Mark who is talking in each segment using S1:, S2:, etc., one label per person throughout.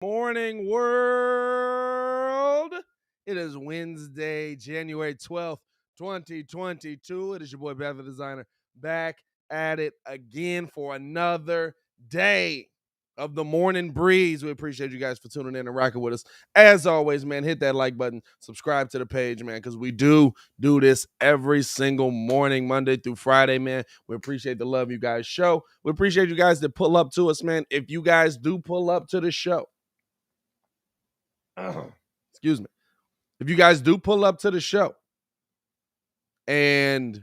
S1: Morning world. It is Wednesday, January 12th, 2022. It is your boy Bevan Designer back at it again for another day of the morning breeze. We appreciate you guys for tuning in and rocking with us. As always, man, hit that like button, subscribe to the page, man, because we do this every single morning, Monday through Friday, man. We appreciate the love you guys show. We appreciate you guys that pull up to us, man. If you guys do pull up to the show, excuse me. If you guys do pull up to the show and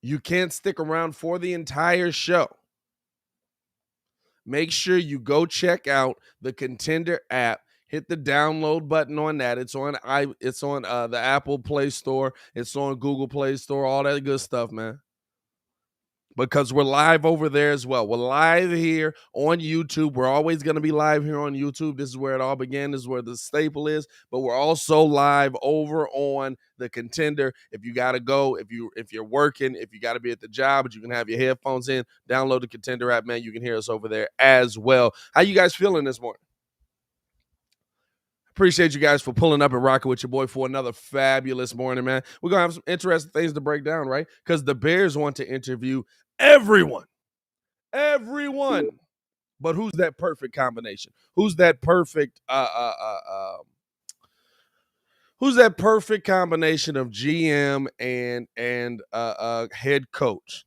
S1: you can't stick around for the entire show, make sure you go check out the Kontender app. Hit the download button on that. It's on the Apple Play Store. It's on Google Play Store. All that good stuff, man. Because we're live over there as well. We're live here on YouTube. We're always going to be live here on YouTube. This is where it all began. This is where the staple is. But we're also live over on the Kontender. If you got to go, if you're working, if you got to be at the job, but you can have your headphones in, download the Kontender app, man. You can hear us over there as well. How you guys feeling this morning? Appreciate you guys for pulling up and rocking with your boy for another fabulous morning, man. We're going to have some interesting things to break down, right? Because the Bears want to interview everyone. But who's that perfect combination? Who's that perfect combination of GM and head coach?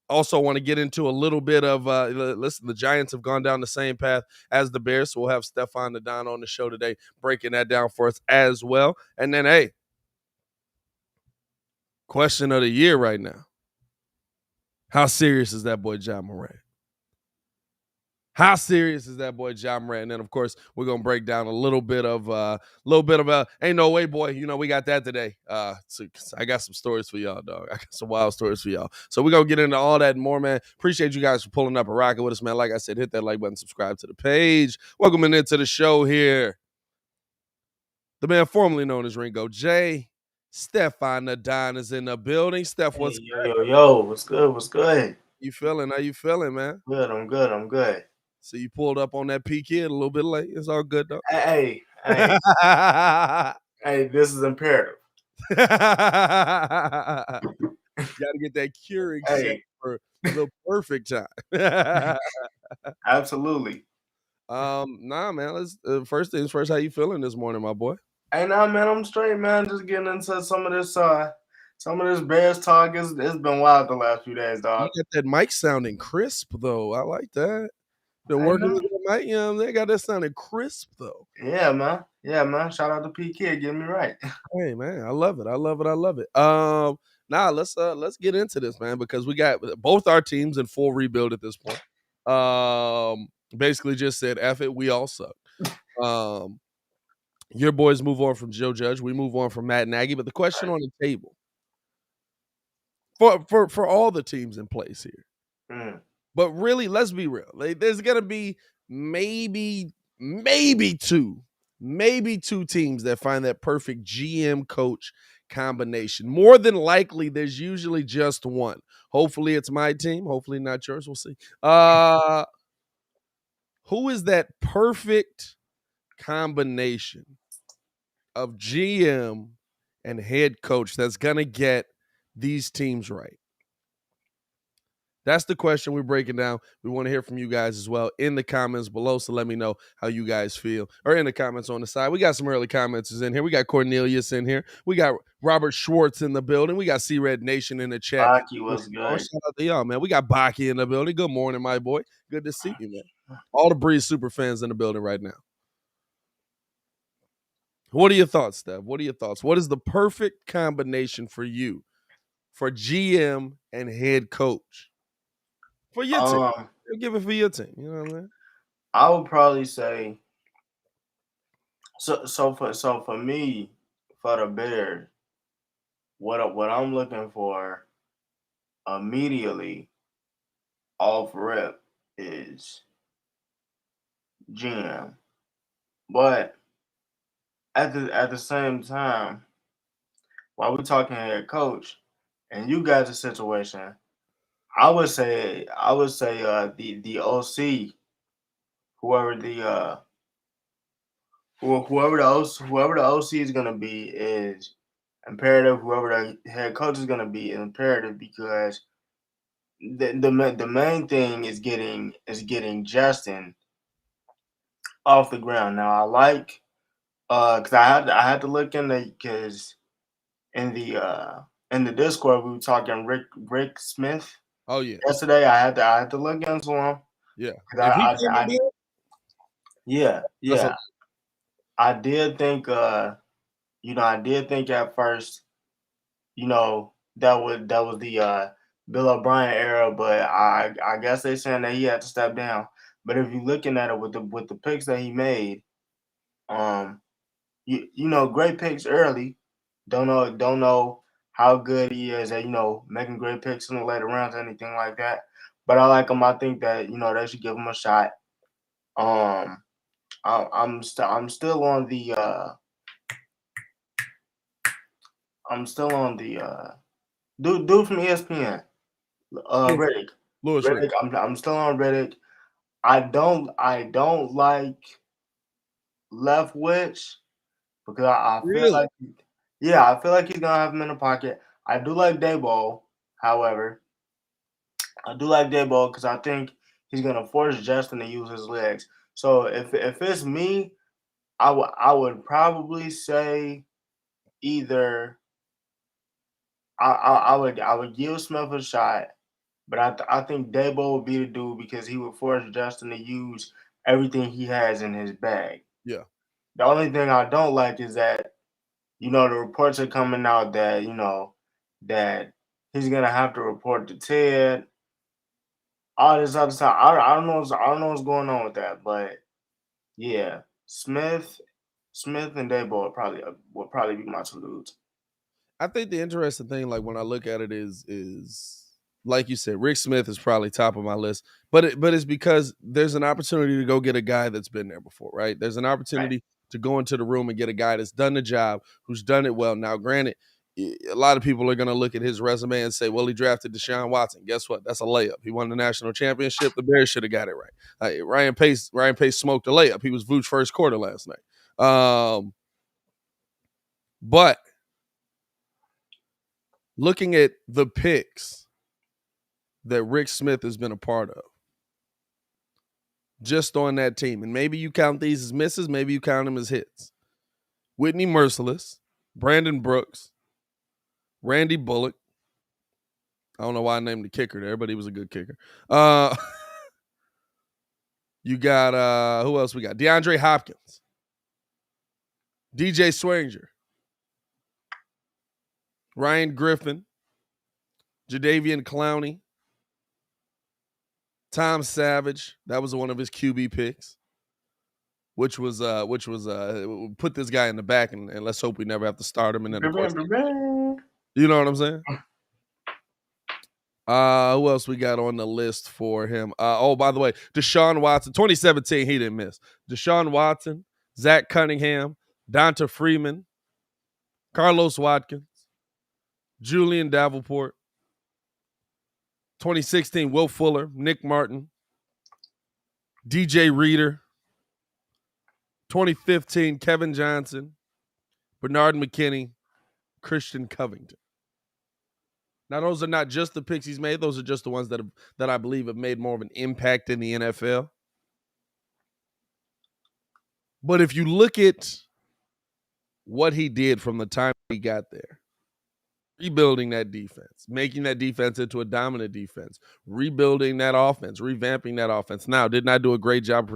S1: Also want to get into a little bit of listen, the Giants have gone down the same path as the Bears, so we'll have Stefan Nadon on the show today breaking that down for us as well. And then, hey, question of the year right now. How serious is that boy John Moran? How serious is that boy John Moran? And then, of course, we're gonna break down a little bit of ain't no way, boy. You know, we got that today. So I got some stories for y'all, dog. I got some wild stories for y'all. So we're gonna get into all that and more, man. Appreciate you guys for pulling up and rocking with us, man. Like I said, hit that like button, subscribe to the page. Welcome into the show here. The man formerly known as Ringo J. Stefan Nadon is in the building. Steph, what's
S2: good? Yo, what's good? What's good?
S1: You feeling? How you feeling, man?
S2: Good, I'm good.
S1: So you pulled up on that P.kidd a little bit late. It's all good, though.
S2: Hey, this is imperative.
S1: Got to get that Keurig set for the perfect time.
S2: Absolutely.
S1: Nah, man. Let's first things first. How you feeling this morning, my boy?
S2: Hey, nah, man. I'm straight, man. Just getting into some of this Bears talk. It's been wild the last few days, dog.
S1: You got that mic sounding crisp, though. I like that. Been working with that mic, you know. They got that sounding crisp, though.
S2: Yeah, man. Shout out to P.kidd, getting me right.
S1: Hey, man, I love it. Now let's get into this, man, because we got both our teams in full rebuild at this point. Basically just said, F it, we all suck. Your boys move on from Joe Judge. We move on from Matt Nagy. But the question on the table for all the teams in place here, but really, let's be real. There's gonna be maybe two teams that find that perfect GM coach combination. More than likely, there's usually just one. Hopefully, it's my team. Hopefully, not yours. We'll see. Who is that perfect combination of GM and head coach that's gonna get these teams right? That's the question we're breaking down. We want to hear from you guys as well in the comments below. So let me know how you guys feel, or in the comments on the side. We got some early comments in here. We got Cornelius in here. We got Robert Schwartz in the building. We got C-Red Nation in the chat.
S2: Baki was good.
S1: Shout out to y'all, man. We got Baki in the building. Good morning, my boy. Good to see you, man. All the Breeze super fans in the building right now. What are your thoughts, Steph? What are your thoughts? What is the perfect combination for you for GM and head coach? For your team. Give it for your team. You know what I mean?
S2: I would probably say so for me, for the Bears, what I'm looking for immediately off rip is GM. But at the same time, while we're talking head coach, and you got the situation, I would say the OC whoever the whoever the OC is gonna be is imperative. Whoever the head coach is gonna be is imperative because the main thing is getting Justin off the ground. Now I like because I had to look in the because in the Discord we were talking Rick Smith
S1: Oh yeah,
S2: yesterday. I had to look into him
S1: yeah.
S2: because
S1: If he came
S2: I
S1: and did,
S2: yeah,
S1: that's a
S2: yeah, I did think I did think at first that was the Bill O'Brien era, but I guess they saying that he had to step down. But if you're looking at it with the picks that he made, um, great picks early. Don't know how good he is at making great picks in the later rounds, anything like that. But I like him. I think that they should give him a shot. Um, I'm still on the dude from ESPN,
S1: Louis
S2: Riddick.
S1: Louis Riddick.
S2: I'm still on Riddick. I don't like Leftwich because I feel
S1: Really?
S2: like yeah, I feel like he's gonna have him in the pocket. I do like Dayball, however. I do like Dayball because I think he's gonna force Justin to use his legs. So if it's me, I would say either I would give Smith a shot, but I think Dayball would be the dude because he would force Justin to use everything he has in his bag.
S1: Yeah.
S2: The only thing I don't like is that the reports are coming out that that he's gonna have to report to Ted. All this other stuff. I don't know what's going on with that, but yeah, Smith and Dayball would probably be my two dudes.
S1: I think the interesting thing, like when I look at it, is like you said, Rick Smith is probably top of my list, but it's because there's an opportunity to go get a guy that's been there before, right? There's an
S2: Right.
S1: opportunity to go into the room and get a guy that's done the job, who's done it well. Now, granted, a lot of people are going to look at his resume and say, "Well, he drafted Deshaun Watson." Guess what? That's a layup. He won the national championship. The Bears should have got it right. Ryan Pace smoked a layup. He was Vooch first quarter last night. But looking at the picks that Rick Smith has been a part of, just on that team, and maybe you count these as misses, maybe you count them as hits. Whitney Merciless, Brandon Brooks, Randy Bullock. I don't know why I named the kicker there, but he was a good kicker. You got who else we got? DeAndre Hopkins, DJ Swearinger, Ryan Griffin, Jadeveon Clowney, Tom Savage. That was one of his QB picks, which was put this guy in the back and let's hope we never have to start him. And then of course, you know what I'm saying? Who else we got on the list for him? Oh, by the way, Deshaun Watson, 2017, he didn't miss. Deshaun Watson, Zach Cunningham, Donta Freeman, Carlos Watkins, Julian Davenport, 2016, Will Fuller, Nick Martin, DJ Reader, 2015, Kevin Johnson, Bernard McKinney, Christian Covington. Now, those are not just the picks he's made; those are just the ones that I believe have made more of an impact in the NFL. But if you look at what he did from the time he got there, rebuilding that defense, making that defense into a dominant defense, rebuilding that offense, revamping that offense. Now, did not do a great job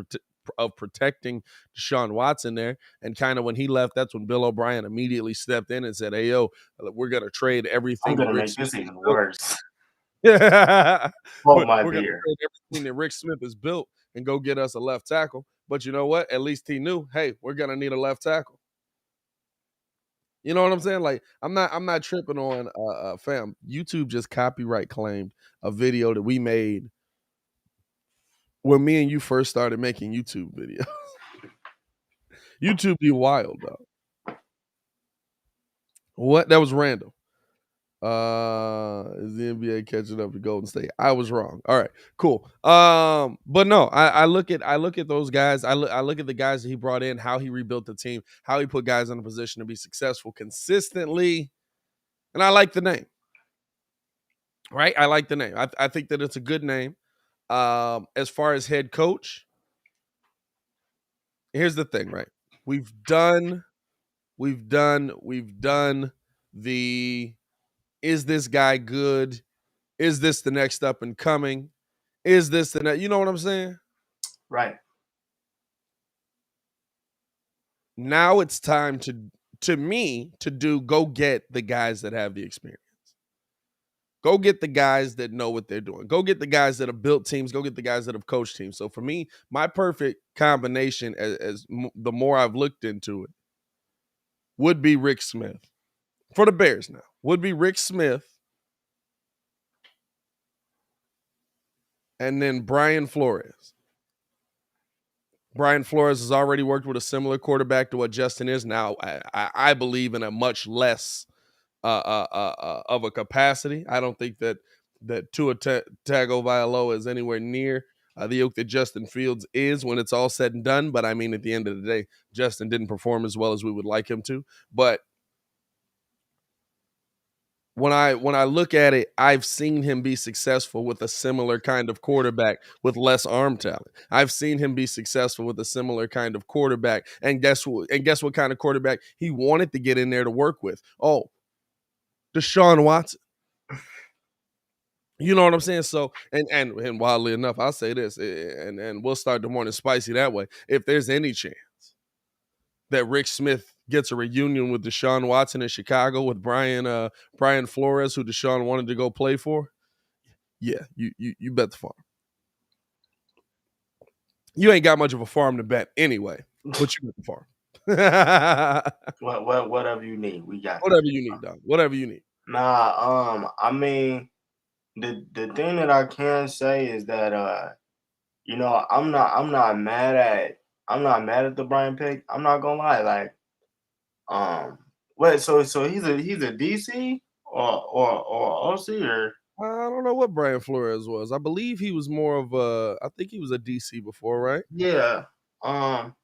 S1: of protecting Deshaun Watson there. And kind of when he left, that's when Bill O'Brien immediately stepped in and said, "Hey, yo, we're going to trade
S2: I'm
S1: everything
S2: gonna
S1: Rick
S2: make
S1: Smith
S2: this even
S1: built."
S2: worse.
S1: we're
S2: Hold my
S1: going to
S2: beer.
S1: trade everything that Rick Smith has built and go get us a left tackle. But you know what? At least he knew, hey, we're going to need a left tackle. You know what I'm saying? Like I'm not tripping on fam. YouTube just copyright claimed a video that we made when me and you first started making YouTube videos. YouTube be wild, though. What? That was random. Is the NBA catching up to Golden State? I was wrong. All right, cool. But no, I look at those guys. I look at the guys that he brought in, how he rebuilt the team, how he put guys in a position to be successful consistently, and I like the name. Right, I like the name. I think that it's a good name. As far as head coach, here's the thing, right? We've done, we've done the is this guy good? Is this the next up and coming? Is this the next? You know what I'm saying?
S2: Right.
S1: Now it's time to me to do go get the guys that have the experience. Go get the guys that know what they're doing. Go get the guys that have built teams. Go get the guys that have coached teams. So for me, my perfect combination, the more I've looked into it, would be Rick Smith for the Bears. Now would be Rick Smith, and then Brian Flores. Brian Flores has already worked with a similar quarterback to what Justin is now. I believe in a much less of a capacity. I don't think that Tua Tagovailoa is anywhere near the yoke that Justin Fields is when it's all said and done. But I mean, at the end of the day, Justin didn't perform as well as we would like him to. But when I look at it, I've seen him be successful with a similar kind of quarterback with less arm talent. I've seen him be successful with a similar kind of quarterback, and guess what? And guess what kind of quarterback he wanted to get in there to work with? Oh, Deshaun Watson. You know what I'm saying? So, and wildly enough, I'll say this, and we'll start the morning spicy that way. If there's any chance that Rick Smith gets a reunion with Deshaun Watson in Chicago with Brian Flores, who Deshaun wanted to go play for, yeah, you bet the farm. You ain't got much of a farm to bet anyway, but you bet the farm.
S2: Whatever you need, we got
S1: Whatever you need, dog. Whatever you need.
S2: Nah, I mean, the thing that I can say is that I'm not mad at the Brian pick. I'm not gonna lie, like wait, so he's a DC or OC or
S1: I don't know what Brian Flores was. I believe he was more of a. I think he was a DC before, right?
S2: yeah. Um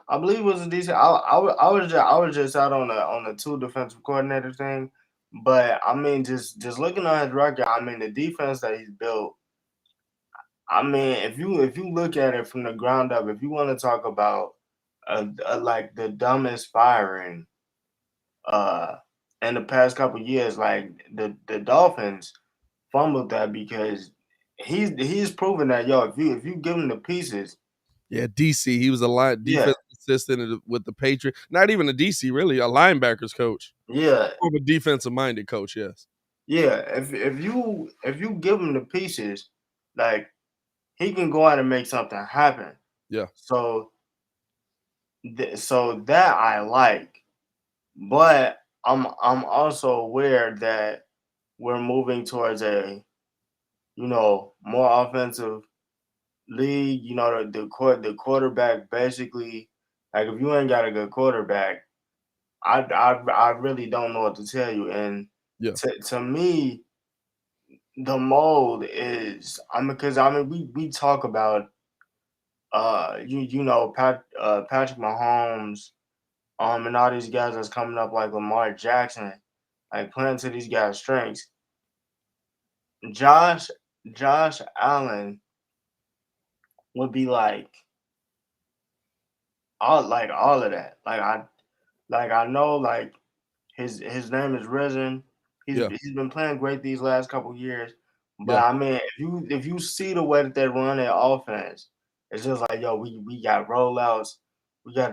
S2: I believe it was a decent. I was just out on the two defensive coordinator thing, but I mean, just looking at his record, I mean, the defense that he's built. I mean, if you look at it from the ground up, if you want to talk about like the dumbest firing uh in the past couple years, like the Dolphins fumbled that because he's proven that if you give him the pieces,
S1: Yeah, DC. He was a line
S2: yeah,
S1: defensive assistant with the Patriots. Not even a DC, really, a linebackers coach.
S2: yeah,
S1: More of a defensive minded coach. Yes.
S2: yeah. If you give him the pieces, like he can go out and make something happen.
S1: Yeah.
S2: So so that I like, but I'm also aware that we're moving towards a more offensive league. You know the quarterback basically, like if you ain't got a good quarterback, I really don't know what to tell you. And
S1: Yeah.
S2: to me, the mold is because I mean we talk about Patrick Mahomes and all these guys that's coming up like Lamar Jackson, like playing to these guys' strengths. Josh Josh Allen would be all of that. I know his name is risen.
S1: Yeah.
S2: He's been playing great these last couple years. But
S1: Yeah.
S2: I mean, if you see the way that they run their offense, it's just like we got rollouts, we got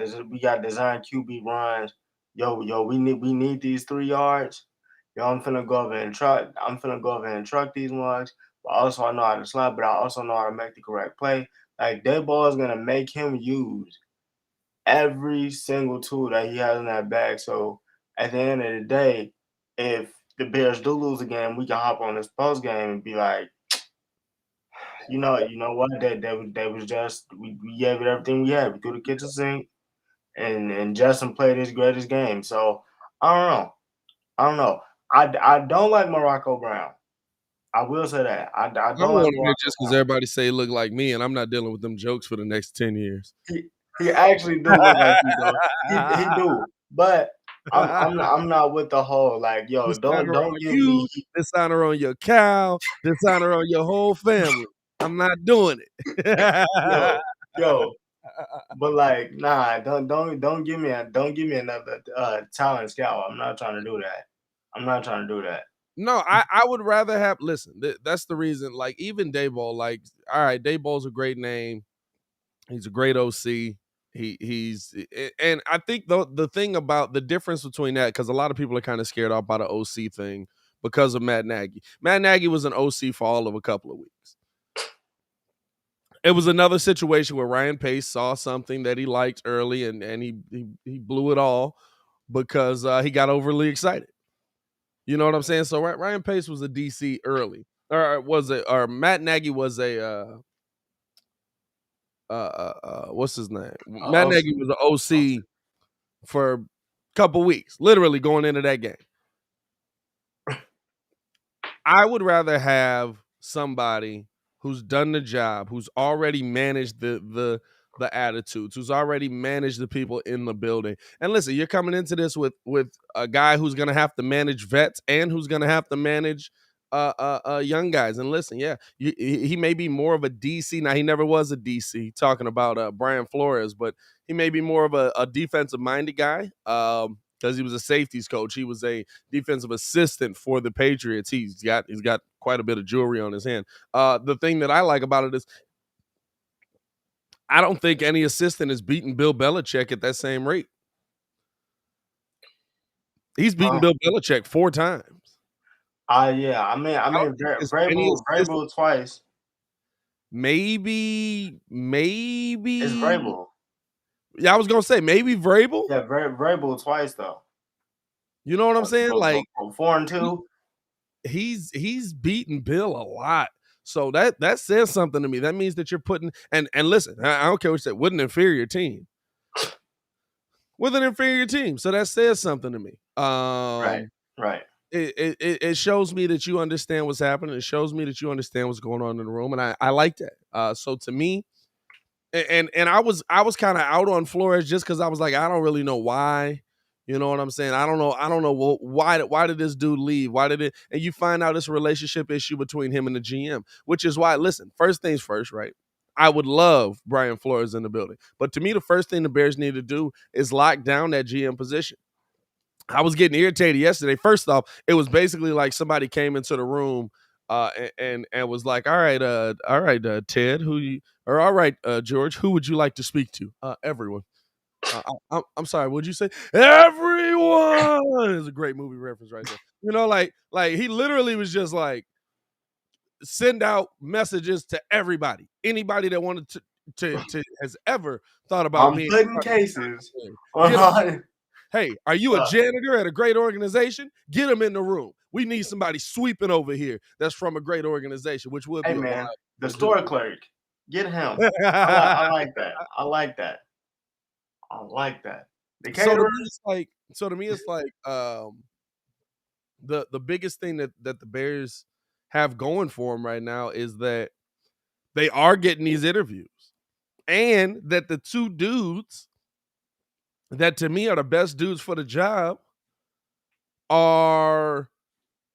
S2: design QB runs. We need these 3 yards. Yo, I'm finna go over and truck these ones. But also I know how to slide, but I also know how to make the correct play. Like that ball is gonna make him use every single tool that he has in that bag. So at the end of the day, if the Bears do lose again, we can hop on this post game and be like, you know what? That was just we gave it everything we had. We threw the kitchen sink, and Justin played his greatest game. So I don't know. I don't know. I don't like Morocco Brown. I will say that. I
S1: I'm
S2: don't like
S1: wondering it
S2: Morocco
S1: just because
S2: Brown.
S1: everybody say he look like me, and I'm not dealing with them jokes for the next 10 years.
S2: He actually do look like you though. He do. But I'm not with the whole like, yo,
S1: Dishonor
S2: don't
S1: on
S2: give me
S1: you, dishonor on your cow, dishonor on your whole family. I'm not doing it.
S2: yo, yo. But like, nah, don't give me another talent scout. I'm not trying to do that. I'm not trying to do that.
S1: No, I would rather have listen, that's the reason, like, even Dayball, like, all right, Dayball's a great name. He's a great OC. He's and I think the thing about the difference between that, because a lot of people are kind of scared off by the OC thing because of Matt Nagy. Matt Nagy was an OC for all of a couple of weeks. It was another situation where Ryan Pace saw something that he liked early, and he blew it all because he got overly excited. You know what I'm saying? So Ryan Pace was a DC early, or Matt Nagy was a what's his name? Matt
S2: OC,
S1: Nagy was an OC for a couple weeks, literally going into that game. I would rather have somebody who's done the job, who's already managed the attitudes, who's already managed the people in the building. And listen, you're coming into this with a guy who's gonna have to manage vets and who's gonna have to manage young guys. And listen, yeah, he may be more of a DC. Now, he never was a DC, talking about Brian Flores, but he may be more of a defensive minded guy. Because he was a safeties coach. He was a defensive assistant for the Patriots. He's got quite a bit of jewelry on his hand. The thing that I like about it is I don't think any assistant is beating Bill Belichick at that same rate. He's beaten Bill Belichick 4 times.
S2: Yeah. I
S1: I don't
S2: mean,
S1: think there's any assistant.
S2: Vrabel twice.
S1: Maybe.
S2: It's Vrabel.
S1: Yeah, I was gonna say maybe Vrabel.
S2: Yeah, Vrabel twice though.
S1: You know what I'm saying? Like
S2: 4-2.
S1: He's beaten Bill a lot. So that says something to me. That means that you're putting and listen, I don't care what you say, with an inferior team. With an inferior team. So that says something to me.
S2: Right.
S1: It shows me that you understand what's happening. It shows me that you understand what's going on in the room. And I like that. So to me, and I was kind of out on Flores just because I was like, I don't really know why. You know what I'm saying? I don't know why did this dude leave? Why did it? And you find out it's a relationship issue between him and the GM, which is why, listen, first things first, right? I would love Brian Flores in the building. But to me, the first thing the Bears need to do is lock down that GM position. I was getting irritated yesterday. First off, it was basically like somebody came into the room and was like, all right, Ted, all right, George, who would you like to speak to? Everyone. I'm sorry. What'd you say? Everyone is a great movie reference right there. You know, like he literally was just like send out messages to everybody, anybody that wanted to has ever thought about
S2: I'm
S1: me.
S2: putting cases.
S1: Hey, are you a janitor at a great organization? Get them in the room. We need somebody sweeping over here that's from a great organization, which would be a
S2: man,
S1: wild.
S2: the store clerk. Get him. I like that. I like that. The
S1: So
S2: caterer.
S1: to me, it's like the biggest thing that the Bears have going for them right now is that they are getting these interviews, and that the two dudes that to me are the best dudes for the job are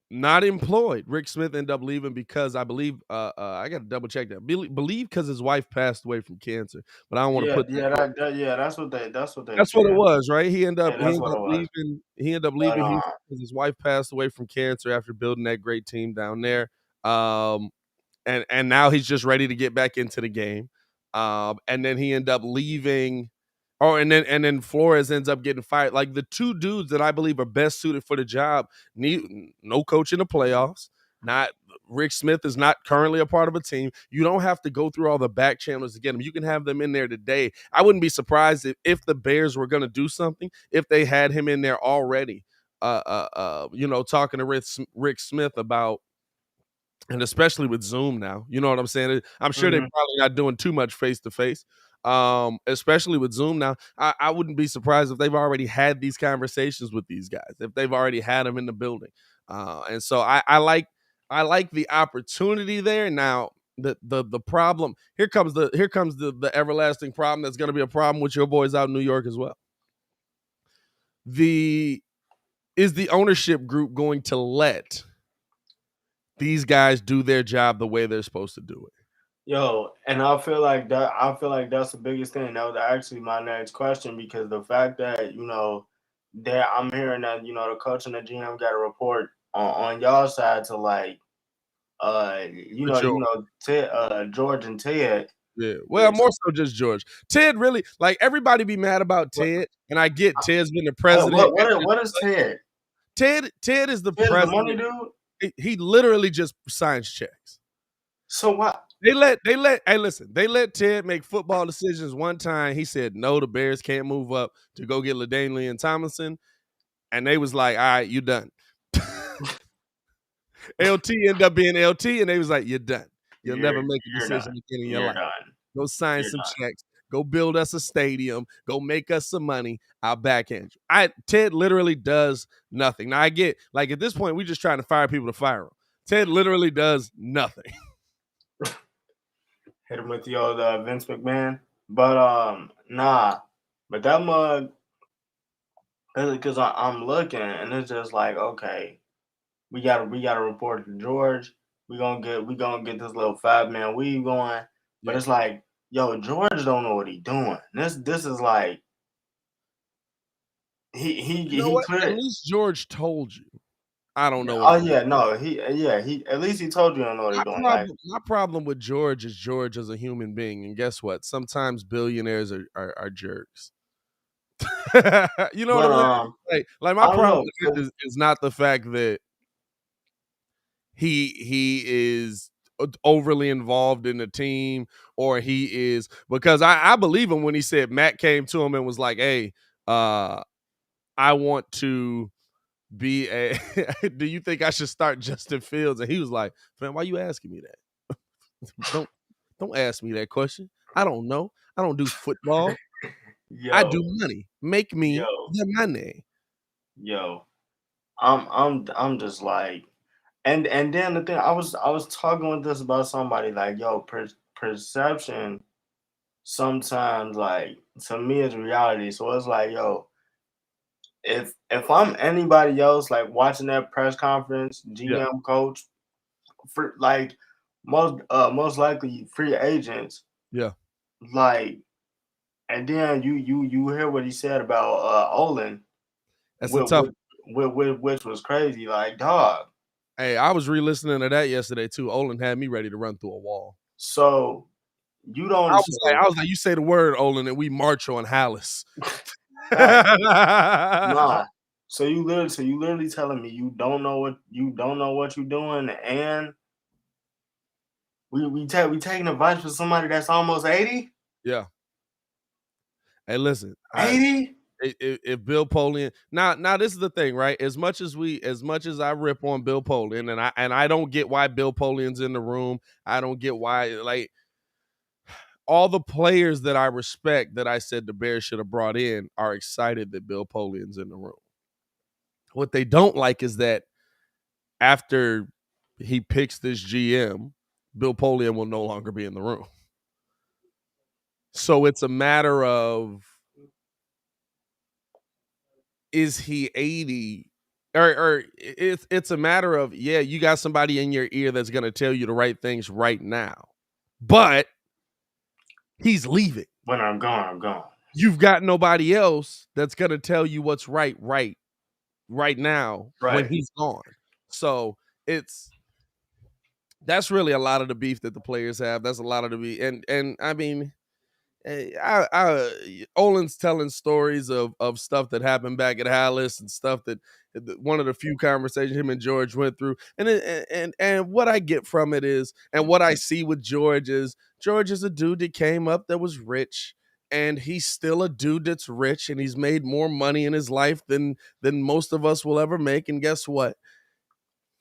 S1: not employed. Rick Smith ended up leaving because I believe I got to double check that. Believe because his wife passed away from cancer, but I don't want to put
S2: that's what they
S1: that's what it was, right? He ended up
S2: that's what it was.
S1: leaving. He ended up leaving Houston because his wife passed away from cancer after building that great team down there. And now he's just ready to get back into the game. And then he ended up leaving. Oh, and then Flores ends up getting fired. Like the two dudes that I believe are best suited for the job need no coach in the playoffs. Not Rick Smith is not currently a part of a team. You don't have to go through all the back channels to get them. You can have them in there today. I wouldn't be surprised if the Bears were going to do something if they had him in there already. Talking to Rick Smith about. And especially with Zoom now, you know what I'm saying? I'm sure they're probably not doing too much face to face. Especially with Zoom now, I wouldn't be surprised if they've already had these conversations with these guys, if they've already had them in the building. And so I like the opportunity there. Now the problem here comes the everlasting problem that's going to be a problem with your boys out in New York as well. Is the ownership group going to let these guys do their job the way they're supposed to do it?
S2: Yo, and I feel like that. I feel like that's the biggest thing. That was actually my next question because the fact that that I'm hearing that the coach and the GM got a report on y'all side to like
S1: For sure.
S2: George and Ted.
S1: Yeah. Well, more so just George. Ted really like everybody be mad about
S2: What,
S1: Ted, and I get Ted's been the president.
S2: what is Ted?
S1: Ted is the
S2: Ted's the money
S1: president.
S2: dude.
S1: He literally just signs checks.
S2: So what?
S1: Hey, listen, they let Ted make football decisions one time. He said, no, the Bears can't move up to go get LaDainian Tomlinson. And they was like, all right, you done. LT ended up being LT, and they was like, you're done. You'll never make a decision again in your life.
S2: Done.
S1: Go sign some checks. Go build us a stadium. Go make us some money. I'll backhand you. Ted literally does nothing. Now I get like at this point, we're just trying to fire people to fire him. Ted literally does nothing.
S2: Hit him with the old Vince McMahon. But nah. But that mug, because I'm looking and it's just like, okay, we gotta report to George. We gonna get this little 5-man weave going. But it's like, yo, George don't know what he doing. This is like he clear.
S1: At least George told you. I don't know.
S2: Oh yeah, no, he at least he told you don't know what he's doing.
S1: My problem with George is George as a human being, and guess what? Sometimes billionaires are jerks. You know what I'm saying? Like my problem is not the fact that he is overly involved in the team, or he is, because I believe him when he said Matt came to him and was like, hey, I want to be a do you think I should start Justin Fields? And he was like, man, why you asking me that? Don't ask me that question. I don't know. I don't do football. I do money. Make me the money.
S2: Yo, I'm just like, and then the thing I was talking with this about somebody like, yo, perception sometimes like to me is reality. So it's like, yo, if I'm anybody else like watching that press conference, GM coach, for like most likely free agents, like, and then you hear what he said about Olin.
S1: That's a tough.
S2: Which was crazy, like, dog.
S1: Hey, I was re-listening to that yesterday too. Olin had me ready to run through a wall.
S2: So you don't.
S1: I was like, you say the word, Olin, and we march on Hallis.
S2: Nah. So you literally telling me you don't know what you're doing, and we taking advice from somebody that's almost 80.
S1: Yeah. Hey, listen,
S2: 80.
S1: If Bill Polian now this is the thing, right? As much as I rip on Bill Polian, and I don't get why Bill Polian's in the room. I don't get why, like, all the players that I respect that I said the Bears should have brought in are excited that Bill Polian's in the room. What they don't like is that after he picks this GM, Bill Polian will no longer be in the room. So it's a matter of, is he 80? Or it's a matter of, yeah, you got somebody in your ear that's going to tell you the right things right now. But he's leaving.
S2: When I'm gone, I'm gone.
S1: You've got nobody else that's going to tell you what's right now when he's gone. So that's really a lot of the beef that the players have. That's a lot of the beef. And I mean, Olin's telling stories of stuff that happened back at Hallis and stuff that one of the few conversations him and George went through. And what I get from it is, and what I see with George is a dude that came up that was rich, and he's still a dude that's rich, and he's made more money in his life than most of us will ever make. And guess what?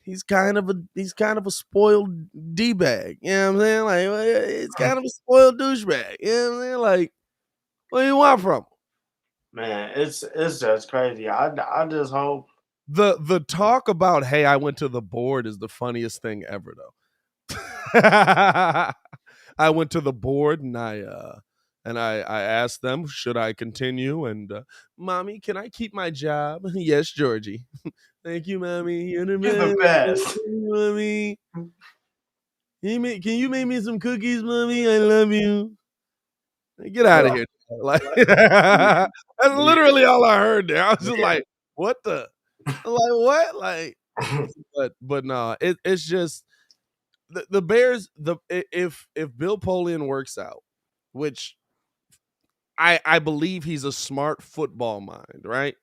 S1: He's kind of a spoiled D-bag. You know what I'm saying? Like, he's kind of a spoiled douchebag. You know what I'm saying? Like, what do you want from him?
S2: Man, it's just crazy. I just hope
S1: the talk about, hey, I went to the board is the funniest thing ever though. I went to the board and I asked them, should I continue? And mommy, can I keep my job? Yes, Georgie. Thank you, mommy. You're the
S2: He's the
S1: best.
S2: best.
S1: Mommy. Can you make me some cookies, mommy? I love you. Get out of
S2: Bro,
S1: here. Like that's literally all I heard there. I was just
S2: yeah.
S1: like, what the? Like what? Like, but no, it's just the Bears. If Bill Polian works out, which I believe he's a smart football mind, right?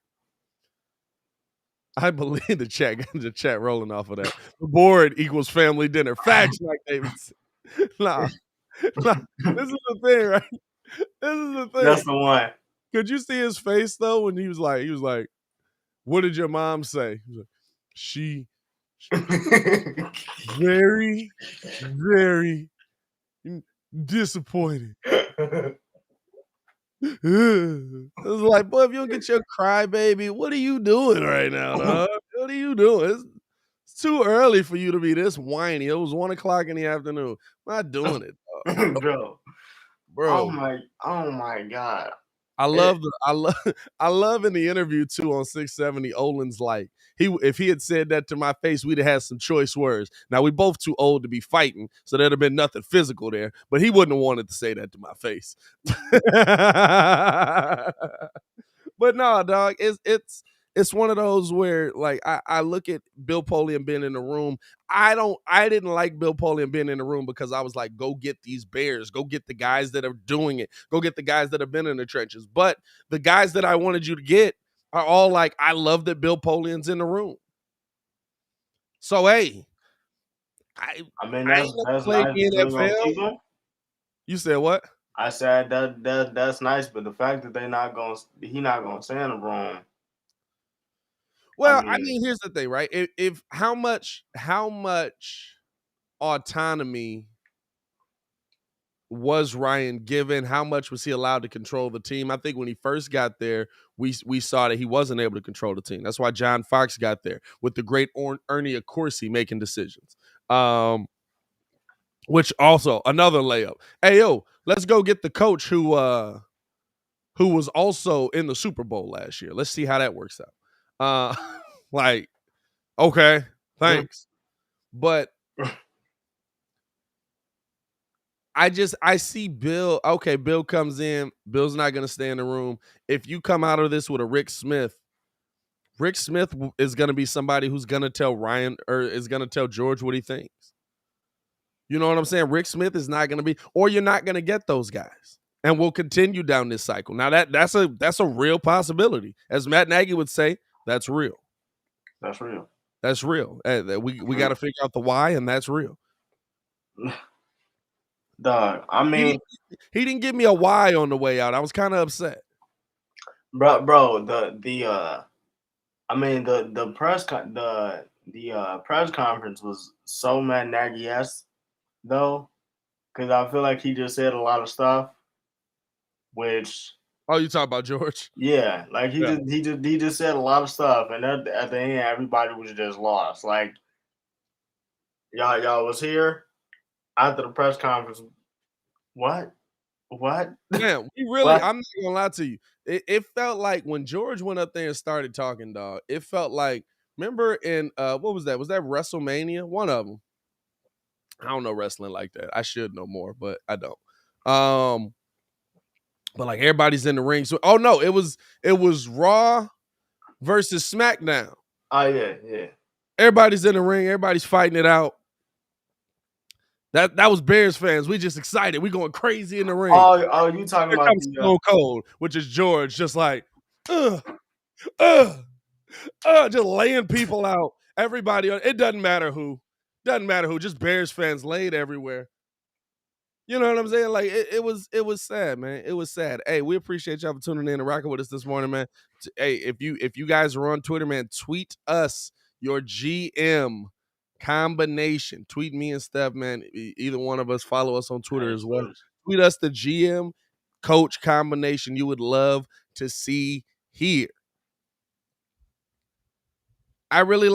S1: I believe the chat rolling off of that. The board equals family dinner. Facts, Mike Davidson. Nah, nah. This is the thing, right? This is the
S2: That's
S1: thing.
S2: the one.
S1: Could you see his face though when he was like, "What did your mom say?" He was like, she very, very disappointed. It was like, boy, if you don't get your crybaby, what are you doing right now, dog? What are you doing? It's too early for you to be this whiny. It was 1:00 in the afternoon. I'm not doing it,
S2: Bro.
S1: bro.
S2: Oh my God.
S1: I
S2: It,
S1: love I love in the interview too on 670. Olin's like, if he had said that to my face, we'd have had some choice words. Now we both too old to be fighting, so there'd have been nothing physical there. But he wouldn't have wanted to say that to my face. But no, dog, it's one of those where like I look at Bill Polian being in the room. I didn't like Bill Polian being in the room because I was like, go get these Bears, go get the guys that are doing it, go get the guys that have been in the trenches. But the guys that I wanted you to get are all like, I love that Bill Polian's in the room. So hey,
S2: I mean,
S1: I ain't never
S2: that's
S1: played
S2: nice,
S1: the
S2: but you ain't gonna
S1: NFL.
S2: keep him.
S1: You said what?
S2: I said that's nice, but the fact that he not gonna stay in the room. I
S1: Well, I
S2: mean,
S1: mean, here's the thing, right? If how much autonomy was Ryan given? How much was he allowed to control the team? I think when he first got there, we saw that he wasn't able to control the team. That's why John Fox got there with the great Ernie Accorsi making decisions. Which also another layup. Hey yo, let's go get the coach who was also in the Super Bowl last year. Let's see how that works out. Like, okay, thanks. But I see Bill. Okay, Bill comes in. Bill's not going to stay in the room. If you come out of this with a Rick Smith is going to be somebody who's going to tell Ryan or is going to tell George what he thinks. You know what I'm saying? Rick Smith is not going to be, or you're not going to get those guys, and we'll continue down this cycle. Now that's a real possibility, as Matt Nagy would say. That's real.
S2: that's real.
S1: That's real. We got to figure out the why, and that's real.
S2: Dog. I
S1: He
S2: mean,
S1: didn't, he didn't give me a why on the way out. I was kind of upset.
S2: bro, I mean the press conference was so Matt Nagy-esque though, because I feel like he just said a lot of stuff, which
S1: Oh, you talk about George?
S2: yeah, like
S1: Yeah.
S2: he just said a lot of stuff, and at the end everybody was just lost. Like y'all was here after the press conference. What? What?
S1: Man, we really,
S2: What?
S1: I'm not gonna lie to you. It felt like when George went up there and started talking, dog, it felt like, remember in what was that? Was that WrestleMania? One of them. I don't know wrestling like that. I should know more, but I don't. But like everybody's in the ring. So oh no, it was Raw versus SmackDown.
S2: Oh yeah, yeah.
S1: Everybody's in the ring, everybody's fighting it out. That was Bears fans. We just excited. We going crazy in the ring.
S2: You talking
S1: Here
S2: about
S1: comes
S2: the
S1: Stone Cold, which is George, just like, uh, just laying people out. Everybody, it doesn't matter who. Doesn't matter who, just Bears fans laid everywhere. You know what I'm saying? Like it was sad, man. It was sad. Hey, we appreciate y'all for tuning in and rocking with us this morning, man. Hey, if you guys are on Twitter, man, tweet us your GM combination. Tweet me and Steph, man. Either one of us, follow us on Twitter as well. Tweet us the GM coach combination you would love to see here. I really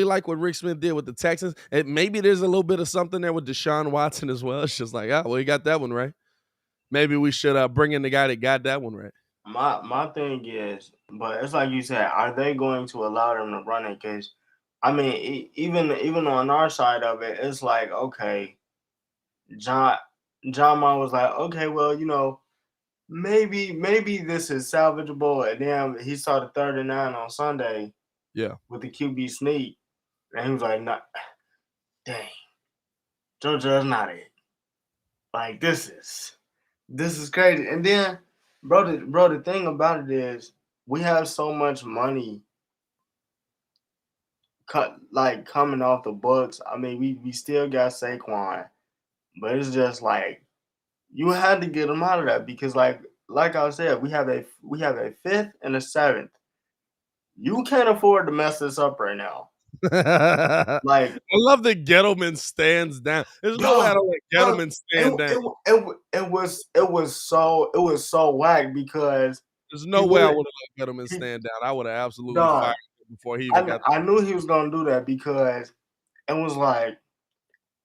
S1: like what Rick Smith did with the Texans. And maybe there's a little bit of something there with Deshaun Watson as well. It's just like, oh, well, he got that one right. Maybe we should bring in the guy that got that one right.
S2: My thing is, but it's like you said, are they going to allow them to run it? Because I mean, even on our side of it, it's like okay, John John Ma was like, okay, well, maybe this is salvageable, and then he saw the 39 on Sunday
S1: Yeah.
S2: with the QB sneak, and he was like, nah, dang, Georgia's not it. Like this is crazy. And then, the thing about it is we have so much money coming off the books. I mean, we still got Saquon, but it's just like you had to get him out of that because like I said, we have a fifth and a seventh. You can't afford to mess this up right now.
S1: I
S2: Like,
S1: love that Gettleman stands down. There's no way I
S2: dog,
S1: don't let
S2: dog,
S1: Gettleman stand down.
S2: it was so whack because
S1: There's
S2: he
S1: no way I
S2: would
S1: would have let Gettleman
S2: he
S1: stand down. I would have absolutely fired
S2: dog.
S1: him before he
S2: I
S1: even
S2: kn-
S1: got
S2: I knew he was gonna do that because it was like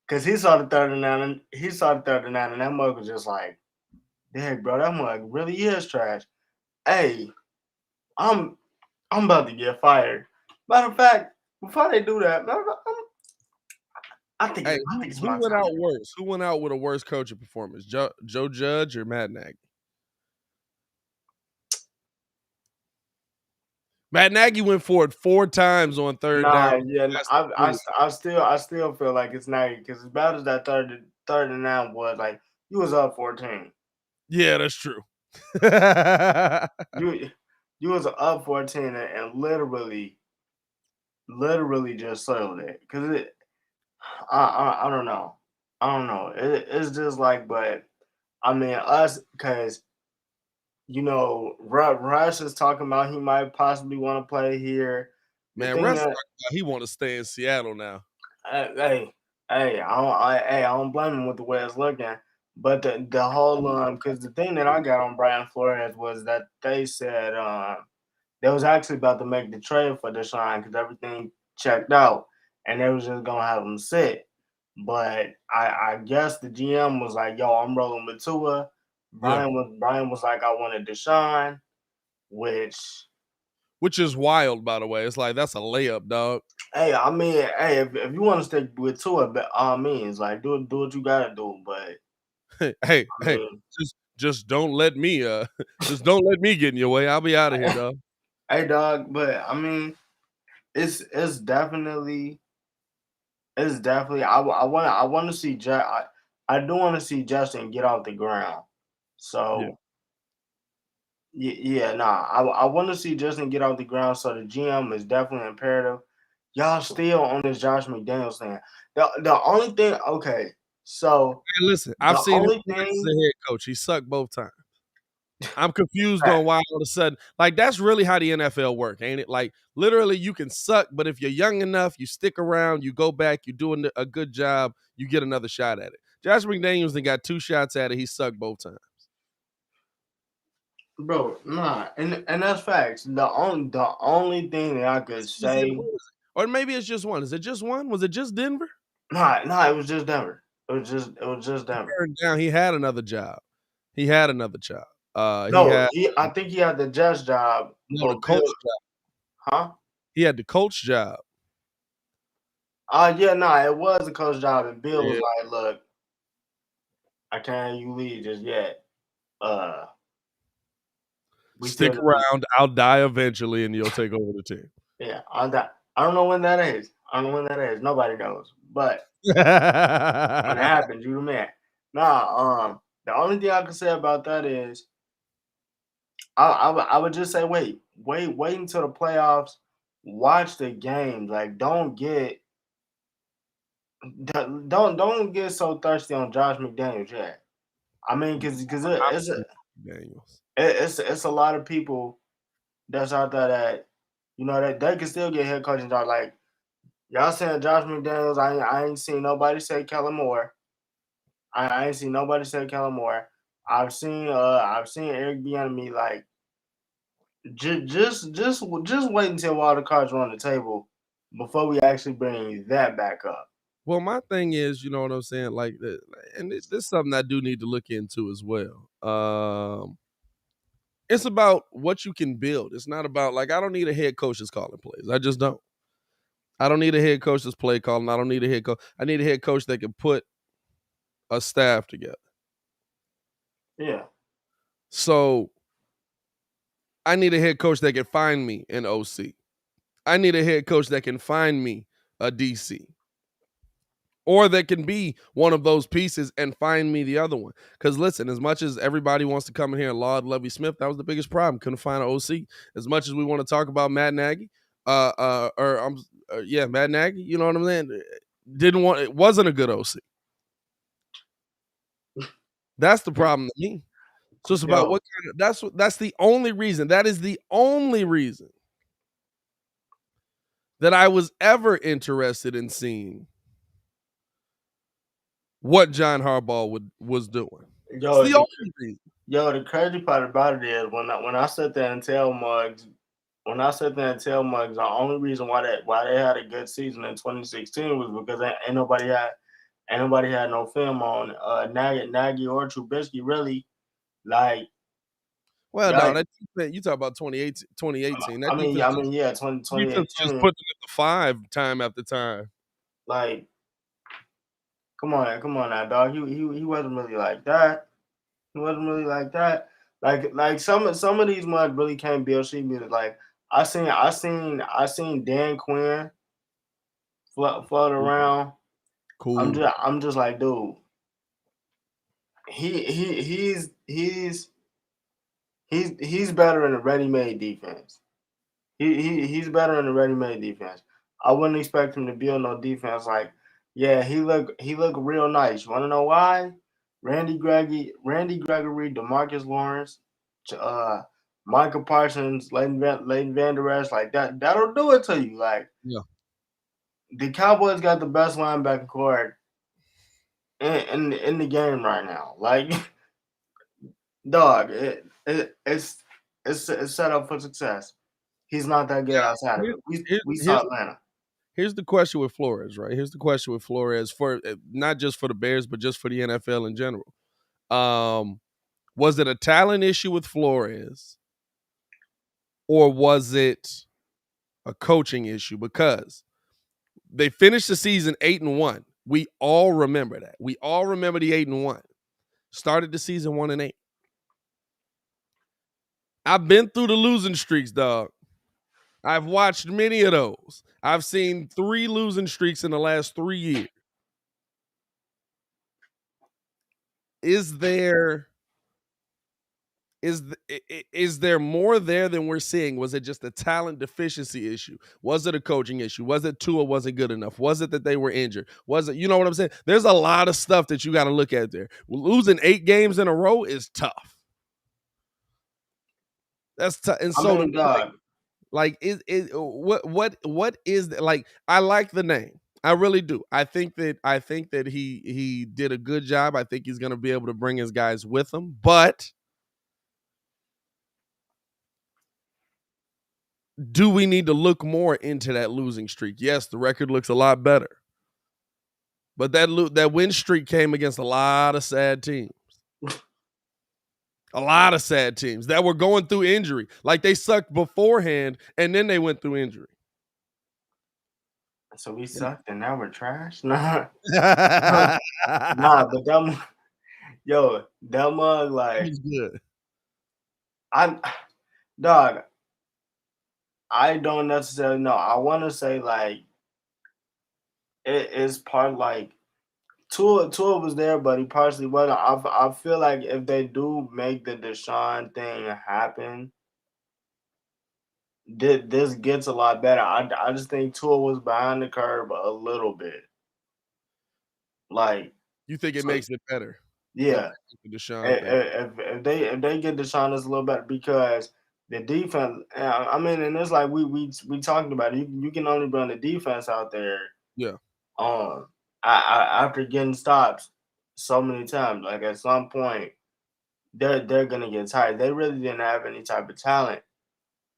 S2: because he saw the 39 and that mug was just like, dang, bro, that mug really is trash. Hey, I'm I'm about to get fired. Matter of fact, before they do that, I think
S1: Hey,
S2: I think it's
S1: who
S2: my
S1: went
S2: time.
S1: out worse? Who went out with a worse coaching performance? Joe Judge or Matt Nagy? Matt Nagy went for it 4 times on 3rd down.
S2: Nah, yeah, I still feel like it's not because as bad as that third and nine was, like you was up 14.
S1: Yeah, that's true.
S2: You you was up 14 and literally just settled it because I don't know. I don't know. It's just like, but I mean, us because Russ is talking about he might possibly want to play here. The
S1: Man,
S2: thing
S1: Russ
S2: that
S1: talking about he wanna stay in Seattle now.
S2: hey, I don't blame him with the way it's looking. But the whole because the thing that I got on Brian Flores was that they said they was actually about to make the trade for Deshaun because everything checked out, and they was just gonna have him sit. But I guess the GM was like, "Yo, I'm rolling with Tua."
S1: Yeah.
S2: Brian was like, "I wanted Deshaun," which
S1: Which is wild, by the way. It's like, that's a layup, dog.
S2: hey, I mean, hey, if you want to stick with Tua, by all means, like do what you gotta do. But I
S1: Hey,
S2: mean,
S1: just don't let me, just don't let me get in your way. I'll be out of here, dog.
S2: hey, dog. But I mean, it's definitely I want to see I do want to see Justin get off the ground.
S1: Yeah.
S2: So yeah, nah, I want to see Justin get off the ground. So the GM is definitely imperative. Y'all still on this Josh McDaniels thing. The only thing, okay, so
S1: Hey, listen, I've
S2: the
S1: seen him
S2: only
S1: twice as
S2: thing,
S1: a head coach. He sucked both times. I'm confused
S2: fact,
S1: on why all of a sudden, like, that's really how the NFL work, ain't it? Like, literally, you can suck, but if you're young enough, you stick around, you go back, you're doing a good job, you get another shot at it. Josh McDaniels then got 2 shots at it. He sucked both times.
S2: bro, nah, and that's facts. The only thing that I could say,
S1: What is it? Or maybe it's just one. Is it just one? Was it just Denver?
S2: nah, it was just Denver. It was just
S1: He
S2: Denver.
S1: turned down. He had another job. He had another job. He
S2: No,
S1: had
S2: I think he had the Jets job,
S1: no, the
S2: but Bill,
S1: coach job.
S2: huh?
S1: He had the coach job.
S2: Yeah, nah, it was a coach job, and Bill was
S1: Yeah.
S2: like, "Look, I can't have you leave just yet. Uh, we still
S1: Stick
S2: need,
S1: around. I'll die eventually, and you'll take over the team.
S2: yeah, I don't know when that is. I don't know when that is. Nobody knows, but when it happens, you the man. Nah, the only thing I can say about that is I would just say wait until the playoffs. Watch the games. Like don't get so thirsty on Josh McDaniels yet. I mean, because
S1: Daniels.
S2: it's a lot of people that's out there that that they can still get head coaching jobs. Like y'all saying Josh McDaniels, I ain't seen nobody say Kellen Moore. I ain't seen nobody say Kellen Moore. I've seen Eric Bieniemy like just wait until all the cards are on the table. before we actually bring that back up.
S1: Well, my thing is, you know what I'm saying, like, and this is something I do need to look into as well. It's about what you can build. It's not about like I don't need a head coach that's calling plays. I just don't. I don't need a head coach that's play calling. I don't need a head coach. I need a head coach that can put a staff together.
S2: Yeah.
S1: So I need a head coach that can find me an OC. I need a head coach that can find me a DC. Or that can be one of those pieces and find me the other one. Because listen, as much as everybody wants to come in here and laud Lovie Smith, that was the biggest problem. Couldn't find an OC. As much as we want to talk about Matt Nagy, Matt Nagy. You know what I'm saying? It wasn't a good OC. That's the problem to me. So it's about what kind of. That's the only reason. That is the only reason that I was ever interested in seeing what John Harbaugh was doing.
S2: Yo,
S1: it's the only reason.
S2: Yo, the crazy part about it is when I sit there and tell Muggs, the only reason why they had a good season in 2016 was because ain't nobody had no film on Nagy or Trubisky really. Like,
S1: well, no, you talk about 2018.
S2: I mean, yeah, 2018.
S1: Just putting it to 5 time after time.
S2: Like, come on now, dog. He wasn't really like that. He wasn't really like that. Like some of these mugs really can't build sheet music. Like I seen Dan Quinn float around.
S1: Cool.
S2: I'm just like, dude. He's better in a ready-made defense. He's better in a ready-made defense. I wouldn't expect him to build no defense. Like, yeah, he look real nice. You want to know why? Randy Gregory, DeMarcus Lawrence, Michael Parsons, Leighton Vander Esch, like that'll do it to you. Like,
S1: yeah,
S2: the Cowboys got the best linebacker core in the game right now. Like, dog, it's set up for success. He's not that good outside of it. We saw Atlanta.
S1: Here's the question with Flores, right? Here's the question with Flores for not just for the Bears, but just for the NFL in general. Was it a talent issue with Flores, or was it a coaching issue? Because they finished the season 8-1. We all remember that. We all remember the 8-1. Started the season 1-8. I've been through the losing streaks, dog. I've watched many of those. I've seen 3 losing streaks in the last 3 years. Is there more there than we're seeing? Was it just a talent deficiency issue? Was it a coaching issue? Was it Tua wasn't good enough? Was it that they were injured? Was it, you know what I'm saying? There's a lot of stuff that you got to look at there. Losing 8 games in a row is tough. That's tough. And so, what is like? I like the name. I really do. I think that he did a good job. I think he's going to be able to bring his guys with him. But do we need to look more into that losing streak? Yes, the record looks a lot better. But that win streak came against a lot of sad teams. A lot of sad teams that were going through injury. Like they sucked beforehand and then they went through injury.
S2: So we sucked and now we're trash? Nah. But that mug, like,
S1: he's good.
S2: Dog, I don't necessarily know. I want to say, like, it is part, like, Tua was there, but he partially wasn't. I feel like if they do make the Deshaun thing happen, this gets a lot better. I just think Tua was behind the curve a little bit. Like,
S1: you think it makes it better?
S2: Yeah. If they get Deshaun, it's a little better because the defense. I mean, and it's like we talked about it. You can only run the defense out there.
S1: Yeah.
S2: After getting stops so many times, like at some point, they're gonna get tired. They really didn't have any type of talent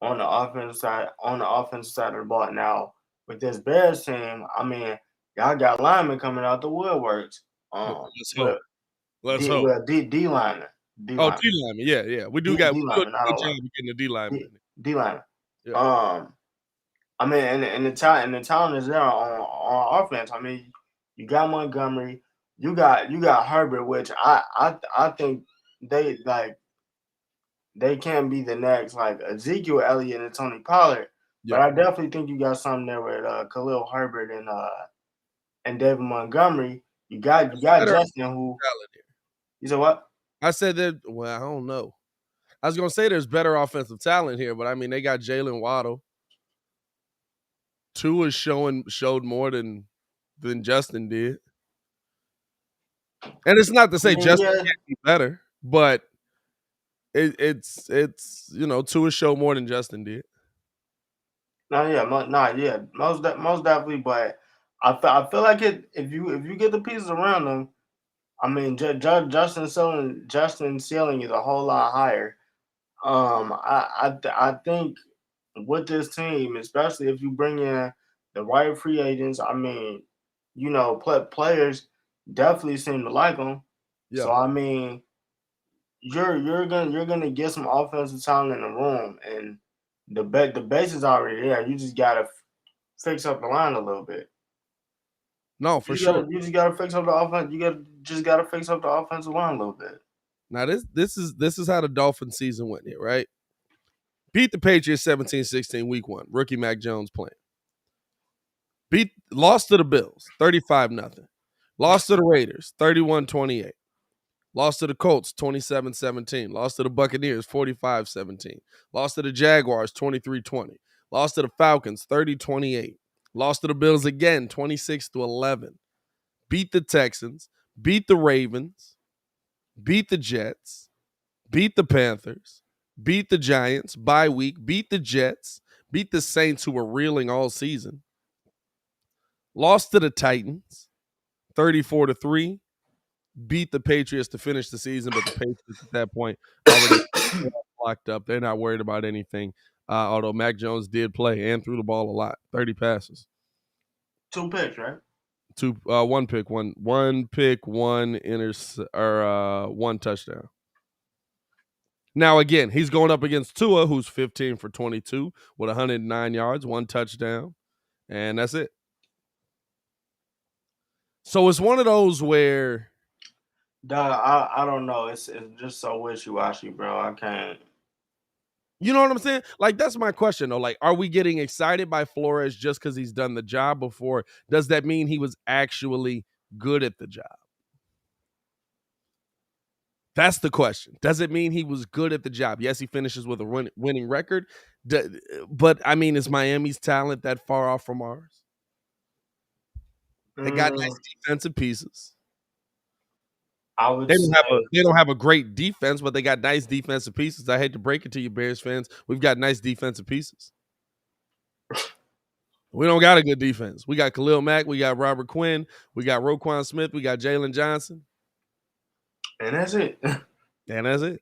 S2: on the offensive side of the ball. Now, with this Bears team, I mean, y'all got linemen coming out the woodworks.
S1: Let's hope.
S2: With
S1: Let's
S2: D
S1: hope.
S2: well D lineman, D
S1: Oh,
S2: lineman,
S1: D lineman. Yeah, yeah. We do
S2: D
S1: a
S2: lineman, not
S1: good
S2: O
S1: job
S2: line,
S1: of getting the D lineman in
S2: D lineman.
S1: there. Yeah.
S2: Um, I mean, and the talent is there on offense. I mean, you got Montgomery, you got Herbert, which I think they like they can be the next like Ezekiel Elliott and Tony Pollard. But
S1: Yeah.
S2: I definitely think you got something there with Khalil Herbert and David Montgomery. You got
S1: Better
S2: Justin who
S1: talent here.
S2: you said what?
S1: I said that. Well, I don't know. I was gonna say there's better offensive talent here, but I mean they got Jalen Waddle. Tua showed more than Justin did. And it's not to
S2: I
S1: say
S2: mean,
S1: Justin
S2: yeah,
S1: can't be better, but it's Tua showed more than Justin did.
S2: most definitely. But I feel like if you get the pieces around them, I mean, Justin ceiling is a whole lot higher. I think with this team, especially if you bring in the right free agents, I mean, players definitely seem to like him.
S1: Yeah.
S2: So I mean, you're gonna get some offensive talent in the room, and the base is already there. You just gotta fix up the line a little bit.
S1: No, for sure.
S2: You just gotta fix up the offense. You gotta fix up the offensive line a little bit.
S1: Now this is how the Dolphin season went here, right? Beat the Patriots 17-16 week 1. Rookie Mac Jones playing. Lost to the Bills 35-0. Lost to the Raiders 31-28. Lost to the Colts 27-17. Lost to the Buccaneers 45-17. Lost to the Jaguars 23-20. Lost to the Falcons 30-28. Lost to the Bills again 26-11. Beat the Texans, beat the Ravens, beat the Jets, beat the Panthers, beat the Giants, bye week, beat the Jets, beat the Saints who were reeling all season. Lost to the Titans 34-3. Beat the Patriots to finish the season, but the Patriots at that point already locked up. They're not worried about anything. Although Mac Jones did play and threw the ball a lot, 30 passes,
S2: 2 picks, right?
S1: one pick, one touchdown. Now again, he's going up against Tua, who's 15 for 22 with 109 yards, 1 touchdown, and that's it. So it's one of those where
S2: Dog, I don't know. It's just so wishy washy, bro. I can't.
S1: you know what I'm saying? Like, that's my question, though. Like, are we getting excited by Flores just because he's done the job before? Does that mean he was actually good at the job? That's the question. Does it mean he was good at the job? Yes, he finishes with a winning record. But, I mean, is Miami's talent that far off from ours? They got
S2: Mm,
S1: nice defensive pieces.
S2: I would say
S1: They don't have a great defense, but they got nice defensive pieces. I hate to break it to you, Bears fans. We've got nice defensive pieces. We don't got a good defense. We got Khalil Mack, we got Robert Quinn, we got Roquan Smith, we got Jalen Johnson,
S2: and that's it.
S1: and that's it.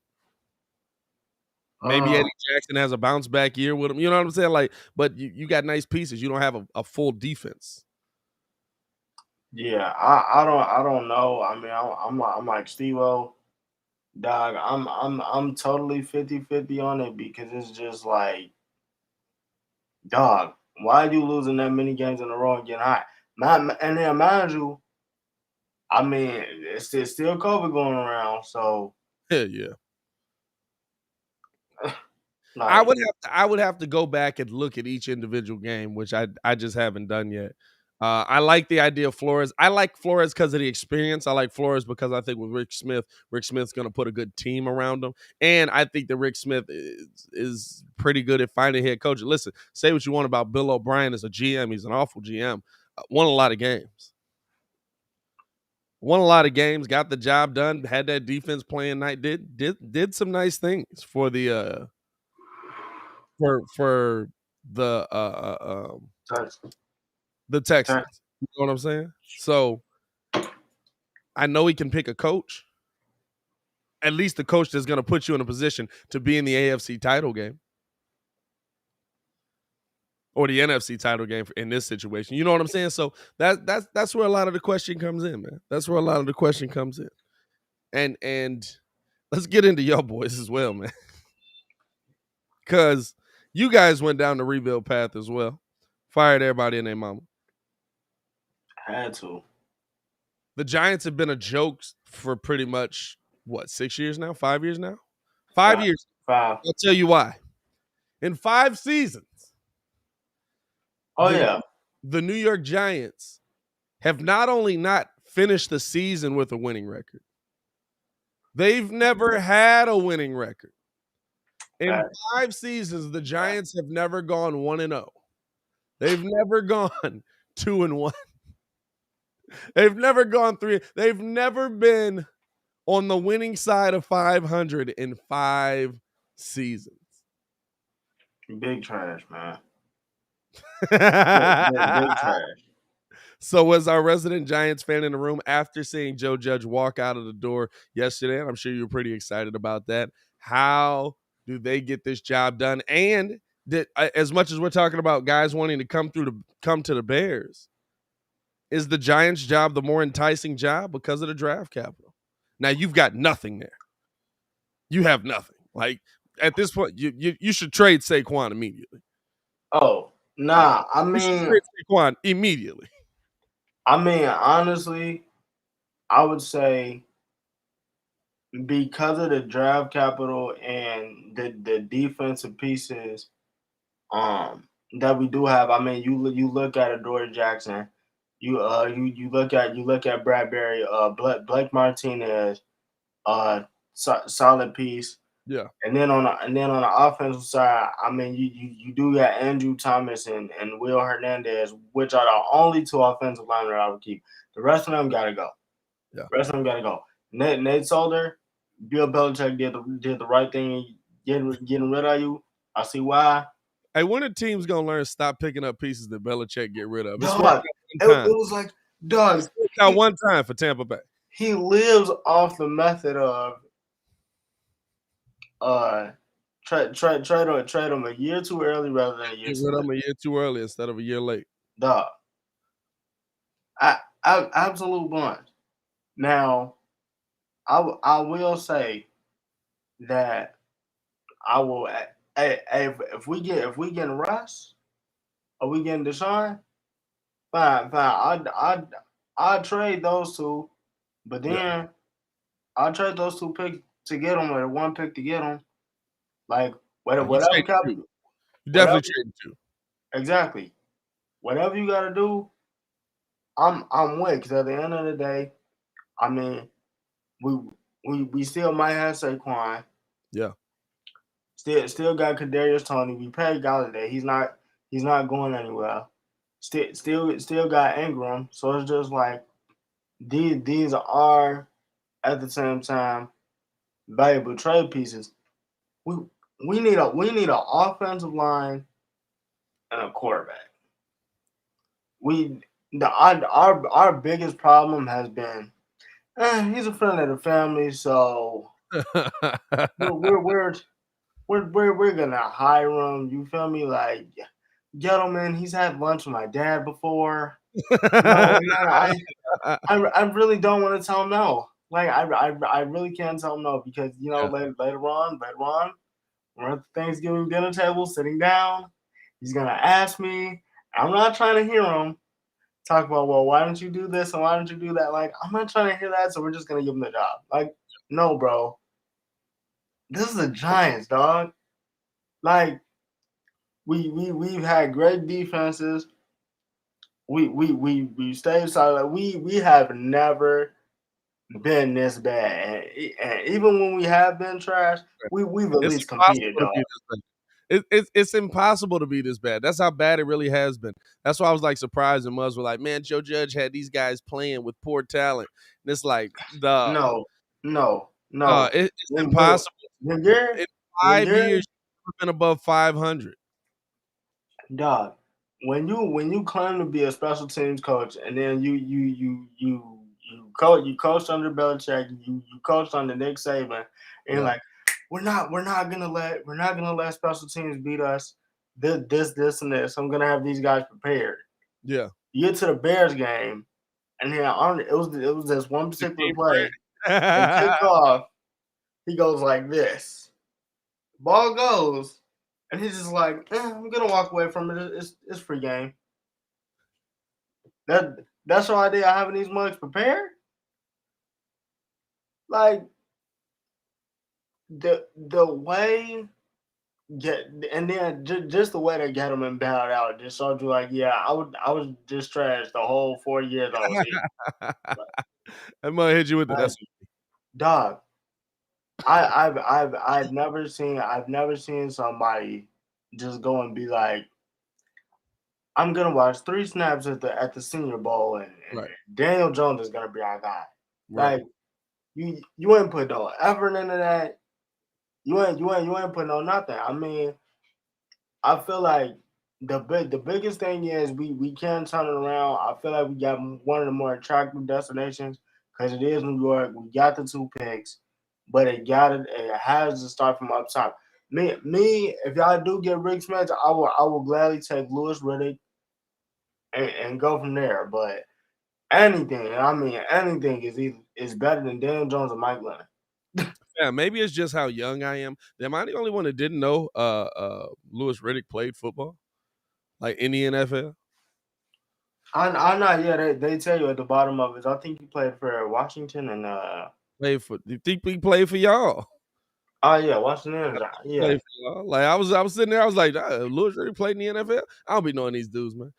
S1: Maybe
S2: Um,
S1: Eddie Jackson has a bounce back year with him. You know what I'm saying? Like, but you got nice pieces. You don't have a full defense.
S2: yeah, I don't know. I mean, I'm like Steve-O, dog. I'm totally 50-50 on it because it's just like, dog, why are you losing that many games in a row and getting hot? And then mind you, I mean, it's still COVID going around, so
S1: Yeah, yeah.
S2: like,
S1: I would have to go back and look at each individual game, which I just haven't done yet. I like the idea of Flores. I like Flores because of the experience. I like Flores because I think with Rick Smith's going to put a good team around him, and I think that Rick Smith is pretty good at finding head coach. Listen, say what you want about Bill O'Brien as a GM. He's an awful GM. Won a lot of games. Won a lot of games. Got the job done. Had that defense playing night. Did some nice things for the for the
S2: touch,
S1: the
S2: touch.
S1: Texans. You know what I'm saying? So I know he can pick a coach. At least the coach that's going to put you in a position to be in the AFC title game. or the NFC title game in this situation. You know what I'm saying? So that's where a lot of the question comes in, man. That's where a lot of the question comes in. And let's get into y'all boys as well, man. Because you guys went down the rebuild path as well. Fired everybody and their mama.
S2: Had to.
S1: The Giants have been a joke for pretty much, 6 years now? 5 years now? 5 years.
S2: 5.
S1: I'll tell you why. In 5 seasons,
S2: Oh, yeah.
S1: the New York Giants have not only not finished the season with a winning record, they've never had a winning record. In 5 seasons, the Giants have never gone 1-0. They've never gone 2-1. They've never gone 3. They've never been on the winning side of 500 in 5 seasons.
S2: Big trash, man. Big trash.
S1: So was our resident Giants fan in the room after seeing Joe Judge walk out of the door yesterday, and I'm sure you're pretty excited about that. How do they get this job done? And as much as we're talking about guys wanting to come to the Bears, is the Giants' job the more enticing job because of the draft capital? Now you've got nothing there. You have nothing. Like at this point, you should trade Saquon immediately.
S2: Oh, nah. I mean,
S1: you should trade Saquon immediately.
S2: I mean, honestly, I would say because of the draft capital and the defensive pieces that we do have. I mean, you look at Adoree Jackson, you look at Bradbury, Blake Martinez, solid piece.
S1: Yeah.
S2: And then on the offensive side, I mean, you do got Andrew Thomas and Will Hernandez, which are the only 2 offensive linemen I would keep. The rest of them gotta go.
S1: Yeah.
S2: The rest of them gotta go. Nate Solder, Bill Belichick did the right thing getting rid of you. I see why.
S1: Hey, when are teams gonna learn to stop picking up pieces that Belichick get rid of?
S2: Dog, it was like, dog.
S1: It's one time for Tampa Bay.
S2: He lives off the method of trade him a year too early rather than a year too late.
S1: A year too early instead of a year late.
S2: Dog. I absolute blunt. Now, I will say that I will. If we get Russ or we getting Deshaun, fine. I'd trade those 2, but then I'll trade those 2 picks to get them, or the 1 pick to get them. Like whatever.
S1: You definitely trade 2.
S2: Exactly. Whatever you got to do, I'm with. Because at the end of the day, I mean, we still might have Saquon.
S1: Yeah.
S2: Still got Kadarius Toney. We paid Galladay. He's not going anywhere. Still got Ingram. So it's just like these are at the same time valuable trade pieces. We need an offensive line and a quarterback. Our biggest problem has been he's a friend of the family, so we're gonna hire him. You feel me? Like, gentlemen, he's had lunch with my dad before. I really don't want to tell him no. Like, I really can't tell him no because later on, we're at the Thanksgiving dinner table, sitting down. He's gonna ask me. I'm not trying to hear him talk about, well, why don't you do this and why don't you do that? Like, I'm not trying to hear that, so we're just gonna give him the job. Like, no, bro. This is the Giants, dog. Like, we've had great defenses. We stayed solid. We have never been this bad, and even when we have been trash, we've at least competed, dog.
S1: It's impossible to be this bad. That's how bad it really has been. That's why I was like surprised and Muzz were like, man, Joe Judge had these guys playing with poor talent. And it's like
S2: no.
S1: It's impossible. In 5 years, you've been above 500.
S2: Dog, when you claim to be a special teams coach and then you coached under Belichick, you coached under Nick Saban, and like we're not gonna let special teams beat us. this, and this. I'm gonna have these guys prepared.
S1: Yeah.
S2: You get to the Bears game, and then it was this one particular
S1: Hakeem
S2: play. They
S1: Grant.
S2: kick off. He goes like this. Ball goes, and he's just like, I'm gonna walk away from it. It's free game. That's your idea of having these mugs prepared? Like the way get and then just the way that Gettleman bowed out just showed you like, yeah, I was just trash the whole 4 years I was here. Like,
S1: I'm gonna hit you with it.
S2: like
S1: That's
S2: dog, I've never seen somebody just go and be like, I'm gonna watch 3 snaps at the Senior Bowl, and
S1: right.
S2: Daniel Jones is gonna be our guy.
S1: Right.
S2: Like you ain't put no effort into that. You ain't put no nothing. I mean, I feel like the biggest thing is we can turn it around. I feel like we got one of the more attractive destinations because it is New York. We got the 2 picks, but it has to start from up top. If y'all do get Rick Smith, I will gladly take Lewis Riddick and go from there. But anything is better than Daniel Jones and Mike Lennon.
S1: Yeah, maybe it's just how young I am. Am I the only one that didn't know Lewis Riddick played football? Like in the NFL?
S2: I know, yeah, they tell you at the bottom of it. I think he played for Washington and
S1: Played for you think he played for y'all?
S2: oh yeah, Washington,
S1: Played
S2: yeah.
S1: for y'all. Like I was sitting there, I was like, Lewis Riddick played in the NFL? I don't be knowing these dudes, man.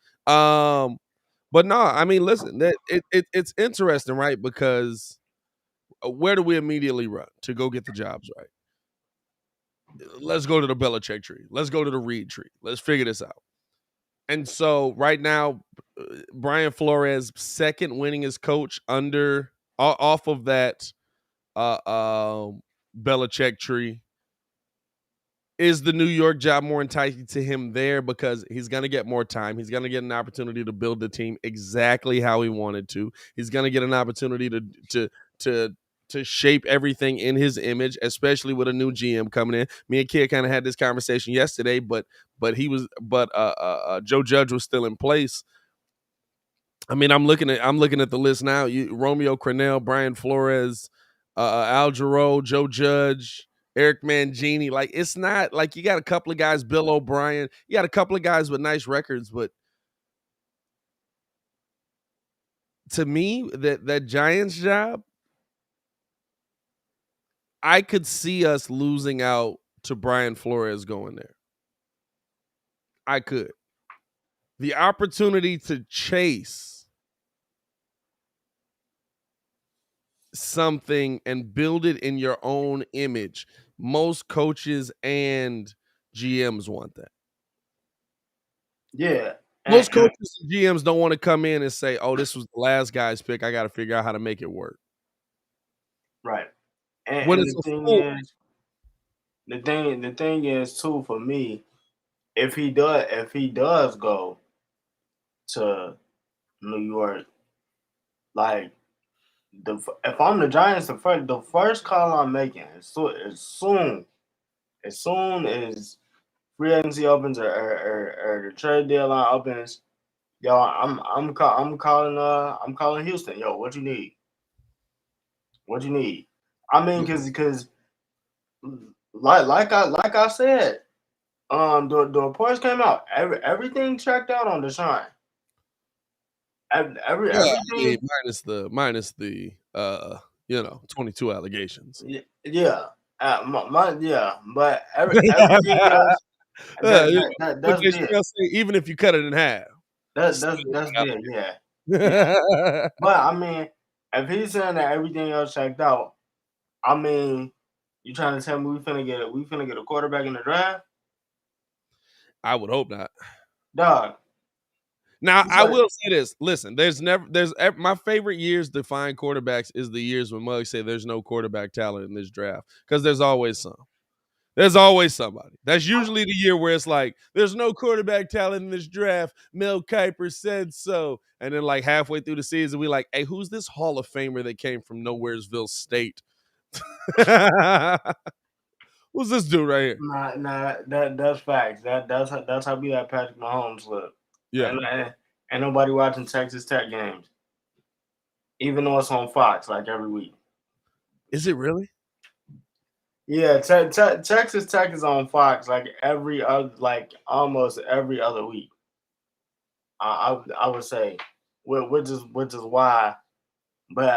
S1: But no, I mean, listen, that it's interesting, right? Because where do we immediately run to go get the jobs right? Let's go to the Belichick tree. Let's go to the Reed tree. Let's figure this out. And so right now, Brian Flores second winningest coach off of that uh, um, Belichick tree. Is the New York job more enticing to him there because he's going to get more time? He's going to get an opportunity to build the team exactly how he wanted to. He's going to get an opportunity to to shape everything in his image, especially with a new GM coming in. Me and Kidd kind of had this conversation yesterday, but Joe Judge was still in place. I mean, I'm looking at the list now. Romeo Crennel, Brian Flores, Al Jarreau, Joe Judge, Eric Mangini. Like, it's not like you got a couple of guys, Bill O'Brien. You got a couple of guys with nice records, but to me, that Giants job, I could see us losing out to Brian Flores going there. I could. The opportunity to chase something and build it in your own image. Most coaches and GMs want that.
S2: Yeah,
S1: Most coaches and GMs don't want to come in and say, "Oh, this was the last guy's pick. I got to figure out how to make it work."
S2: right. And,
S1: When
S2: and
S1: it's
S2: the
S1: a
S2: thing
S1: full,
S2: is, the thing is too for me, if he does go to New York, like if I'm the Giants, the first call I'm making as soon as free agency opens or the trade deadline opens, yo, I'm calling Houston. Yo, what you need? What you need? I mean, because like I said, the reports came out. Everything checked out on Deshaun.
S1: yeah, I mean,
S2: Everything.
S1: minus the 22 allegations.
S2: Yeah. Yeah, but everything else
S1: But
S2: that's
S1: they
S2: big.
S1: still say even if you cut it in half,
S2: That
S1: still
S2: that's big. Yeah, yeah.
S1: allegations.
S2: But I mean, if he's saying that everything else checked out, I mean, you trying to tell me we finna get a quarterback in the draft,
S1: I would hope not.
S2: dog?
S1: Now,
S2: It's
S1: I
S2: like,
S1: will say this. Listen, my favorite years to find quarterbacks is the years when Muggs say there's no quarterback talent in this draft because there's always some. There's always somebody. That's usually the year where it's like, there's no quarterback talent in this draft. Mel Kiper said so. And then like halfway through the season, we like, hey, who's this Hall of Famer that came from Nowheresville State? Who's Who's this dude right here?
S2: Nah, that's facts. That's how we let Patrick Mahomes look.
S1: Yeah.
S2: And ain't nobody watching Texas Tech games, even though it's on Fox like every week.
S1: Is it really?
S2: Yeah, Texas Tech is on Fox like every other, like almost every other week. I would say, which is why. But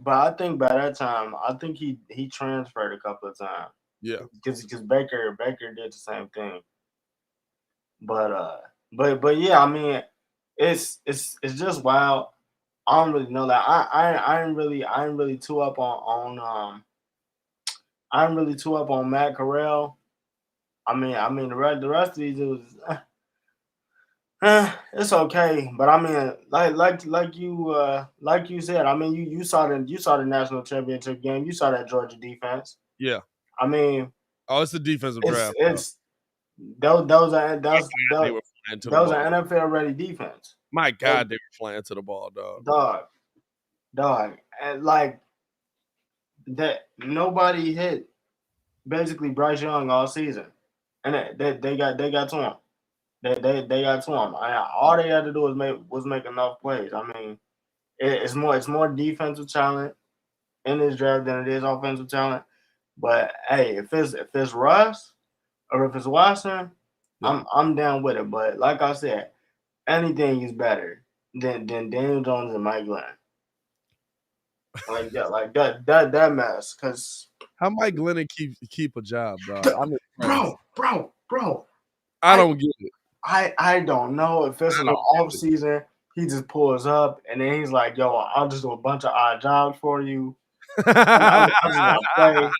S2: I think by that time, I think he transferred a couple of times
S1: Yeah.
S2: because Baker did the same thing. But but yeah, I mean, it's just wild. I don't really know that. I ain't really too up I'm really too up on Matt Corral. I mean the rest of these dudes, it's okay. But I mean, like you said, I mean you saw the national championship game. You saw that Georgia defense.
S1: Yeah.
S2: I mean,
S1: Oh, it's the defensive
S2: it's
S1: draft, though.
S2: it's those are
S1: My
S2: those
S1: God, they
S2: those,
S1: were flying to the
S2: those are
S1: ball.
S2: NFL ready defense.
S1: My
S2: They,
S1: God, they were flying to the ball, dog.
S2: dog, and like that. Nobody hit basically Bryce Young all season, and they got to him. They got to him. All they had to do was make enough plays. I mean, it's more defensive talent in this draft than it is offensive talent. But hey, if it's Russ or if it's Watson,
S1: Yeah.
S2: I'm down with it. But like I said, anything is better than Daniel Jones and Mike Glenn. Like that mess. Cause
S1: How Mike Glennon keep a job, dog? I'm impressed.
S2: bro,
S1: I
S2: I
S1: don't get it.
S2: I don't know if it's
S1: I
S2: in the
S1: don't
S2: off
S1: get it.
S2: season. He just pulls up and then he's like, "Yo, I'll just do a bunch of odd jobs for you. I just want to play."
S1: He-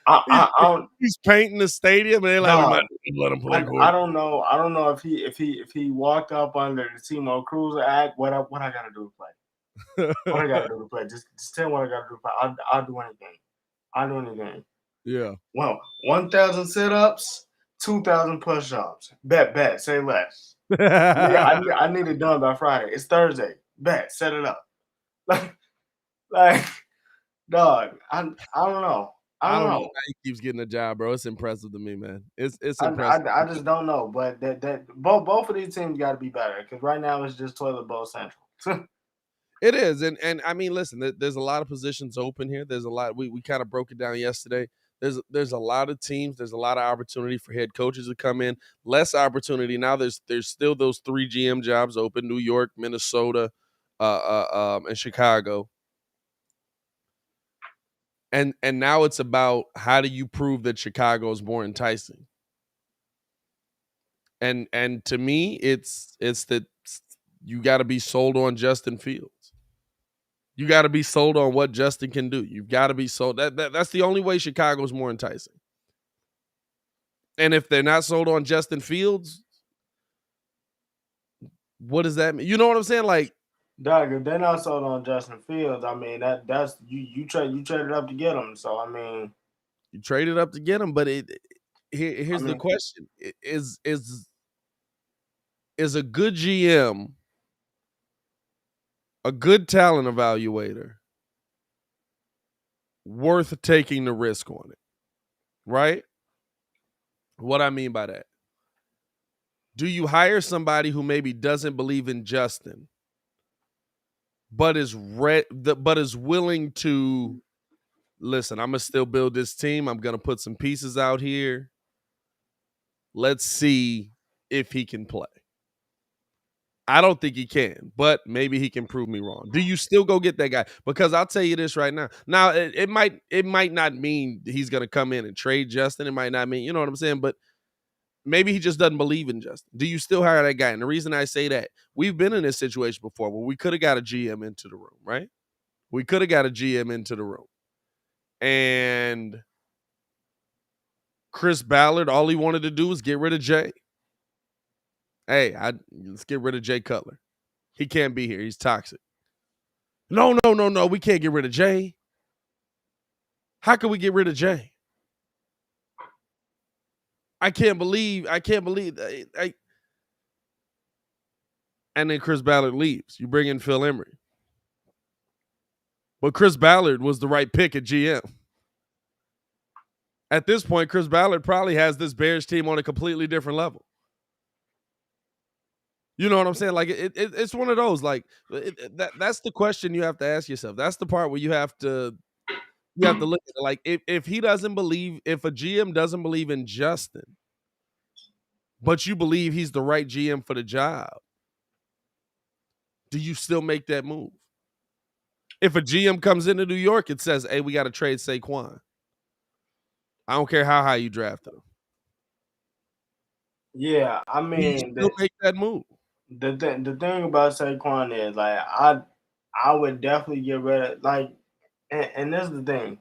S2: I don't,
S1: he's painting the stadium, and they're like, "We might
S2: dog.
S1: as well let him play
S2: I
S1: quarterback."
S2: don't know. I don't know if he walked up under the Timo Cruiser Act. What I gotta do to play? What I gotta do to play? Just tell me what I gotta do to play. I'll do anything. I'll do anything.
S1: Yeah.
S2: Well, 1,000 sit-ups, 2,000 push-ups. Bet. Say less. I need it done by Friday. It's Thursday. Bet. Set it up. Like, dog. I don't know. I
S1: I
S2: don't
S1: don't know
S2: know.
S1: how he keeps getting a job, bro. It's impressive to me, man. It's
S2: I,
S1: impressive.
S2: I, I just don't know. But that both of these teams got to be better because right now it's just toilet bowl central.
S1: It is, and I mean, listen, there's a lot of positions open here. There's a lot. We kind of broke it down yesterday. There's a lot of teams. There's a lot of opportunity for head coaches to come in. Less opportunity now. There's still those 3 GM jobs open: New York, Minnesota, and Chicago. And now it's about how do you prove that Chicago is more enticing. And to me, it's that you got to be sold on Justin Fields. You got to be sold on what Justin can do. You've got to be sold. That's the only way Chicago's more enticing. And if they're not sold on Justin Fields, what does that mean? You know what I'm saying? Like,
S2: Dog, if they're not sold on Justin Fields, I mean that's you traded up to get him. So I mean,
S1: you traded up to get him, but
S2: I
S1: here's the
S2: mean,
S1: question: is a good GM, a good talent evaluator, worth taking the risk on it? Right? What I mean by that. Do you hire somebody who maybe doesn't believe in Justin, but is willing to listen? I'm gonna still build this team. I'm gonna put some pieces out here. Let's see if he can play. I don't think he can, but maybe he can prove me wrong. Do you still go get that guy? Because I'll tell you this right now. Now it might not mean he's gonna come in and trade Justin. It might not mean, you know what I'm saying, but maybe he just doesn't believe in Justin. Do you still hire that guy? And the reason I say that, we've been in this situation before where we could have got a GM into the room, right? We could have got a GM into the room. And Chris Ballard, all he wanted to do was get rid of Jay. Hey, let's get rid of Jay Cutler. He can't be here. He's toxic. No. We can't get rid of Jay. How can we get rid of Jay? I can't believe. And then Chris Ballard leaves. You bring in Phil Emery. But Chris Ballard was the right pick at GM. At this point, Chris Ballard probably has this Bears team on a completely different level. You know what I'm saying? Like it's one of those. Like that's the question you have to ask yourself. That's the part where you have to look at it. Like if he doesn't believe, if a GM doesn't believe in Justin, but you believe he's the right GM for the job, do you still make that move? If a GM comes into New York and says, "Hey, we got to trade Saquon," I don't care how high you drafted him.
S2: Yeah, I
S1: Do you
S2: mean,
S1: still make that move?
S2: the thing about Saquon is like I would definitely get rid of like, and this is the thing.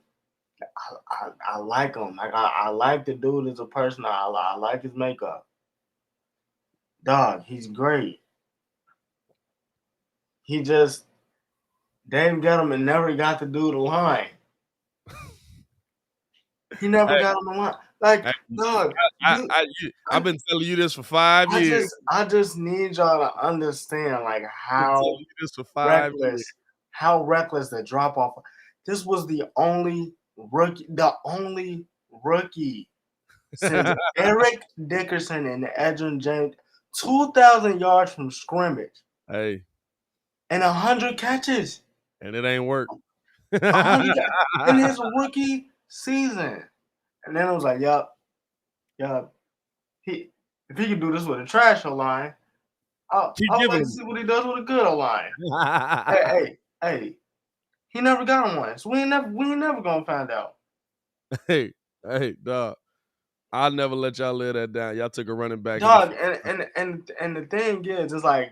S2: I like him. Like I like the dude as a person. I like his makeup. Dog, he's great. He just Dave Gettleman never got to do the line. He never
S1: Hey,
S2: got on the line. Like,
S1: hey,
S2: dog,
S1: I've been telling you this for 5 years.
S2: I just need y'all to understand like
S1: I've been telling you this for 5 years.
S2: how reckless the drop off. This was the only rookie since Eric Dickerson and Edgerrin James, 2,000 yards from scrimmage
S1: Hey,
S2: and 100 catches.
S1: and it ain't work.
S2: 100 in his rookie season. And then it was like, yup. If he can do this with a trash line, I'll
S1: Keep
S2: like
S1: giving
S2: to see what he does with a good line. Hey, he never got on one, so we ain't never gonna find out.
S1: Hey, dog. I'll never let y'all live that down. Y'all took a running back.
S2: Dog, and the thing is, it's like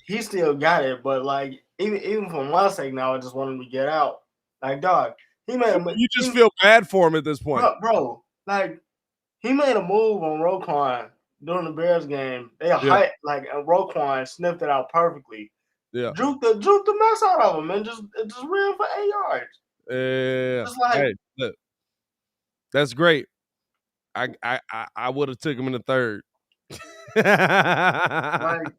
S2: he still got it, but like even for my sake now, I just want him to get out. Like, dog,
S1: You just feel bad for him at this point.
S2: bro. Like, he made a move on Roquan during the Bears game. They
S1: Yeah.
S2: and Roquan sniffed it out perfectly.
S1: Yeah.
S2: Juked the mess out of him and just ran for 8 yards.
S1: Yeah.
S2: Just like,
S1: Hey, look. That's great. I would have took him in the third.
S2: like,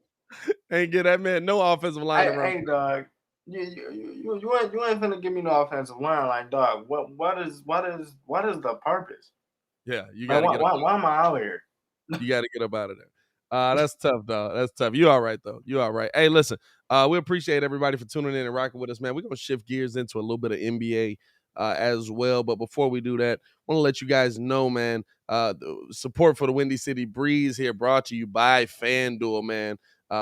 S1: Ain't get that man no offensive line around.
S2: hey, dog, you ain't finna give me no offensive line. Like, dog, what is the purpose?
S1: Yeah, you
S2: Like,
S1: got to get up.
S2: why am I out here?
S1: You got to get up out of there. That's tough, dog. That's tough. You all right though. You all right. Hey, listen. We appreciate everybody for tuning in and rocking with us, man. We're gonna shift gears into a little bit of NBA as well. But before we do that, I want to let you guys know, man. The support for the Windy City Breeze here brought to you by Fanduel, man.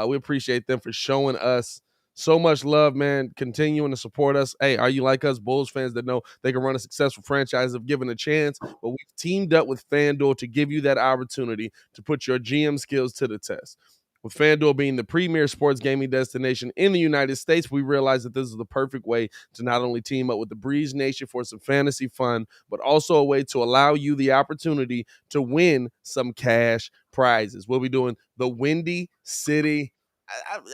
S1: We appreciate them for showing us so much love, man. Continuing to support us. Hey, are you like us, Bulls fans that know they can run a successful franchise if given a chance? But we've teamed up with FanDuel to give you that opportunity to put your GM skills to the test. With FanDuel being the premier sports gaming destination in the United States, we realize that this is the perfect way to not only team up with the Breeze Nation for some fantasy fun, but also a way to allow you the opportunity to win some cash prizes. We'll be doing the Windy City.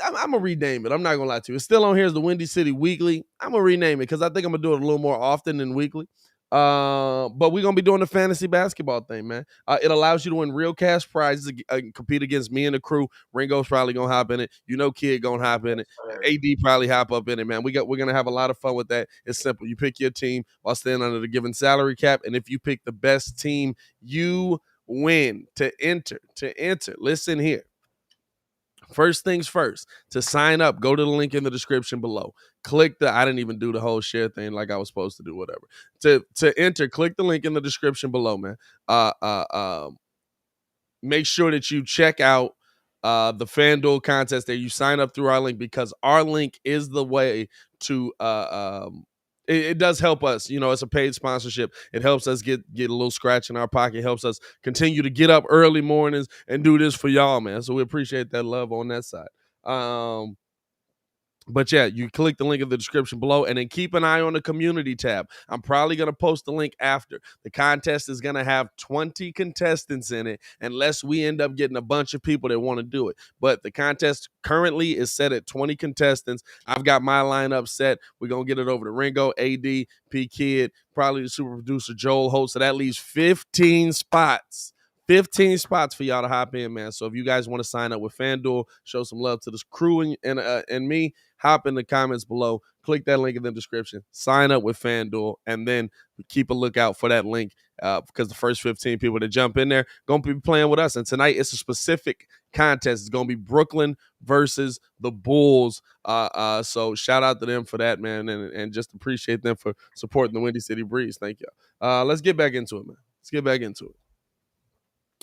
S1: I'm gonna rename it. I'm not gonna lie to you. It's still on here as the Windy City Weekly. I'm gonna rename it because I think I'm gonna do it a little more often than weekly. But we're gonna be doing the fantasy basketball thing, man. It allows you to win real cash prizes, compete against me and the crew. Ringo's probably gonna hop in it. You know, Kid gonna hop in it. AD probably hop up in it, man. We're gonna have a lot of fun with that. It's simple. You pick your team while staying under the given salary cap, and if you pick the best team, you win. To enter. Listen here. First things first, to sign up, go to the link in the description below. Click I didn't even do the whole share thing like I was supposed to do, whatever. To enter, click the link in the description below, man. Make sure that you check out the FanDuel contest there. You sign up through our link because our link is the way to it does help us. You know, it's a paid sponsorship. It helps us get a little scratch in our pocket. It helps us continue to get up early mornings and do this for y'all, man. So we appreciate that love on that side. But yeah, you click the link in the description below and then keep an eye on the community tab. I'm probably going to post the link after. The contest is going to have 20 contestants in it unless we end up getting a bunch of people that want to do it. But the contest currently is set at 20 contestants. I've got my lineup set. We're going to get it over to Ringo, AD, P.kidd, probably the super producer Joel Holt. So that leaves 15 spots. 15 spots for y'all to hop in, man. So if you guys want to sign up with FanDuel, show some love to this crew and me, hop in the comments below, click that link in the description, sign up with FanDuel, and then keep a lookout for that link because the first 15 people that jump in there going to be playing with us. And tonight it's a specific contest. It's going to be Brooklyn versus the Bulls. So shout out to them for that, man, and just appreciate them for supporting the Windy City Breeze. Thank you. Let's get back into it, man. Let's get back into it.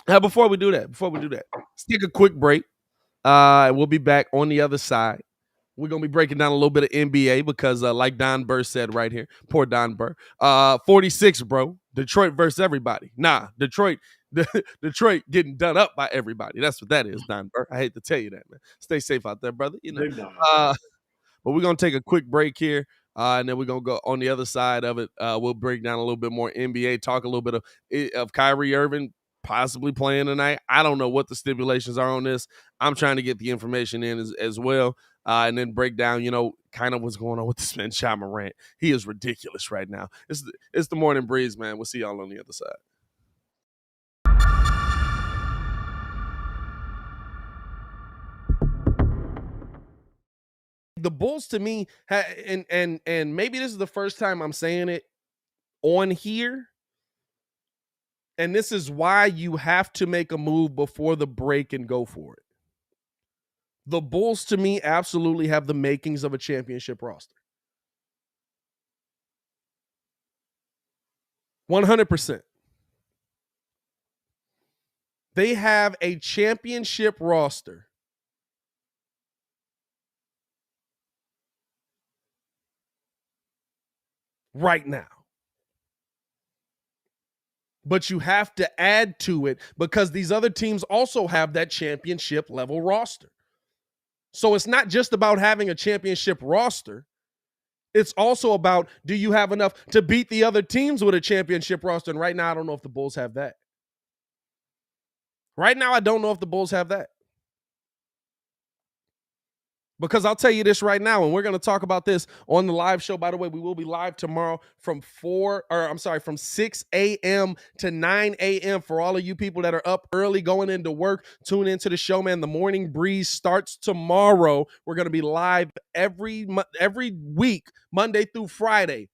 S1: Now, before we do that, let's take a quick break. We'll be back on the other side. We're going to be breaking down a little bit of NBA because, like Don Burr said right here, poor Don Burr, 46, bro. Detroit versus everybody. Nah, Detroit getting done up by everybody. That's what that is, Don Burr. I hate to tell you that, man. Stay safe out there, brother. You know. But we're going to take a quick break here, and then we're going to go on the other side of it. We'll break down a little bit more NBA, talk a little bit of Kyrie Irving possibly playing tonight. I don't know what the stipulations are on this. I'm trying to get the information in as well, and then break down, kind of what's going on with this man, Ja Morant. He is ridiculous right now. It's the Morning Breeze, man. We'll see y'all on the other side. The Bulls, to me, and maybe this is the first time I'm saying it on here, and this is why you have to make a move before the break and go for it. The Bulls, to me, absolutely have the makings of a championship roster. 100%. They have a championship roster right now. But you have to add to it because these other teams also have that championship level roster. So it's not just about having a championship roster. It's also about, do you have enough to beat the other teams with a championship roster? And right now, I don't know if the Bulls have that. Right now, I don't know if the Bulls have that. Because I'll tell you this right now, and we're going to talk about this on the live show. By the way, we will be live tomorrow from 6 a.m. to 9 a.m. For all of you people that are up early going into work, tune into the show, man. The Morning Breeze starts tomorrow. We're going to be live every week, Monday through Friday.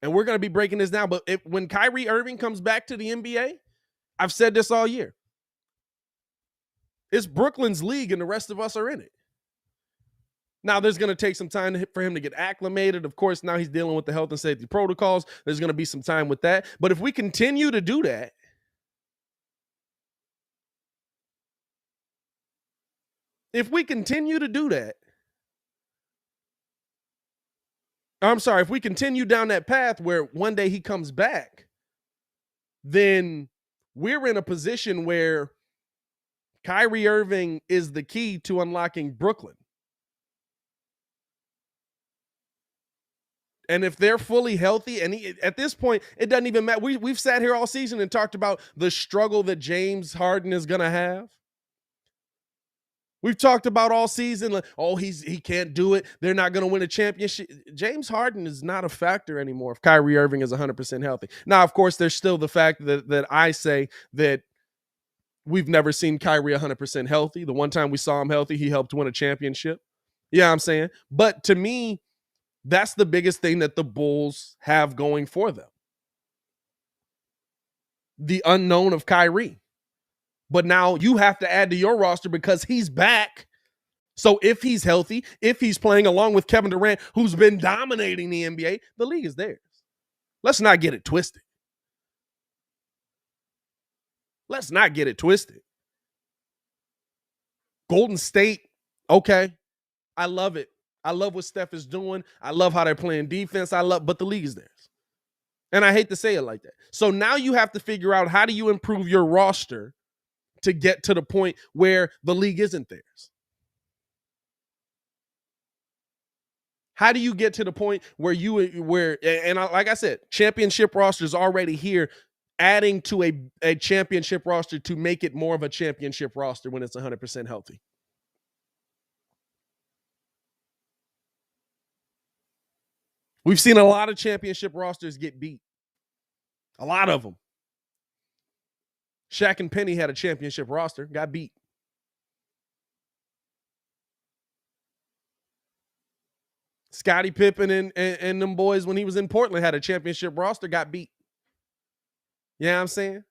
S1: And we're going to be breaking this down. But when Kyrie Irving comes back to the NBA, I've said this all year. It's Brooklyn's league, and the rest of us are in it. Now, there's going to take some time for him to get acclimated. Of course, now he's dealing with the health and safety protocols. There's going to be some time with that. But if we continue to do that, if we continue down that path where one day he comes back, then we're in a position where Kyrie Irving is the key to unlocking Brooklyn. And if they're fully healthy, and at this point, it doesn't even matter. We've sat here all season and talked about the struggle that James Harden is going to have. We've talked about all season, like, he can't do it. They're not going to win a championship. James Harden is not a factor anymore if Kyrie Irving is 100% healthy. Now, of course, there's still the fact that I say that we've never seen Kyrie 100% healthy. The one time we saw him healthy, he helped win a championship. Yeah, I'm saying. But to me, that's the biggest thing that the Bulls have going for them. The unknown of Kyrie. But now you have to add to your roster because he's back. So if he's healthy, if he's playing along with Kevin Durant, who's been dominating the NBA, the league is theirs. Let's not get it twisted. Golden State, okay. I love it. I love what Steph is doing. I love how they're playing defense. But the league is theirs. And I hate to say it like that. So now you have to figure out, how do you improve your roster to get to the point where the league isn't theirs? How do you get to the point where like I said, championship roster is already here, adding to a championship roster to make it more of a championship roster when it's 100% healthy? We've seen a lot of championship rosters get beat. A lot of them. Shaq and Penny had a championship roster, got beat. Scottie Pippen and them boys when he was in Portland had a championship roster, got beat. You know what I'm saying?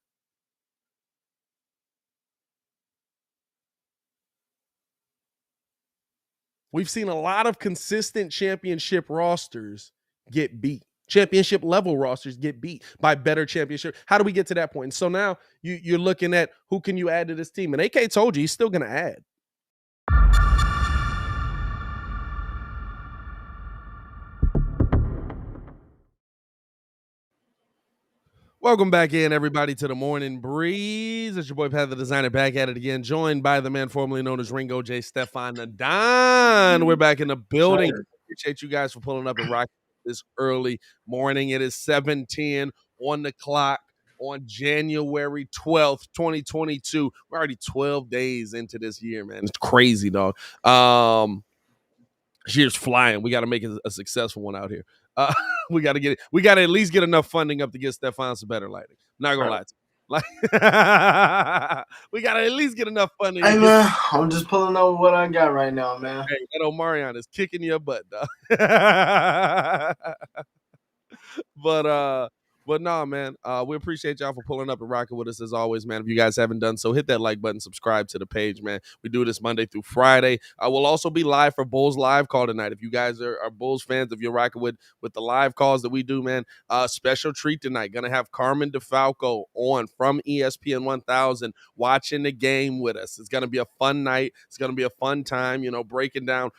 S1: We've seen a lot of consistent championship rosters get beat. Championship level rosters get beat by better championship. How do we get to that point? So now you're looking at who can you add to this team. And AK told you he's still going to add. Welcome back in, everybody, to the Morning Breeze. It's your boy Pat the Designer back at it again, joined by the man formerly known as Ringo J. Stefan the Don. We're back in the building.
S2: Sure.
S1: Appreciate you guys for pulling up and rocking this early morning. It is 7:10 on the clock on January 12th, 2022. We're already 12 days into this year, man. It's crazy, dog. This year's flying. We got to make it a successful one out here. We got to at least get enough funding up to get Stefan some better lighting. Not gonna lie to you. Like, we got to at least get enough funding.
S2: Hey man, I'm just pulling over what I got right now, man.
S1: Hey, that Omarion is kicking your butt, dog. But nah, man. We appreciate y'all for pulling up and rocking with us as always, man. If you guys haven't done so, hit that like button, subscribe to the page, man. We do this Monday through Friday. We'll also be live for Bulls live call tonight. If you guys are Bulls fans, if you're rocking with the live calls that we do, man, special treat tonight. Gonna have Carmen DeFalco on from ESPN 1000 watching the game with us. It's gonna be a fun night. It's gonna be a fun time, breaking down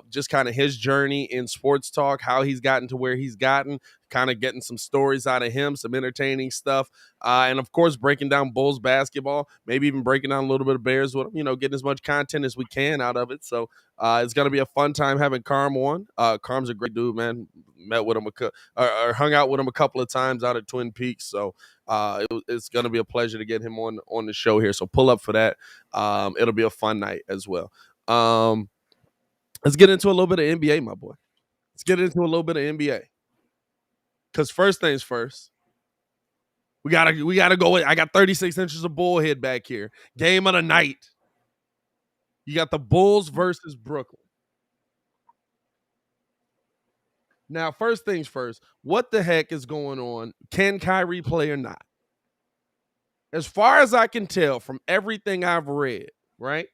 S1: just kind of his journey in sports talk, how he's gotten to where he's gotten, kind of getting some stories out of him, some entertaining stuff, and of course breaking down Bulls basketball, maybe even breaking down a little bit of Bears with him, getting as much content as we can out of it. So it's going to be a fun time having Carm on. Carm's a great dude, man. Met with him or hung out with him a couple of times out at Twin Peaks. So it's going to be a pleasure to get him on the show here. So pull up for that. It'll be a fun night as well. Let's get into a little bit of NBA, my boy. Let's get into a little bit of NBA. Because first things first, we gotta go. I got 36 inches of bullhead back here. Game of the night. You got the Bulls versus Brooklyn. Now, first things first, what the heck is going on? Can Kyrie play or not? As far as I can tell from everything I've read, right?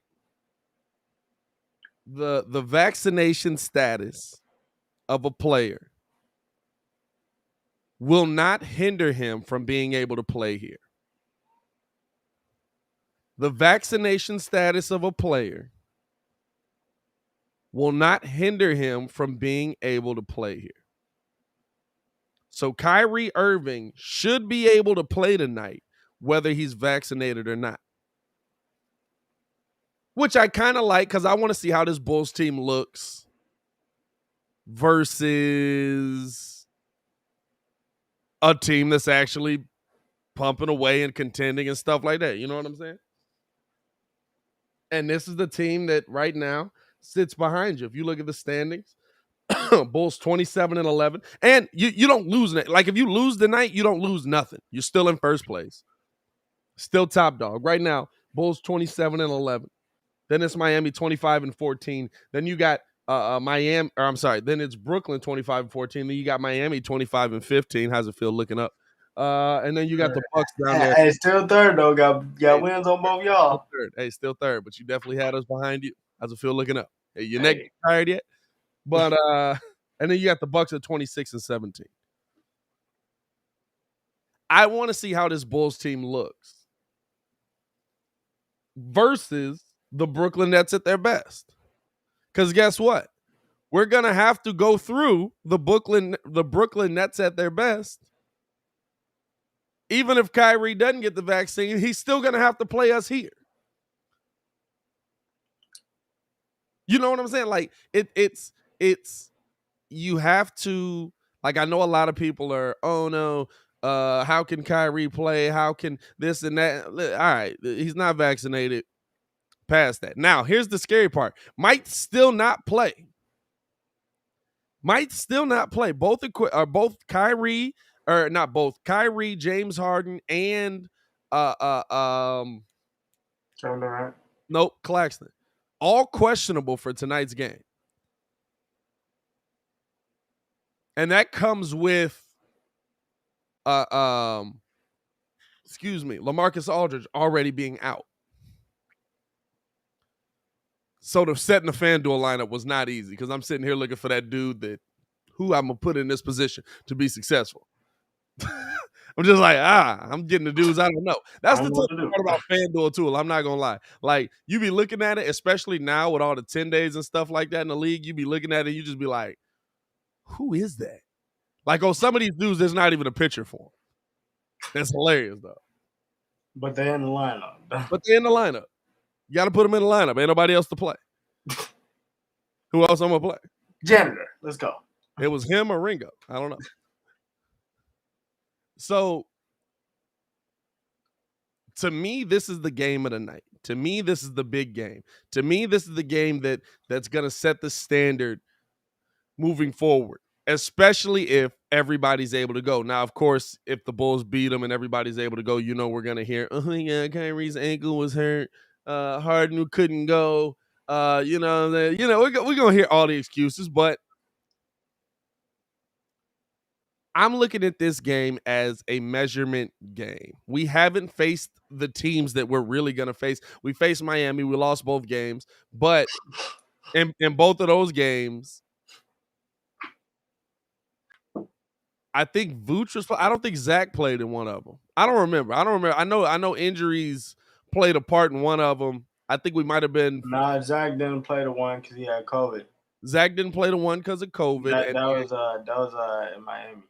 S1: The vaccination status of a player will not hinder him from being able to play here. The vaccination status of a player will not hinder him from being able to play here. So Kyrie Irving should be able to play tonight, whether he's vaccinated or not. Which I kind of like because I want to see how this Bulls team looks versus a team that's actually pumping away and contending and stuff like that. You know what I'm saying? And this is the team that right now sits behind you. If you look at the standings, Bulls 27-11. And you don't lose it. Like if you lose tonight, you don't lose nothing. You're still in first place. Still top dog. Right now, Bulls 27-11. Then it's Miami 25-14. Then you got Miami, or I'm sorry, then it's Brooklyn 25-14. Then you got Miami 25-15. How's it feel looking up? And then you got the Bucks down there.
S2: Hey, still third though. Got wins on both y'all.
S1: Still third, but you definitely had us behind you. How's it feel looking up? Hey, your neck tired yet? But and then you got the Bucks at 26-17. I want to see how this Bulls team looks versus the Brooklyn Nets at their best. Because guess what? We're gonna have to go through the Brooklyn Nets at their best. Even if Kyrie doesn't get the vaccine, he's still gonna have to play us here. You know what I'm saying? Like it's you have to, like, I know a lot of people are, oh no, how can Kyrie play? How can this and that? All right, he's not vaccinated. Past that. Now, here's the scary part. Might still not play. Both Kyrie, or not both, Kyrie, James Harden, and
S2: Durant.
S1: Nope, Claxton. All questionable for tonight's game. And that comes with LaMarcus Aldridge already being out. So the setting the Fanduel lineup was not easy because I'm sitting here looking for that dude who I'm gonna put in this position to be successful. I'm just like, I'm getting the dudes I don't know. That's
S2: I
S1: the
S2: don't know
S1: tough
S2: what to do.
S1: part about FanDuel too. I'm not gonna lie. Like you be looking at it, especially now with all the 10 days and stuff like that in the league, you be looking at it, you just be like, who is that? Like on some of these dudes, there's not even a picture for them. That's hilarious though.
S2: But they're in the lineup.
S1: But they're in the lineup. You got to put them in the lineup. Ain't nobody else to play. Who else I'm gonna play?
S2: Janitor. Let's go.
S1: It was him or Ringo. I don't know. So to me, this is the game of the night. To me, this is the big game. To me, this is the game that's gonna set the standard moving forward, especially if everybody's able to go. Now, of course, if the Bulls beat them and everybody's able to go, we're gonna hear, oh yeah, Kyrie's ankle was hurt. Harden couldn't go. We're gonna hear all the excuses, but I'm looking at this game as a measurement game. We haven't faced the teams that we're really going to face. We faced Miami. We lost both games. But in both of those games, I think Vooch was – I don't think Zach played in one of them. I don't remember. I know injuries played a part in one of them. I think we might have been –
S2: Nah, Zach didn't play the one because he had COVID.
S1: Zach didn't play the one because of COVID.
S2: That was in Miami.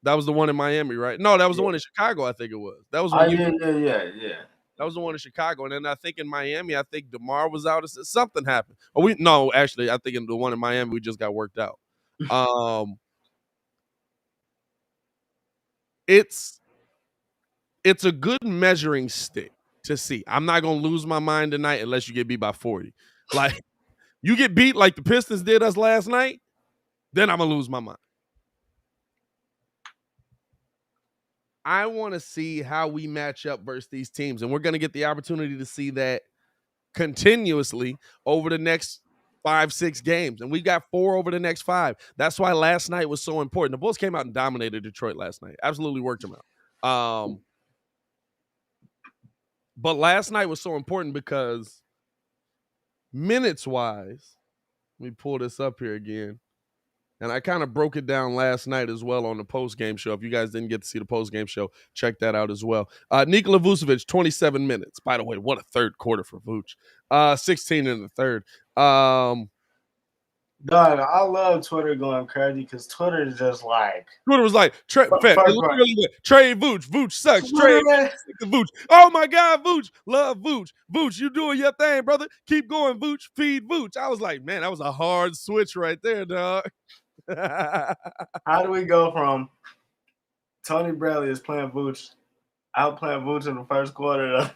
S1: That was the one in Miami, right? No, that was the one in Chicago, I think it was. That was when
S2: yeah.
S1: That was the one in Chicago. And then I think in Miami, I think DeMar was out. Something happened. Actually, I think in the one in Miami, we just got worked out. It's a good measuring stick to see. I'm not going to lose my mind tonight unless you get beat by 40. Like, you get beat like the Pistons did us last night, then I'm going to lose my mind. I want to see how we match up versus these teams. And we're going to get the opportunity to see that continuously over the next 5-6 games. And we got 4 over the next 5. That's why last night was so important. The Bulls came out and dominated Detroit last night. Absolutely worked them out. But last night was so important because minutes-wise, let me pull this up here again. And I kind of broke it down last night as well on the post-game show. If you guys didn't get to see the post-game show, check that out as well. Nikola Vucevic, 27 minutes. By the way, what a third quarter for Vuce. 16 in the third.
S2: Dog, I love Twitter going crazy because Twitter is just like...
S1: Twitter was like, trade Vuce. Vuce sucks. Trade Vuce. Oh, my God, Vuce. Love Vuce. Vuce, you doing your thing, brother. Keep going, Vuce. Feed Vuce. I was like, man, that was a hard switch right there, dog.
S2: How do we go from Tony Bradley is playing Vooch, outplaying Vooch in the first quarter to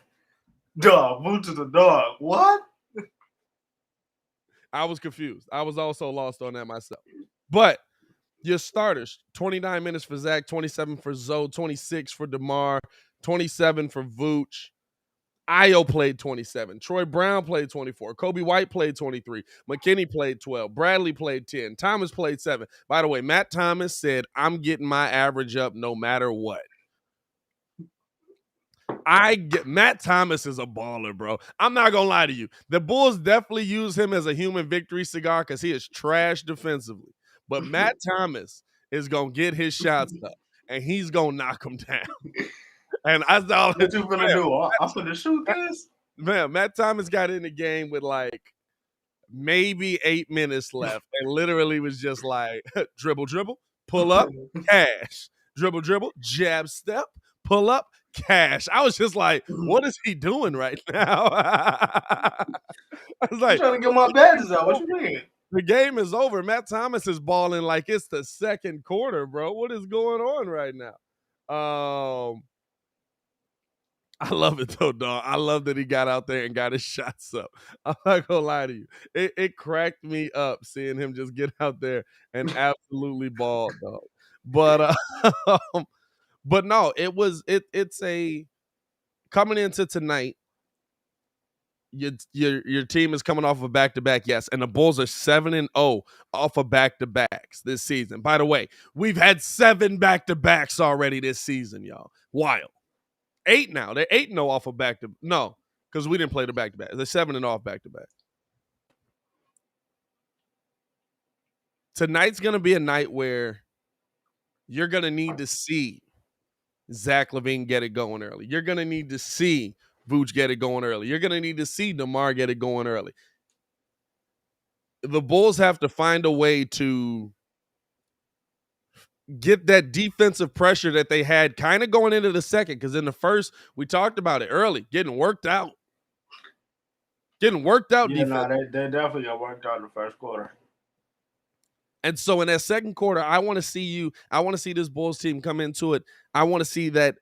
S2: dog, Vooch is a dog? What?
S1: I was confused. I was also lost on that myself. But your starters, 29 minutes for Zach, 27 for Zoe, 26 for DeMar, 27 for Vooch. Io played 27. Troy Brown played 24. Kobe White played 23. McKinney played 12. Bradley played 10. Thomas played 7. By the way, Matt Thomas said, I'm getting my average up no matter what. Matt Thomas is a baller, bro. I'm not going to lie to you. The Bulls definitely use him as a human victory cigar because he is trash defensively. But Matt Thomas is going to get his shots up, and he's going to knock them down. And I thought,
S2: what you gonna do? I'm gonna shoot this.
S1: Man, Matt Thomas got in the game with like maybe 8 minutes left, and literally was just like dribble, pull up, cash, dribble, jab step, pull up, cash. I was just like, what is he doing right now? I was like,
S2: I'm trying to get my badges out. What you mean?
S1: The game is over. Matt Thomas is balling like it's the second quarter, bro. What is going on right now? I love it though, dog. I love that he got out there and got his shots up. I'm not gonna lie to you. It cracked me up seeing him just get out there and absolutely ball, dog. But no, it's a coming into tonight. your team is coming off a back-to-back, yes, and the Bulls are 7-0 off of back-to-backs this season. By the way, we've had 7 back-to-backs already this season, y'all. Wild. 8 now. They're 8-0 off of back-to no, because we didn't play the back-to-back. They're 7-0 off back-to-back. Tonight's gonna be a night where you're gonna need to see Zach LaVine get it going early. You're gonna need to see Vooch get it going early. You're gonna need to see DeMar get it going early. The Bulls have to find a way to get that defensive pressure that they had kind of going into the second, because in the first, we talked about it early, getting worked out.
S2: Yeah,
S1: Defense.
S2: no, they definitely got worked out in the first quarter.
S1: And so in that second quarter, I want to see this Bulls team come into it. I want to see that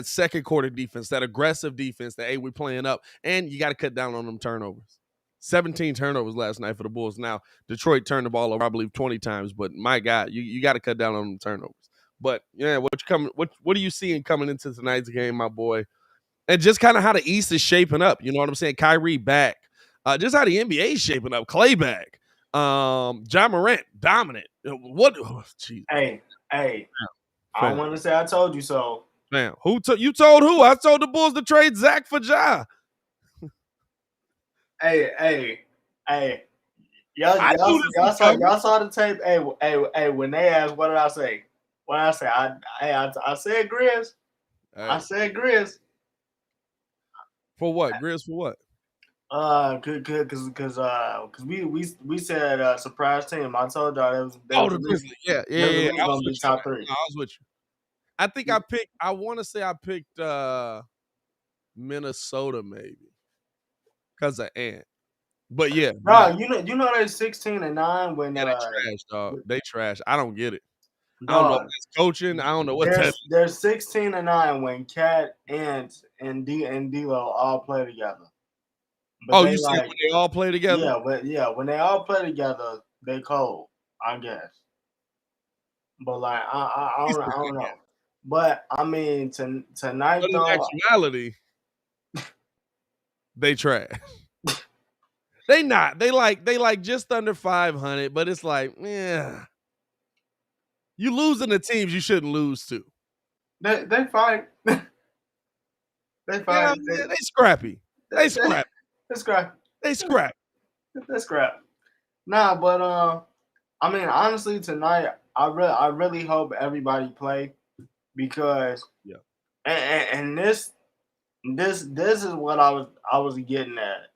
S1: second quarter defense, that aggressive defense, that, hey, we're playing up. And you got to cut down on them turnovers. 17 turnovers last night for the Bulls. Now, Detroit turned the ball over, I believe, 20 times, but my God, you got to cut down on them turnovers. But yeah, what are you seeing coming into tonight's game, my boy? And just kind of how the East is shaping up. You know what I'm saying? Kyrie back. Just how the NBA is shaping up. Clay back. John Morant, dominant. What? Oh,
S2: hey, I want to say I told you so.
S1: Man, you told who? I told the Bulls to trade Zach for Ja.
S2: Hey. Y'all saw the tape. Hey, when they asked, what did I say? I said Grizz. Hey. I said Grizz.
S1: For what? Grizz for what?
S2: Cause we said surprise team. I told y'all
S1: the Grizzlies. Yeah. I was
S2: with top 3.
S1: I was with you. I think I want to say I picked Minnesota maybe because of Ant. But yeah,
S2: bro, you know they're 16-9 when
S1: they trash, dog. They trash. I don't get it.
S2: Dog,
S1: I don't know if that's coaching. I don't know what
S2: they're 16-9 when Cat, Ant, and D'Lo all play together.
S1: But you said when they all play together?
S2: When they all play together, they cold, I guess. But like I don't know. But I mean tonight
S1: though, in actuality, they trash. They not. They like just under 500, but it's like, yeah. You losing the teams you shouldn't lose to.
S2: They fight. They fight.
S1: Yeah, they scrappy. They scrap.
S2: They scrap. Nah, but I mean, honestly, tonight I really hope everybody play, because and this is what I was getting at.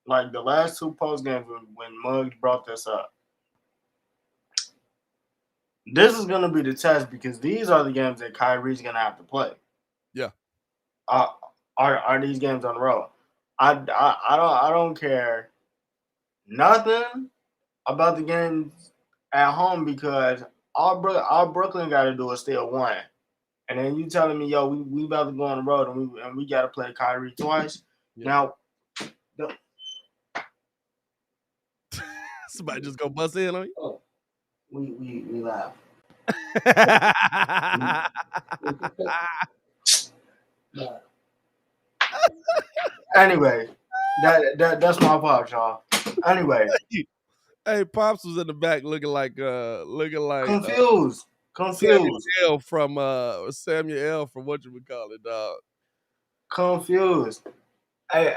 S2: Like the last 2 post games when Muggs brought this up. This is gonna be the test, because these are the games that Kyrie's gonna have to play.
S1: Yeah.
S2: Are these games on the road? I don't care nothing about the games at home, because all Brooklyn got to do is still 1. And then you telling me, yo, we about to go on the road and we got to play Kyrie twice. Yeah. Now,
S1: somebody just go bust in on you.
S2: Oh, we laugh. Anyway, that's my part, y'all. Anyway,
S1: hey, Pops was in the back looking like
S2: confused.
S1: Samuel L. from what you would call it, dog.
S2: Confused. Hey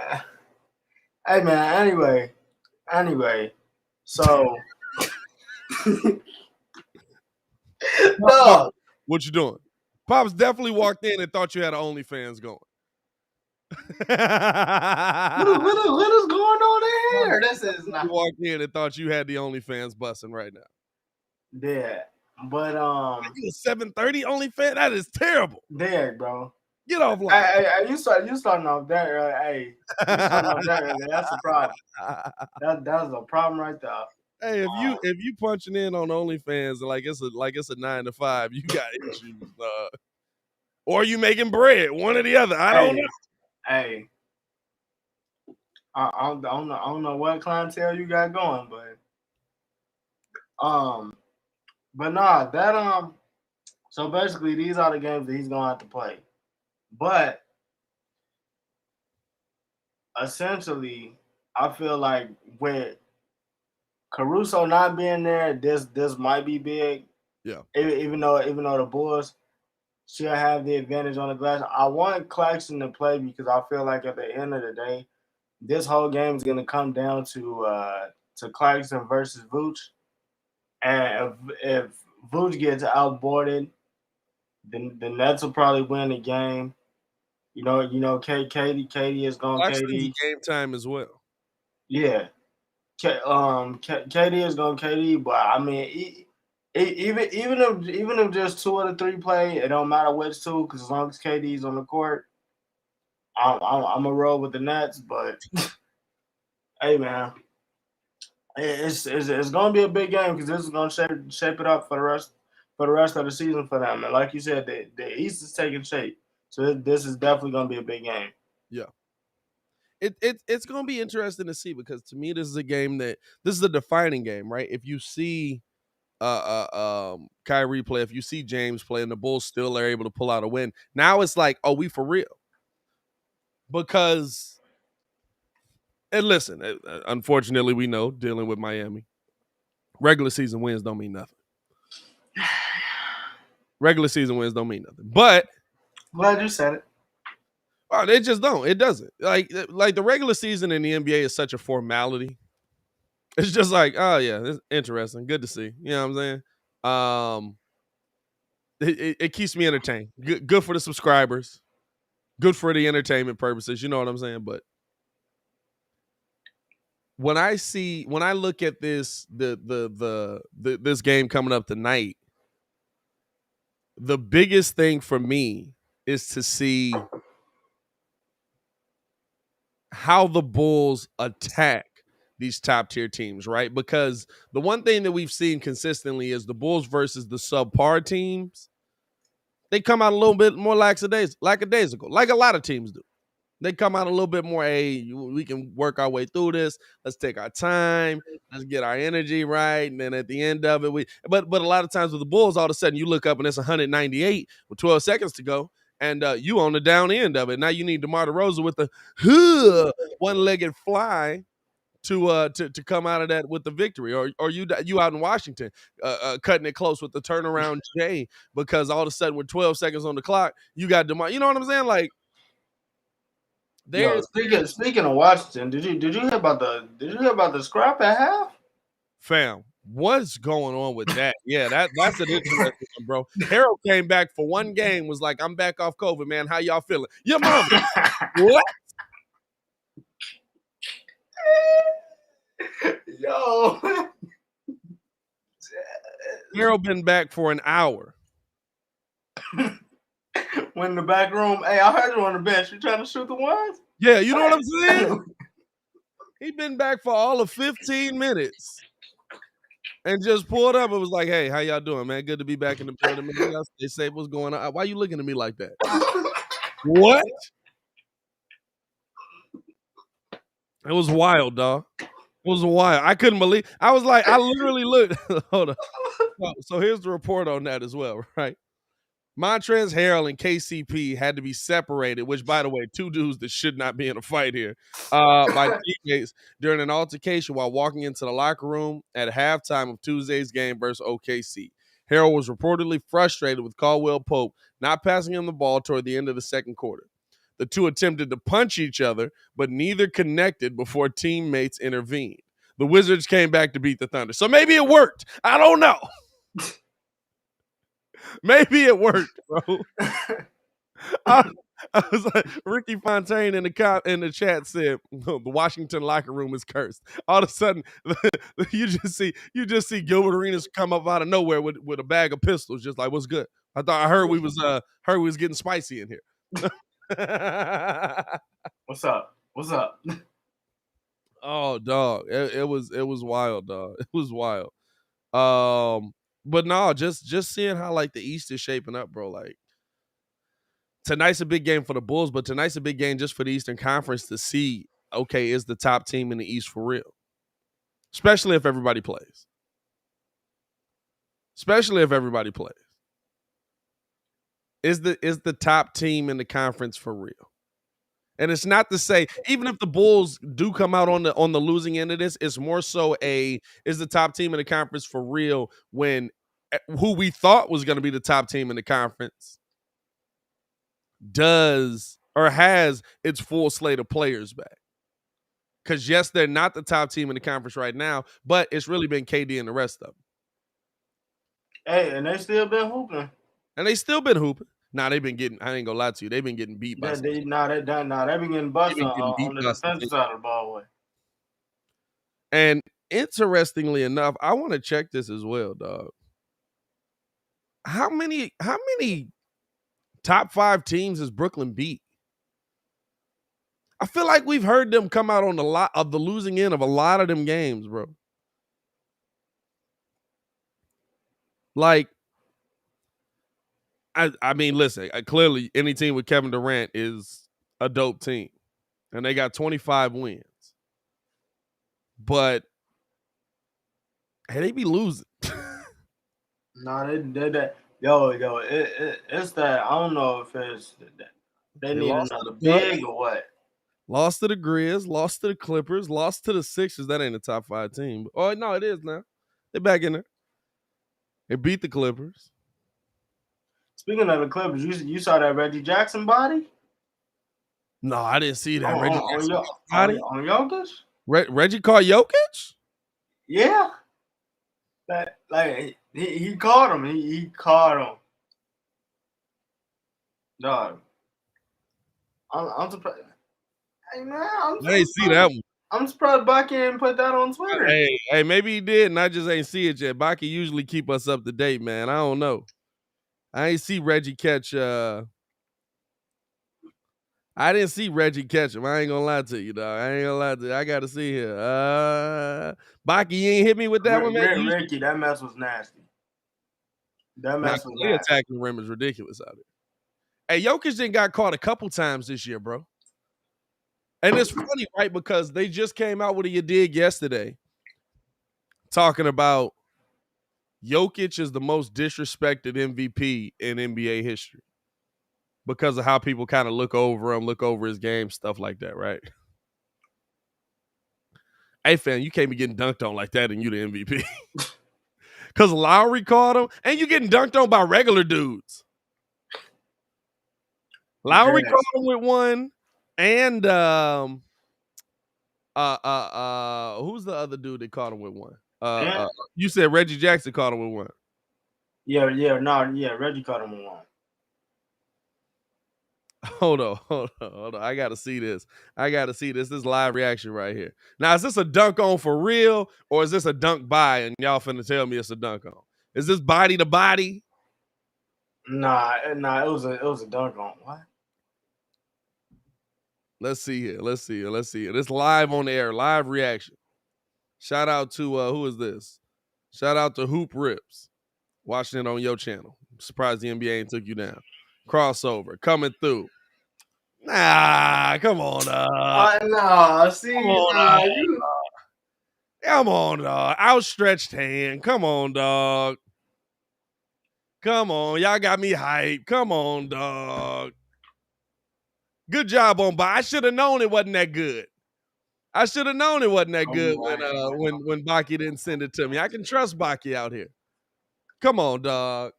S2: man. Anyway, so
S1: no. What you doing? Pops definitely walked in and thought you had an OnlyFans going.
S2: What is going on in here? This is not.
S1: You walked in and thought you had the OnlyFans busting right now.
S2: Yeah, but
S1: you 730 OnlyFans? That is terrible.
S2: Derrick, bro.
S1: Get off line.
S2: Hey, you starting off there. Hey, you starting off there. That's a problem. That's a problem right there.
S1: Hey, if you punching in on OnlyFans like it's a 9 to 5, you got issues. Or you making bread, one or the other. I don't know.
S2: Hey, I don't know what clientele you got going, but nah, that so basically these are the games that he's gonna have to play. But essentially, I feel like with Caruso not being there, this might be big.
S1: Yeah.
S2: Even though the Bulls should have the advantage on the glass, I want Claxton to play because I feel like at the end of the day, this whole game is going to come down to Claxton versus Vooch, and if Vooch gets outboarded, then the Nets will probably win the game. KD is going
S1: Claxton's
S2: KD.
S1: game time as well.
S2: Yeah, KD is going KD, but I mean, even if just two of the three play, it don't matter which two, because as long as KD's on the court, I'm gonna roll with the Nets. But hey, man, it's gonna be a big game because this is gonna shape it up for the rest of the season for them. And like you said, the East is taking shape, so this is definitely gonna be a big game.
S1: Yeah. It's gonna be interesting to see, because to me this is a defining game, right? If you see Kyrie play, if you see James play, and the Bulls still are able to pull out a win, now it's like, oh, we for real. Because, and listen, unfortunately, we know, dealing with Miami, regular season wins don't mean nothing. Regular season wins don't mean nothing. But
S2: Glad you said it.
S1: it just don't. It doesn't. Like the regular season in the NBA is such a formality. It's just like, oh yeah, it's interesting. Good to see. You know what I'm saying? It keeps me entertained. Good for the subscribers. Good for the entertainment purposes. You know what I'm saying? But when I look at this this game coming up tonight, the biggest thing for me is to see how the Bulls attack these top tier teams, right? Because the one thing that we've seen consistently is the Bulls versus the subpar teams, they come out a little bit more lackadaisical, like a lot of teams do. They come out a little bit more, hey, we can work our way through this. Let's take our time. Let's get our energy right. And then at the end of it, but a lot of times with the Bulls, all of a sudden you look up and it's 198 with 12 seconds to go. And you on the down end of it. Now you need DeMar DeRozan with the one-legged fly to come out of that with the victory, or you out in Washington cutting it close with the turnaround J, because all of a sudden with 12 seconds on the clock, you got DeMar. You know what I'm saying? Like,
S2: Yo,
S1: there's
S2: speaking of Washington, did you hear about the scrap at half?
S1: fam, what's going on with that? Yeah, that's an interesting one, bro. Harold came back for one game, was like, I'm back off COVID, man. How y'all feeling? Your mama. What?
S2: Yo,
S1: Harold been back for an hour.
S2: went in the back room. Hey, I heard you on the bench. You trying to shoot the ones?
S1: Yeah, you know what I'm saying? He been back for all of 15 minutes and just pulled up and was like, hey, how y'all doing, man? Good to be back in the building, man. Y'all stay safe. What's going on? Why you looking at me like that? What? It was wild, dog. It was wild. I couldn't believe. I was like, I literally looked. Hold on. So here's the report on that as well, right? Montrezl Harrell and KCP had to be separated, which, by the way, two dudes that should not be in a fight here, by teammates during an altercation while walking into the locker room at halftime of Tuesday's game versus OKC. Harrell was reportedly frustrated with Caldwell Pope not passing him the ball toward the end of the second quarter. The two attempted to punch each other, but neither connected before teammates intervened. The Wizards came back to beat the Thunder. So maybe it worked. I don't know. Maybe it worked, bro. I was like, Ricky Fontaine in the chat said the Washington locker room is cursed. All of a sudden, you just see Gilbert Arenas come up out of nowhere with a bag of pistols, just like, what's good? I heard we was getting spicy in here.
S2: What's up? What's up?
S1: Oh, dog, it was wild, dog. It was wild. But no, just seeing how like the East is shaping up, bro. Like, tonight's a big game for the Bulls, but tonight's a big game just for the Eastern Conference to see, okay, is the top team in the East for real? Especially if everybody plays. Is the top team in the conference for real? And it's not to say, even if the Bulls do come out on the losing end of this, it's more so is the top team in the conference for real when who we thought was going to be the top team in the conference does or has its full slate of players back. Because yes, they're not the top team in the conference right now, but it's really been KD and the rest of them.
S2: Hey, and they still been hooping.
S1: And they still been hooping. Nah, they've been getting, I ain't gonna lie to you, they've been getting beat by
S2: They
S1: some
S2: been getting
S1: they've
S2: busted
S1: been getting beat
S2: on the
S1: by some
S2: defensive
S1: teams.
S2: side of the ball.
S1: And interestingly enough, I want to check this as well, dog. How many top 5 teams has Brooklyn beat? I feel like we've heard them come out on a lot of the losing end of a lot of them games, bro. Like, I mean, listen, clearly any team with Kevin Durant is a dope team. And they got 25 wins. But hey, they be losing.
S2: No, it's that. I don't know if it's they need
S1: lost to
S2: another
S1: the Bucks,
S2: big or what.
S1: lost to the Grizz, lost to the Clippers, lost to the Sixers. That ain't a top 5 team. Oh, no, it is now. They're back in there. They beat the Clippers.
S2: Speaking of the Clippers, you saw that Reggie Jackson body?
S1: No, I didn't see that. Reggie Jackson
S2: on Jokic?
S1: Reggie caught Jokic?
S2: Yeah. That like he caught him. He caught him. Dog. I'm surprised. Hey man,
S1: I didn't see that one.
S2: I'm surprised Bucky didn't put that on Twitter.
S1: Hey, maybe he did, and I just ain't see it yet. Baki usually keep us up to date, man. I don't know. I ain't see Reggie catch. I didn't see Reggie catch him. I ain't gonna lie to you, dog. I ain't gonna lie to you. I gotta see here. Baki, you ain't hit me with that one, man.
S2: Ricky, that mess was nasty. That mess was nasty.
S1: Attacking the rim is ridiculous out there. Hey, Jokic done got caught a couple times this year, bro. And it's funny, right? Because they just came out with a dig yesterday talking about Jokic is the most disrespected MVP in NBA history because of how people kind of look over him, look over his game, stuff like that, right? Hey, fam, you can't be getting dunked on like that and you the MVP. Because Lowry caught him, and you getting dunked on by regular dudes. Lowry caught him with one, and who's the other dude that caught him with one? You said Reggie Jackson caught him with one.
S2: Yeah, Reggie caught him with one.
S1: Hold on. I gotta see this. This is live reaction right here. Now, is this a dunk on for real, or is this a dunk by? And y'all finna tell me it's a dunk on. Is this body to body?
S2: Nah, it was a dunk on. What?
S1: Let's see here. It's live on the air, live reaction. Shout out to who is this? Shout out to Hoop Rips. Watching it on your channel. I'm surprised the NBA ain't took you down. Crossover coming through. Nah, come on, Come on, dog. Outstretched hand. Come on, dog. Come on. Y'all got me hyped. Come on, dog. Good job on Baki. I should have known it wasn't that good. When Baki didn't send it to me. I can trust Baki out here. Come on, dog.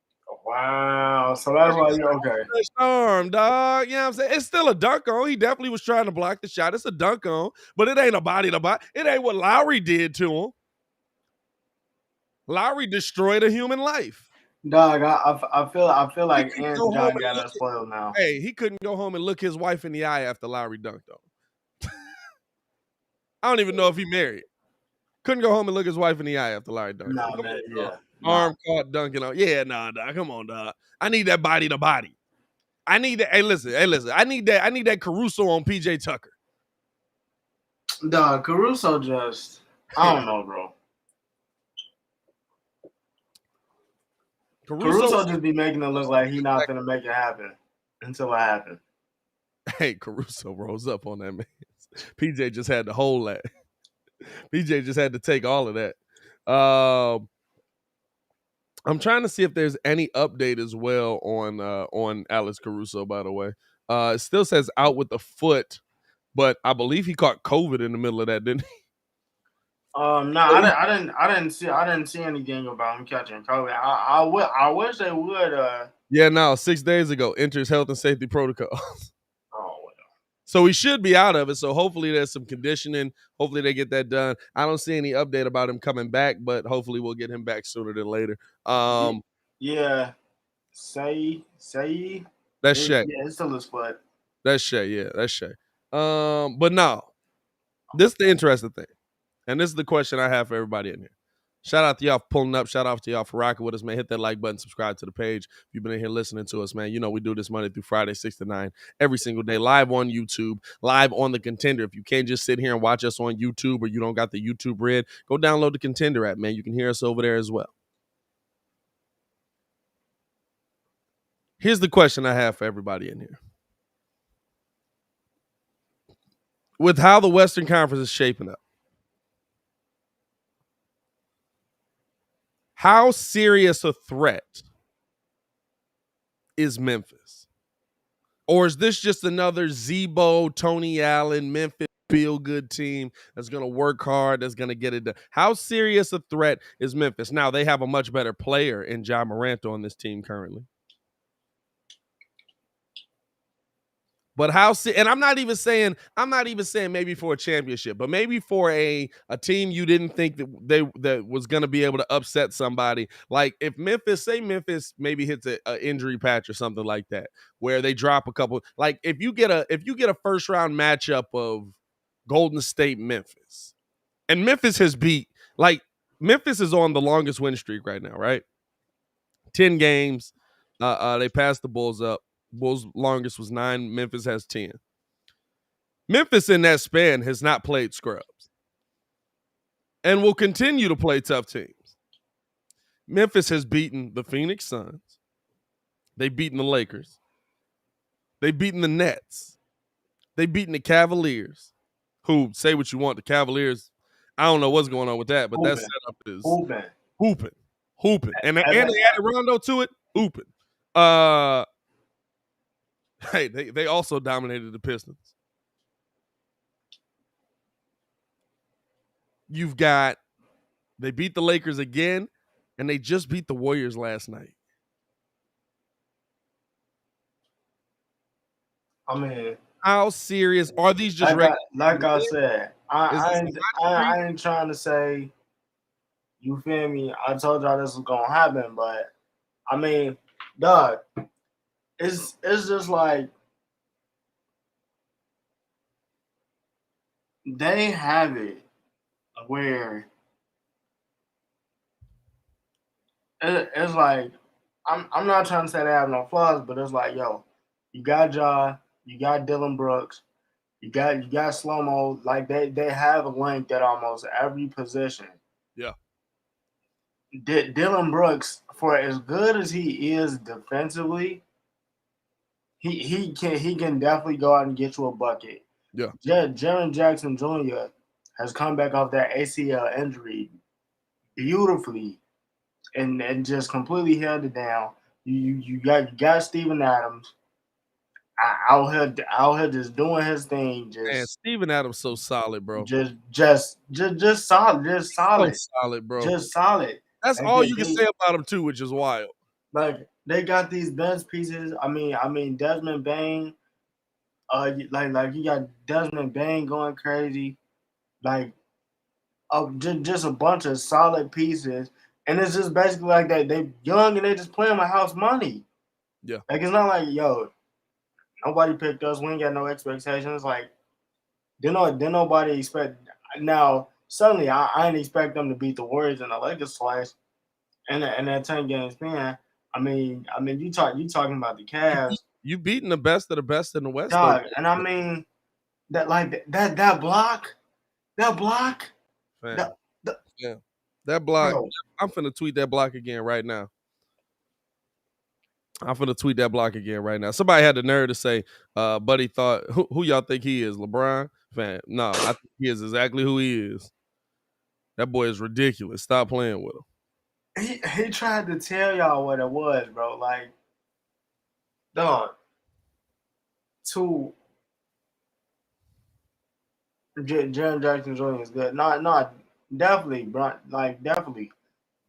S2: Wow. So that's why you're okay.
S1: Arm, dog. You know what I'm saying? It's still a dunk on. He definitely was trying to block the shot. It's a dunk on, but it ain't a body to body. It ain't what Lowry did to him. Lowry destroyed a human life.
S2: Dog, I feel like Ant John got us spoiled now.
S1: Hey, he couldn't go home and look his wife in the eye after Lowry dunked on him. I don't even know if he married. Couldn't go home and look his wife in the eye after Lowry dunked on him. Arm caught dunking on. Yeah, nah, dog. Come on, dog. I need that body to body. I need that. Hey, listen. I need that Caruso on PJ Tucker.
S2: Dog, Caruso just, I don't know, bro. Caruso just be making it look like he's not gonna make it happen until it happens.
S1: Hey, Caruso rose up on that man. PJ just had to hold that. PJ just had to take all of that. I'm trying to see if there's any update as well on Alex Caruso, by the way. It still says out with the foot but I believe he caught COVID in the middle of that, didn't he?
S2: No, I didn't see anything about him catching COVID. I wish they would.
S1: Yeah, no, 6 days ago enters health and safety protocols.
S2: Oh,
S1: So he should be out of it. So hopefully there's some conditioning. Hopefully they get that done. I don't see any update about him coming back, but hopefully we'll get him back sooner than later.
S2: yeah. Say,
S1: That's Shay.
S2: yeah, it's still his foot.
S1: That's Shay. Yeah, that's Shay. But no, this is the interesting thing, and this is the question I have for everybody in here. Shout out to y'all for pulling up. Shout out to y'all for rocking with us, man. Hit that like button, subscribe to the page. If you've been in here listening to us, man, you know we do this Monday through Friday, 6 to 9, every single day, live on YouTube, live on the Contender. If you can't just sit here and watch us on YouTube or you don't got the YouTube Red, go download the Contender app, man. You can hear us over there as well. Here's the question I have for everybody in here. With how the Western Conference is shaping up, how serious a threat is Memphis? Or is this just another Zebo, Tony Allen, Memphis feel-good team that's going to work hard, that's going to get it done? How serious a threat is Memphis? Now, they have a much better player in Ja Morant on this team currently. But and I'm not even saying maybe for a championship, but maybe for a team you didn't think that was going to be able to upset somebody. Like if Memphis maybe hits a injury patch or something like that, where they drop a couple. Like if you get a first round matchup of Golden State Memphis, and Memphis has beat, like Memphis is on the longest win streak right now, right? 10 games. They passed the Bulls up. Bulls' longest was 9. Memphis has 10. Memphis in that span has not played scrubs and will continue to play tough teams. Memphis has beaten the Phoenix Suns. They've beaten the Lakers. They've beaten the Nets. They've beaten the Cavaliers, who, say what you want, the Cavaliers, I don't know what's going on with that, but that setup is hooping. And they added Rondo to it, hooping. Hey, they also dominated the Pistons. They beat the Lakers again, and they just beat the Warriors last night.
S2: I mean,
S1: how serious are these? Just
S2: like I said, I ain't trying to say, you feel me? I told y'all this was gonna happen, but I mean, dog, it's just like they have it where it's like I'm not trying to say they have no flaws, but it's like, yo, you got Ja, you got Dylan Brooks, you got Slow-Mo. Like they have a length at almost every position.
S1: Yeah.
S2: Dylan Brooks, for as good as he is defensively, he can definitely go out and get you a bucket.
S1: Yeah.
S2: Jaren Jackson Jr. has come back off that ACL injury beautifully and just completely held it down. You got Steven Adams out here just doing his thing.
S1: Man, Steven Adams so solid, bro.
S2: Just solid.
S1: So solid, bro.
S2: Just solid.
S1: That's all you can say about him too, which is wild.
S2: Like they got these bench pieces. I mean Desmond Bain. Like you got Desmond Bain going crazy. Like just a bunch of solid pieces. And it's just basically like that. They young and they just playing with house money.
S1: Yeah.
S2: Like it's not like, yo, nobody picked us. We ain't got no expectations. Like, didn't nobody expect. Now suddenly I didn't expect them to beat the Warriors and the Lakers twice. And that 10 game span. I mean, you talking about the Cavs.
S1: You beating the best of the best in the West,
S2: dog. And I mean that block.
S1: Man. That block.
S2: Bro.
S1: I'm finna tweet that block again right now. Somebody had the nerve to say, Buddy thought, who y'all think he is? LeBron? Fan. No, I think he is exactly who he is. That boy is ridiculous. Stop playing with him.
S2: He tried to tell y'all what it was, bro. Like, dog, Jaren Jackson Jr. is good. Not definitely, bro. Like definitely,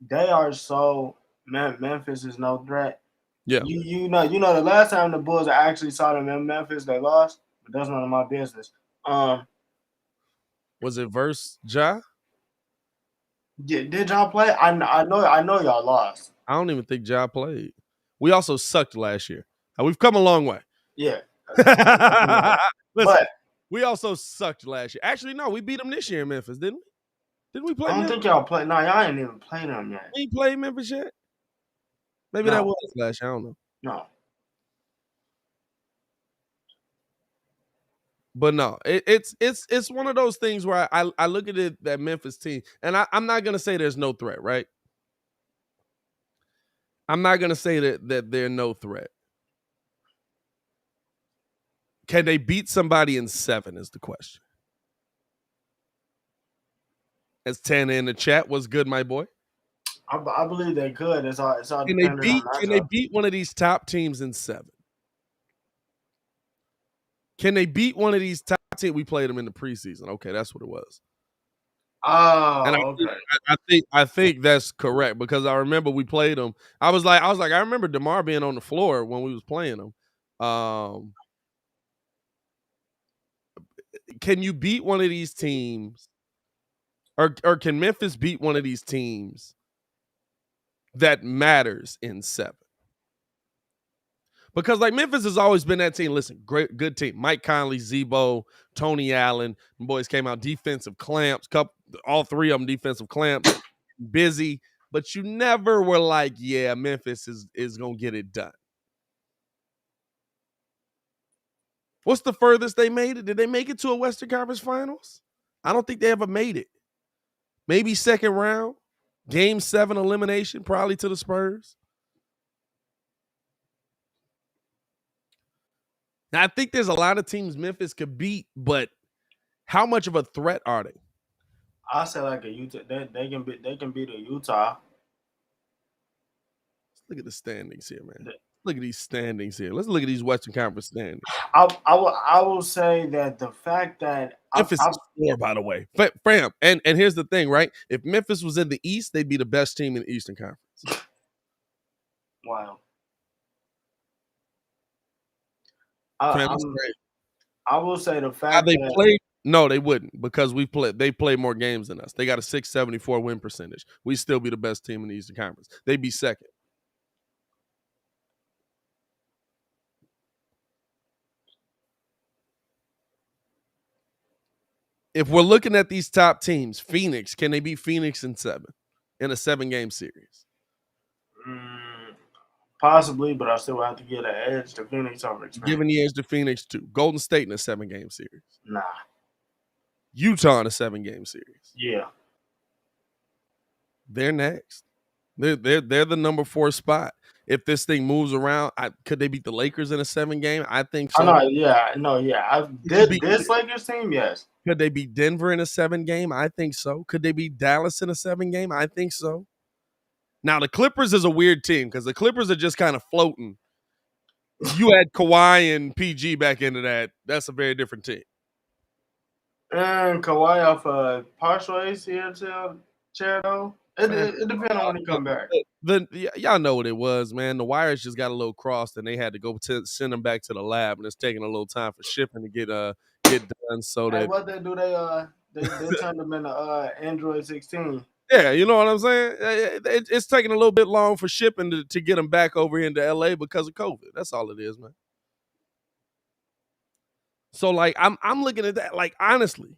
S2: they are so. Man, Memphis is no threat.
S1: Yeah.
S2: You know the last time the Bulls actually saw them in Memphis, they lost. But that's none of my business.
S1: Was it versus Ja?
S2: Did y'all play? I know y'all lost.
S1: I don't even think Ja played. We also sucked last year. Now, we've come a long way.
S2: Yeah,
S1: Listen,
S2: but
S1: we also sucked last year. Actually, no, we beat them this year in Memphis, didn't we? Didn't we play
S2: I don't
S1: Memphis?
S2: think y'all play. No, y'all ain't even played them yet.
S1: We ain't played Memphis yet. Maybe that
S2: No,
S1: was last year. I don't know.
S2: no.
S1: But no, it's one of those things where I look at it, that Memphis team, and I'm not gonna say there's no threat, right? I'm not gonna say that they're no threat. Can they beat somebody in 7 is the question. As Tana in the chat, was good, my boy.
S2: I believe they could. It's all
S1: Can they
S2: dependent on
S1: beat can they
S2: matchup.
S1: beat one of these top teams in 7? Can they beat one of these top teams? We played them in the preseason. Okay, that's what it was. And
S2: Oh, okay.
S1: I think that's correct because I remember we played them. I was like, I remember DeMar being on the floor when we was playing them. Can you beat one of these teams, or can Memphis beat one of these teams that matters in 7? Because like Memphis has always been that team. Listen, great, good team. Mike Conley, Zebo, Tony Allen. Boys came out defensive clamps. All 3 of them defensive clamps. Busy, but you never were like, yeah, Memphis is gonna get it done. What's the furthest they made it? Did they make it to a Western Conference Finals? I don't think they ever made it. Maybe second round, Game 7 elimination, probably to the Spurs. Now, I think there's a lot of teams Memphis could beat, but how much of a threat are they?
S2: I say like a Utah. They can beat a Utah.
S1: Let's look at the standings here, man. Look at these standings here. Let's look at these Western Conference standings.
S2: I will say that the fact that
S1: Memphis is 4, by the way. Fam, and here's the thing, right? If Memphis was in the East, they'd be the best team in the Eastern Conference.
S2: wow.
S1: Fam,
S2: I,
S1: that's
S2: I'm
S1: great.
S2: I will say the
S1: How
S2: fact
S1: they
S2: that
S1: played? No, they wouldn't because they play more games than us. They got a 674 win percentage. We still be the best team in the Eastern Conference. They'd be second. If we're looking at these top teams, Phoenix, can they beat Phoenix in a 7-game series?
S2: possibly, but I still have to get an edge to Phoenix over experience.
S1: Giving the edge to Phoenix too. Golden State in a 7-game series.
S2: Nah.
S1: Utah in a 7-game series.
S2: Yeah.
S1: They're next. They're the number 4 spot. If this thing moves around, could they beat the Lakers in a 7-game? I think so.
S2: I know. Yeah. No. Yeah. This Lakers team, yes.
S1: Could they beat Denver in a 7-game? I think so. Could they beat Dallas in a 7-game? I think so. Now the Clippers is a weird team because the Clippers are just kind of floating. You add Kawhi and PG back into that. That's a very different team.
S2: And Kawhi off partial ACL chair though. It depends on when he come back.
S1: Y'all know what it was, man. The wires just got a little crossed, and they had to go send them back to the lab, and it's taking a little time for shipping to get done. So
S2: Hey,
S1: that
S2: what they do? They turned them into Android 16.
S1: yeah, you know what I'm saying. It's taking a little bit long for shipping to get them back over into LA because of COVID. That's all it is, man. So like I'm looking at that like honestly.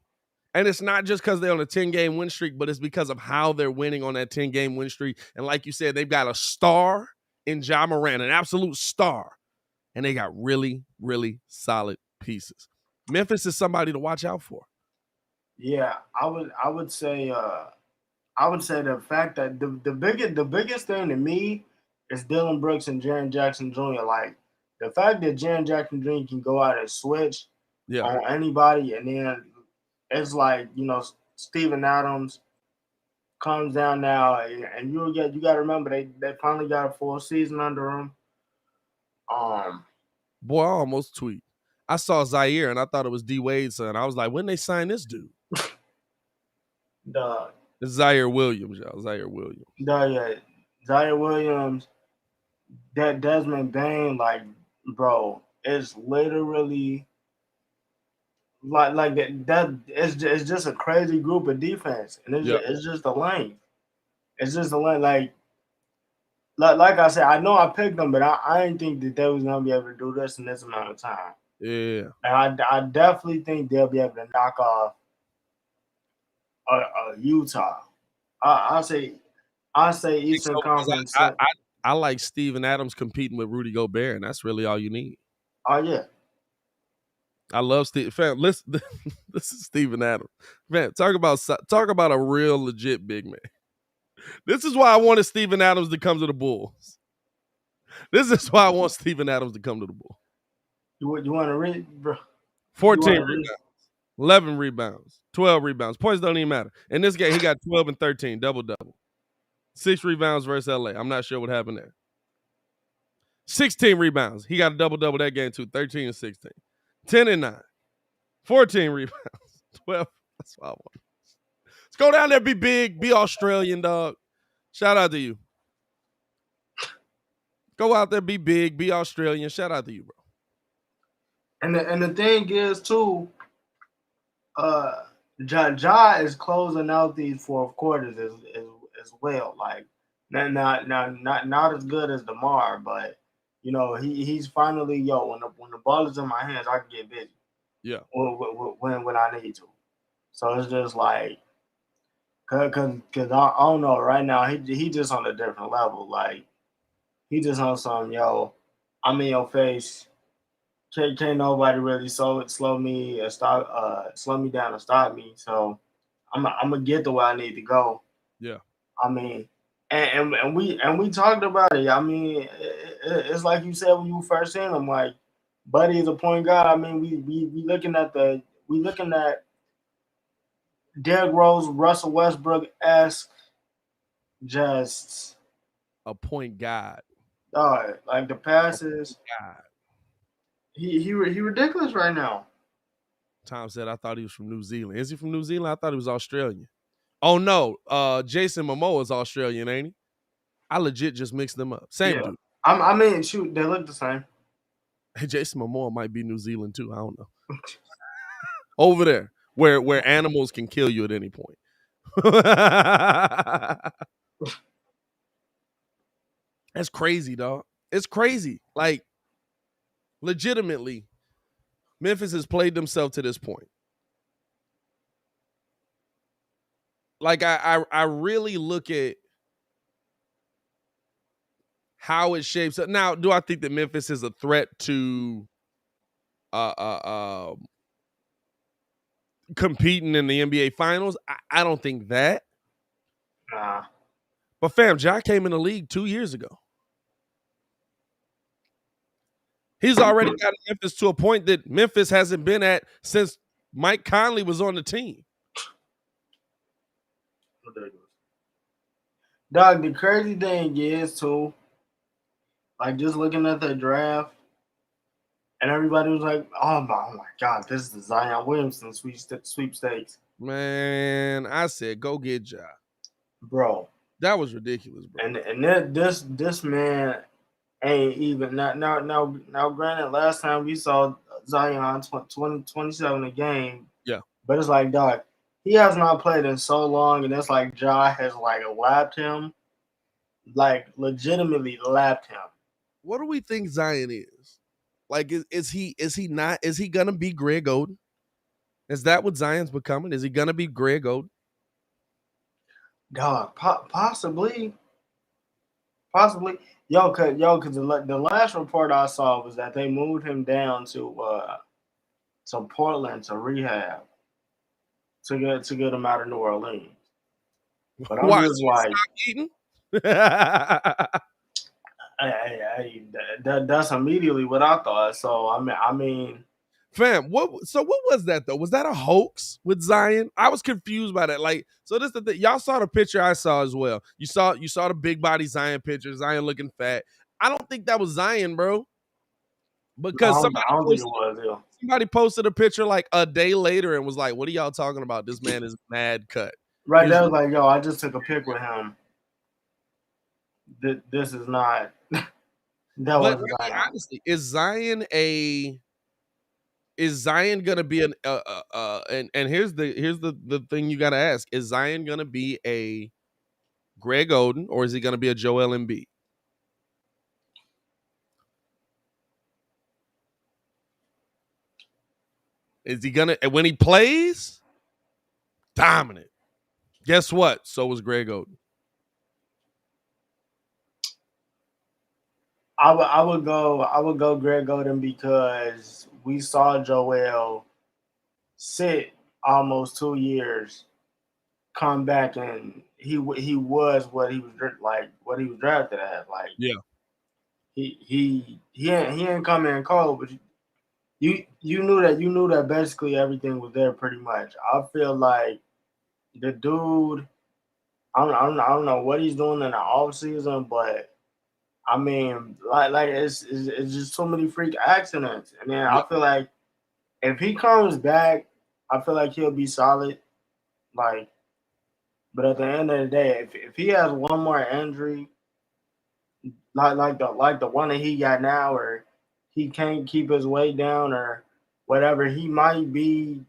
S1: And it's not just because they're on a 10-game win streak, but it's because of how they're winning on that 10-game win streak. And like you said, they've got a star in Ja Morant, an absolute star. And they got really, really solid pieces. Memphis is somebody to watch out for.
S2: Yeah, I would say the fact that the biggest thing to me is Dylan Brooks and Jaren Jackson Jr. Like the fact that Jaren Jackson Jr. can go out and switch on anybody, and then it's like Steven Adams comes down now, and you got to remember they finally got a full season under him.
S1: Boy, I almost tweet. I saw Zaire and I thought it was D Wade's son. I was like, when they sign this dude?
S2: Dog.
S1: It's Zaire Williams, y'all. Zaire Williams.
S2: Dog, yeah. Zaire Williams, that Desmond Bain, like, bro, it's literally like that it's just a crazy group of defense, and it's just the length. It's just the length. Like I said, I know I picked them, but I didn't think that they was gonna be able to do this in this amount of time.
S1: Yeah.
S2: And I definitely think they'll be able to knock off Utah. I say Eastern Conference.
S1: I like Steven Adams competing with Rudy Gobert, and that's really all you need.
S2: Oh yeah.
S1: I love Steve. Fam, listen, this is Steven Adams. Man, talk about a real legit big man. This is why I wanted Steven Adams to come to the Bulls. This is why I want Steven Adams to come to the Bulls.
S2: You want to read, bro?
S1: 14 rebounds, 11 rebounds, 12 rebounds. Points don't even matter. In this game, he got 12 and 13, double-double. 6 rebounds versus LA. I'm not sure what happened there. 16 rebounds. He got a double-double that game too, 13 and 16. 10 and 9. 14 rebounds. 12. That's what I want. Let's go down there, be big, be Australian, dog. Shout out to you. Go out there, be big, be Australian. Shout out to you, bro.
S2: And the thing is too, Ja is closing out these fourth quarters as well. Like not as good as DeMar, but you know he's finally when the ball is in my hands, I can get busy.
S1: Yeah.
S2: When I need to. So it's just like, cause I don't know right now he just on a different level. Like he just on some I'm in your face. Can't nobody really slow me or slow me down or stop me. So I'm gonna get to where I need to go.
S1: Yeah.
S2: I mean, and we talked about it. I mean, it's like you said when you first seen him. Like, Buddy is a point guard. I mean, we looking at Derrick Rose, Russell Westbrook-esque, just
S1: a point guard.
S2: Like the passes.
S1: God.
S2: He ridiculous right now.
S1: Tom said I thought he was from New Zealand. Is he from New Zealand? I thought he was Australian. Oh no, Jason Momoa is Australian, ain't he? I legit just mixed them up. Same dude.
S2: I mean, shoot, they look the same.
S1: Hey, Jason Momoa might be New Zealand too. I don't know. Over there, where animals can kill you at any point. That's crazy, dog. It's crazy. Like, legitimately, Memphis has played themselves to this point. Like, I really look at how it shapes up. Now, do I think that Memphis is a threat to competing in the NBA Finals? I don't think that.
S2: Nah.
S1: But fam, Ja came in the league 2 years ago. He's already got Memphis to a point that Memphis hasn't been at since Mike Conley was on the team.
S2: Dog, the crazy thing is too, like just looking at the draft, and everybody was like, "Oh my God, this is the Zion Williamson sweepstakes."
S1: Man, I said, go get Ja,
S2: bro.
S1: That was ridiculous, bro.
S2: And this man ain't even now. Granted, last time we saw Zion 27 a game.
S1: Yeah,
S2: but it's like, dog, he has not played in so long, and it's like Ja has like lapped him, like legitimately lapped him.
S1: What do we think Zion is? Like, is he not? Is he gonna be Greg Oden? Is that what Zion's becoming? Is he gonna be Greg Oden?
S2: Dog, possibly. Yo, cause the last report I saw was that they moved him down to Portland to rehab to get him out of New Orleans. But I'm just like, that's immediately what I thought. So I mean,
S1: fam, what was that though? Was that a hoax with Zion? I was confused by that. Like, so this the thing. Y'all saw the picture I saw as well. You saw the big body Zion picture, Zion looking fat. I don't think that was Zion, bro. Because
S2: I don't think it was.
S1: somebody posted a picture like a day later and was like, "What are y'all talking about? This man is mad cut."
S2: Right
S1: Here's
S2: there was like, yo, I just took a pic with him. This is not. That
S1: but
S2: wasn't
S1: I mean,
S2: Zion.
S1: honestly, is Zion gonna be an and here's the thing you gotta ask: is Zion gonna be a Greg Oden or is he gonna be a Joel Embiid? Is he gonna when he plays dominant? Guess what? So was Greg Oden.
S2: I would go Greg Oden because we saw Joel sit almost 2 years, come back, and he was what he was drafted as. Like
S1: Yeah,
S2: he ain't come in cold, but you knew that basically everything was there pretty much. I feel like the dude. I don't know what he's doing in the off season, but I mean, it's just so many freak accidents, and then
S1: yeah,
S2: I feel like if he comes back, I feel like he'll be solid. Like, but at the end of the day, if he has one more injury, like the one that he got now, or he can't keep his weight down, or whatever, he might be.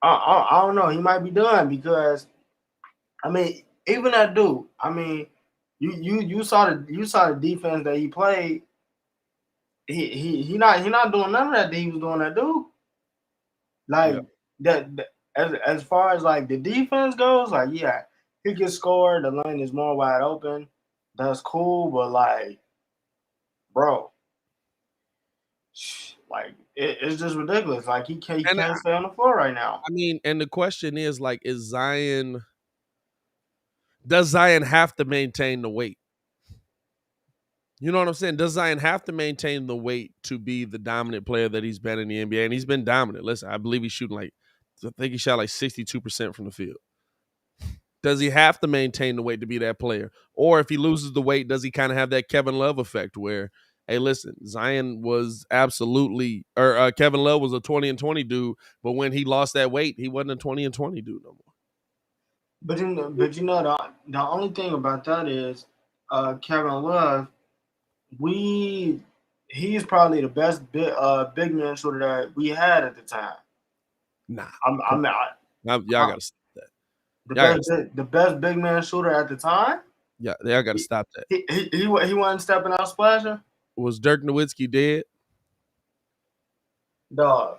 S2: I don't know. He might be done because I mean, even that dude. I mean, you saw the defense that he played. He not doing none of that he was doing that dude.
S1: yeah.
S2: Like that as far as like the defense goes, like yeah, he can score. The lane is more wide open. That's cool, but like, bro, like it's just ridiculous. Like he
S1: And
S2: can't stay on the floor right now.
S1: I mean, and the question is like, does Zion have to maintain the weight? You know what I'm saying? Does Zion have to maintain the weight to be the dominant player that he's been in the NBA? And he's been dominant. Listen, I believe he's shooting I think he shot like 62% from the field. Does he have to maintain the weight to be that player? Or if he loses the weight, does he kind of have that Kevin Love effect where, hey, listen, Zion was absolutely, or Kevin Love was a 20 and 20 dude, but when he lost that weight, he wasn't a 20 and 20 dude no more.
S2: But the only thing about that is Kevin Love. We he's probably the best big man shooter that we had at the time.
S1: Nah.
S2: I'm
S1: Come
S2: I'm I,
S1: on. Y'all
S2: I,
S1: got to stop that.
S2: the
S1: Y'all got
S2: best
S1: to stop.
S2: the best big man shooter at the time.
S1: Yeah, y'all got to
S2: He
S1: stop that.
S2: he wasn't stepping out splashing.
S1: Was Dirk Nowitzki dead?
S2: Dog.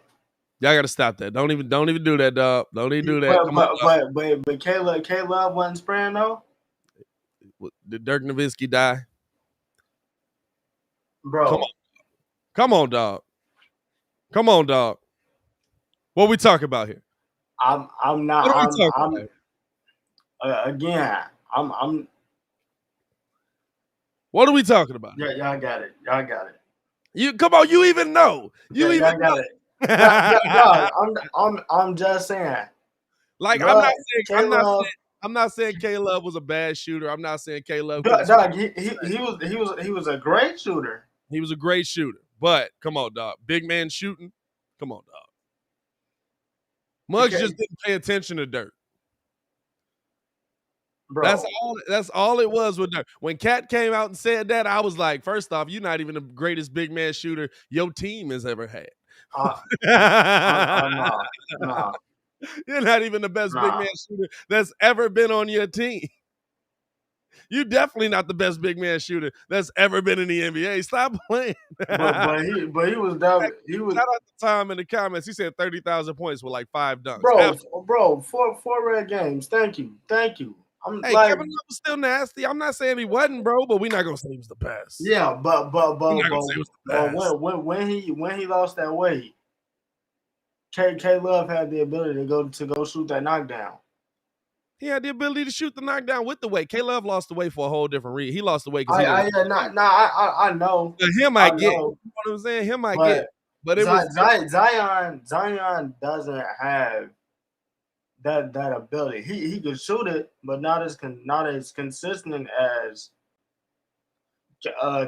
S1: Y'all got to stop that. Don't even do that, dog. Don't even do that.
S2: But
S1: Come on,
S2: but
S1: dog.
S2: but Caleb wasn't spraying though,
S1: Did Dirk Nowitzki die? Come
S2: bro.
S1: on. Come on, dog. Come on, dog. What we talking about here?
S2: I'm not
S1: What are we talking about
S2: I'm
S1: here?
S2: again I'm
S1: What are we talking about
S2: yeah, y'all got it
S1: here? You come on, you even know.
S2: yeah,
S1: You even
S2: y'all got it.
S1: know.
S2: Dog, I'm just saying.
S1: Like
S2: Love Caleb.
S1: I'm not saying K Love was a bad shooter. I'm not saying K Love couldn't
S2: Dog, he was a great shooter.
S1: he was a great shooter. But come on, dog. Big man shooting. Come on, dog. Muggs
S2: Okay,
S1: just didn't pay attention to Dirk. That's
S2: bro.
S1: all. That's all it was with Dirk. When Cat came out and said that, I was like, first off, you're not even the greatest big man shooter your team has ever had.
S2: Uh, nah, nah,
S1: You're not even the best big
S2: nah.
S1: man shooter that's ever been on your team. You definitely not the best big man shooter that's ever been in the NBA. Stop playing.
S2: But he was dumb. He was
S1: Shout out to Tom in the comments. He said 30,000 points with like 5 dunks.
S2: bro. Four red games. Thank you. I'm
S1: Hey,
S2: like
S1: Kevin Love was still nasty. I'm not saying he wasn't, bro, but we're not gonna say he was the best.
S2: yeah,
S1: We're not gonna say he was the
S2: but
S1: best.
S2: when he lost that weight, K Love had the ability to go shoot that knockdown.
S1: He had the ability to shoot the knockdown with the weight. K Love lost the weight for a whole different reason. He lost the weight because he didn't.
S2: Yeah, I know,
S1: Him I
S2: I
S1: get.
S2: know,
S1: You know what I'm saying? Him I get.
S2: but
S1: But it was
S2: Zion doesn't have that ability. He could shoot it, but not as consistent as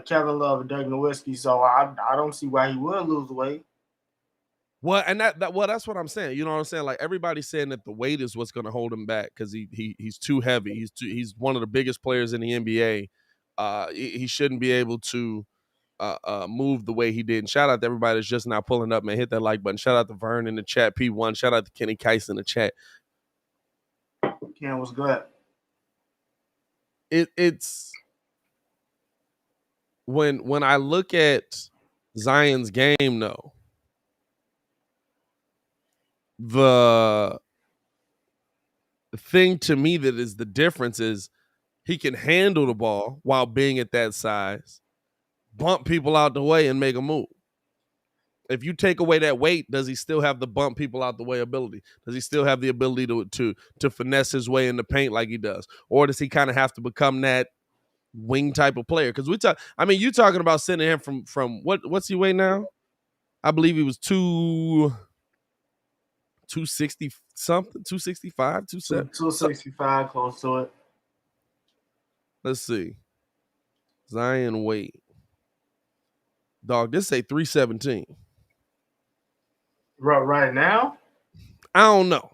S2: Kevin Love and Dirk Nowitzki, so I don't see why he would lose weight.
S1: Well, and that's what I'm saying. You know what I'm saying? Like everybody's saying that the weight is what's going to hold him back because he's too heavy. He's one of the biggest players in the NBA. He shouldn't be able to move the way he did. And shout out to everybody that's just now pulling up, man. Hit that like button. Shout out to Vern in the chat, P1. Shout out to Kenny Keiss in the chat.
S2: Ken, what's good?
S1: It's when I look at Zion's game, though, the thing to me that is the difference is he can handle the ball while being at that size, bump people out the way, and make a move. If you take away that weight, does he still have the bump people out the way ability? Does he still have the ability to finesse his way in the paint like he does? Or does he kind of have to become that wing type of player? Because you talking about sending him from what's he weigh now? I believe he was 260 something, 265,
S2: 265, close to it.
S1: Let's see. Zion weight. Dog, this say 317.
S2: Right now?
S1: I don't know.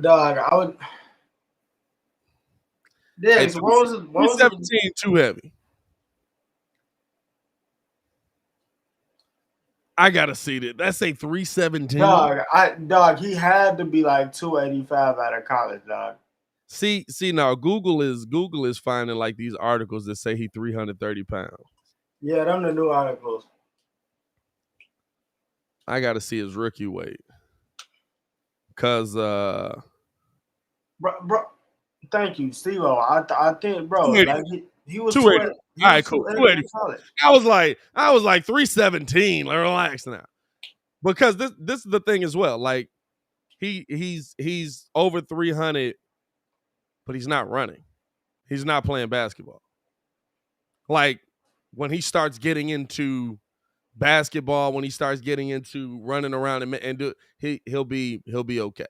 S2: Dog, I would. Yeah,
S1: Hey,
S2: so what was it?
S1: 317 too heavy. I gotta see that. That's a 317.
S2: Dog, he had to be like 285 out of college, dog.
S1: See now Google is finding like these articles that say he 330 pounds.
S2: Yeah, them the new articles.
S1: I gotta see his rookie weight. Cause
S2: bro, thank you, Steve-O. I think, bro, like he was 280.
S1: All right, cool. 280. I was like 317. Relax now. Because this is the thing as well. Like he's over 300, but he's not running. He's not playing basketball. Like when he starts getting into basketball, when he starts getting into running around and do he'll be okay.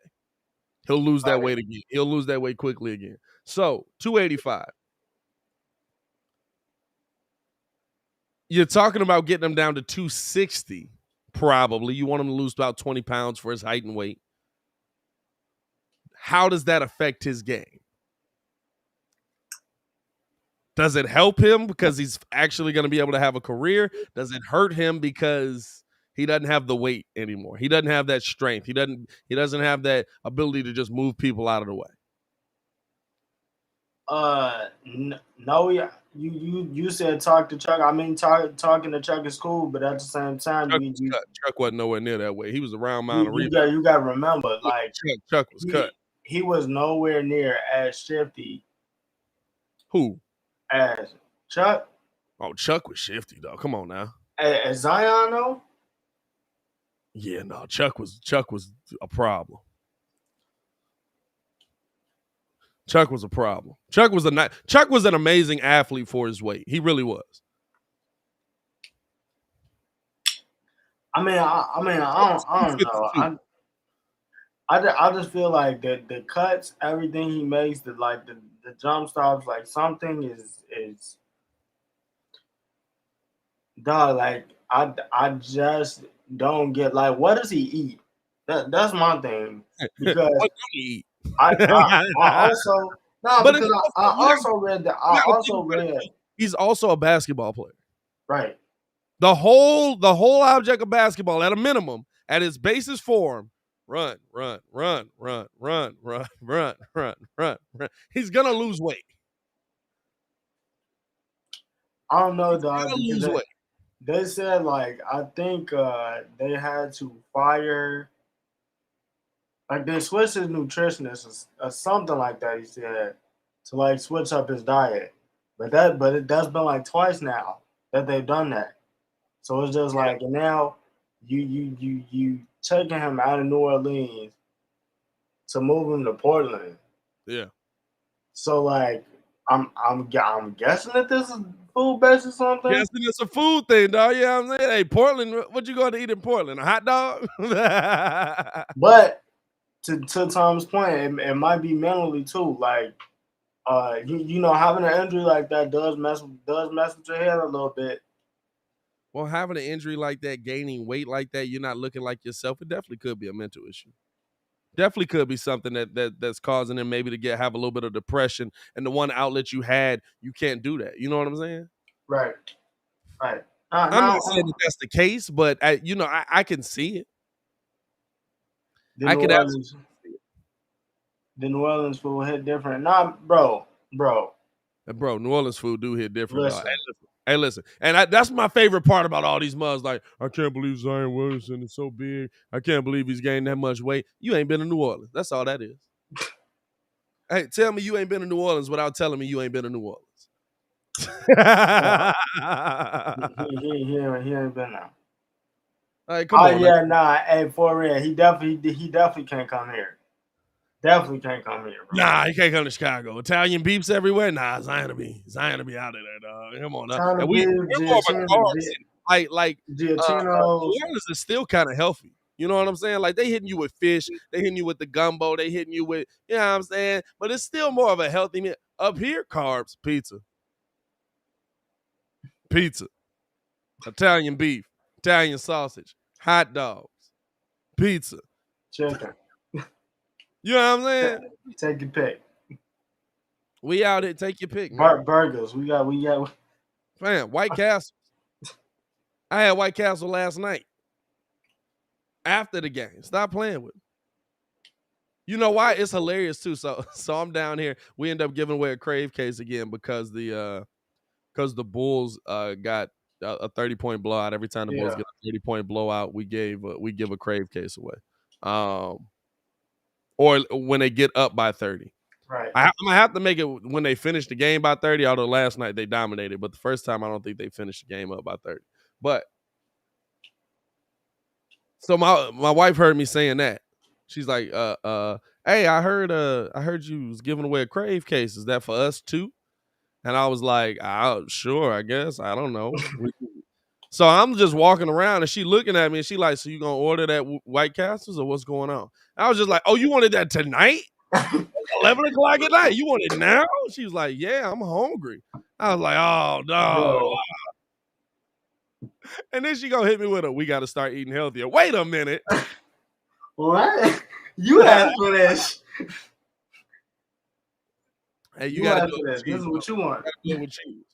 S1: He'll lose that weight again. He'll lose that weight quickly again. So 285. You're talking about getting him down to 260, probably. You want him to lose about 20 pounds for his height and weight. How does that affect his game? Does it help him because he's actually going to be able to have a career? Does it hurt him because he doesn't have the weight anymore? He doesn't have that strength. He doesn't have that ability to just move people out of the way.
S2: No, yeah. You said talk to Chuck. I mean, talking to Chuck is cool, but at the same time,
S1: Chuck wasn't nowhere near that way. He was a round mound of rebound.
S2: You got to remember, like
S1: Chuck was cut.
S2: He was nowhere near as shifty.
S1: Who?
S2: As Chuck.
S1: Oh, Chuck was shifty though. Come on now.
S2: As Zion though.
S1: Yeah, no. Chuck was a problem. Chuck was a problem. Chuck was an amazing athlete for his weight. He really was.
S2: I don't know. I just feel like the cuts, everything he makes, the jump stops, like something is dog. Like I just don't get, like, what does he eat? That's my thing, because
S1: what do he eat?
S2: I also read
S1: he's also a basketball player.
S2: Right.
S1: The whole object of basketball, at a minimum, at its basis form, run. He's gonna lose weight.
S2: I don't know, dog. They said, like, I think they had to fire. Like, they switched his nutritionist or something like that, he said, to, like, switch up his diet. But that's been, like, twice now that they've done that. So it's just like, and now you taking him out of New Orleans to move him to Portland.
S1: Yeah.
S2: So, like, I'm guessing that this is food based or something.
S1: Guessing it's a food thing, dog. Yeah, I'm saying, hey, Portland, what you going to eat in Portland? A hot dog?
S2: But to Tom's point, it might be mentally too. Like, You know, having an injury like that does mess with your head a little bit.
S1: Well, having an injury like that, gaining weight like that, you're not looking like yourself. It definitely could be a mental issue. Definitely could be something that's causing him maybe to have a little bit of depression, and the one outlet you had, you can't do that. You know what I'm saying?
S2: Right. Right.
S1: I'm
S2: Now,
S1: not saying that that's the case, but I can see it.
S2: the
S1: I
S2: New
S1: could
S2: Orleans,
S1: absolutely see it.
S2: the New Orleans food hit different. Nah, bro.
S1: Bro, New Orleans food do hit different, dog.
S2: Listen,
S1: Hey, listen, and that's my favorite part about all these mugs. Like, I can't believe Zion Williamson is so big. I can't believe he's gained that much weight. You ain't been to New Orleans. That's all that is. Hey, tell me you ain't been to New Orleans without telling me you ain't been to New Orleans.
S2: he ain't been there.
S1: All right, come on.
S2: Yeah, nah. Hey, for real, he definitely can't come here. Definitely can't come here, bro.
S1: Nah, he can't come to Chicago. Italian beefs everywhere. Nah, Zion to be out of there, dog. Come on, now. And we're more of a carb city. Like
S2: Giacchino's.
S1: New Orleans is still kind of healthy. You know what I'm saying? Like, they hitting you with fish, they hitting you with the gumbo, they hitting you with, you know what I'm saying? But it's still more of a healthy meal. Up here, carbs, pizza, Italian beef, Italian sausage, hot dogs, pizza,
S2: chicken.
S1: You know what I'm saying?
S2: Take your pick.
S1: We out here. Take your pick, man.
S2: Burgers. We got.
S1: Man, White Castle. I had White Castle last night. After the game. Stop playing with me. You know why? It's hilarious too. So I'm down here. We end up giving away a crave case again because the Bulls got a 30-point blowout. Every time the Bulls get a 30-point blowout, we give a crave case away. Or when they get up by 30.
S2: Right.
S1: I'm gonna have to make it when they finish the game by 30. Although last night they dominated, but the first time I don't think they finished the game up by 30. But so my wife heard me saying that. She's like, hey, I heard you was giving away a crave case. Is that for us too? And I was like, sure, I guess. I don't know. So I'm just walking around and she looking at me and she like, so you gonna order that White Castles or what's going on? I was just like, oh, you wanted that tonight? 11 o'clock at night. You want it now? She was like, yeah, I'm hungry. I was like, oh, no. And then she gonna hit me with we got to start eating healthier. Wait a minute.
S2: What? You asked for this.
S1: Hey, you got to do it with
S2: cheese. This is what you want.
S1: You with cheese.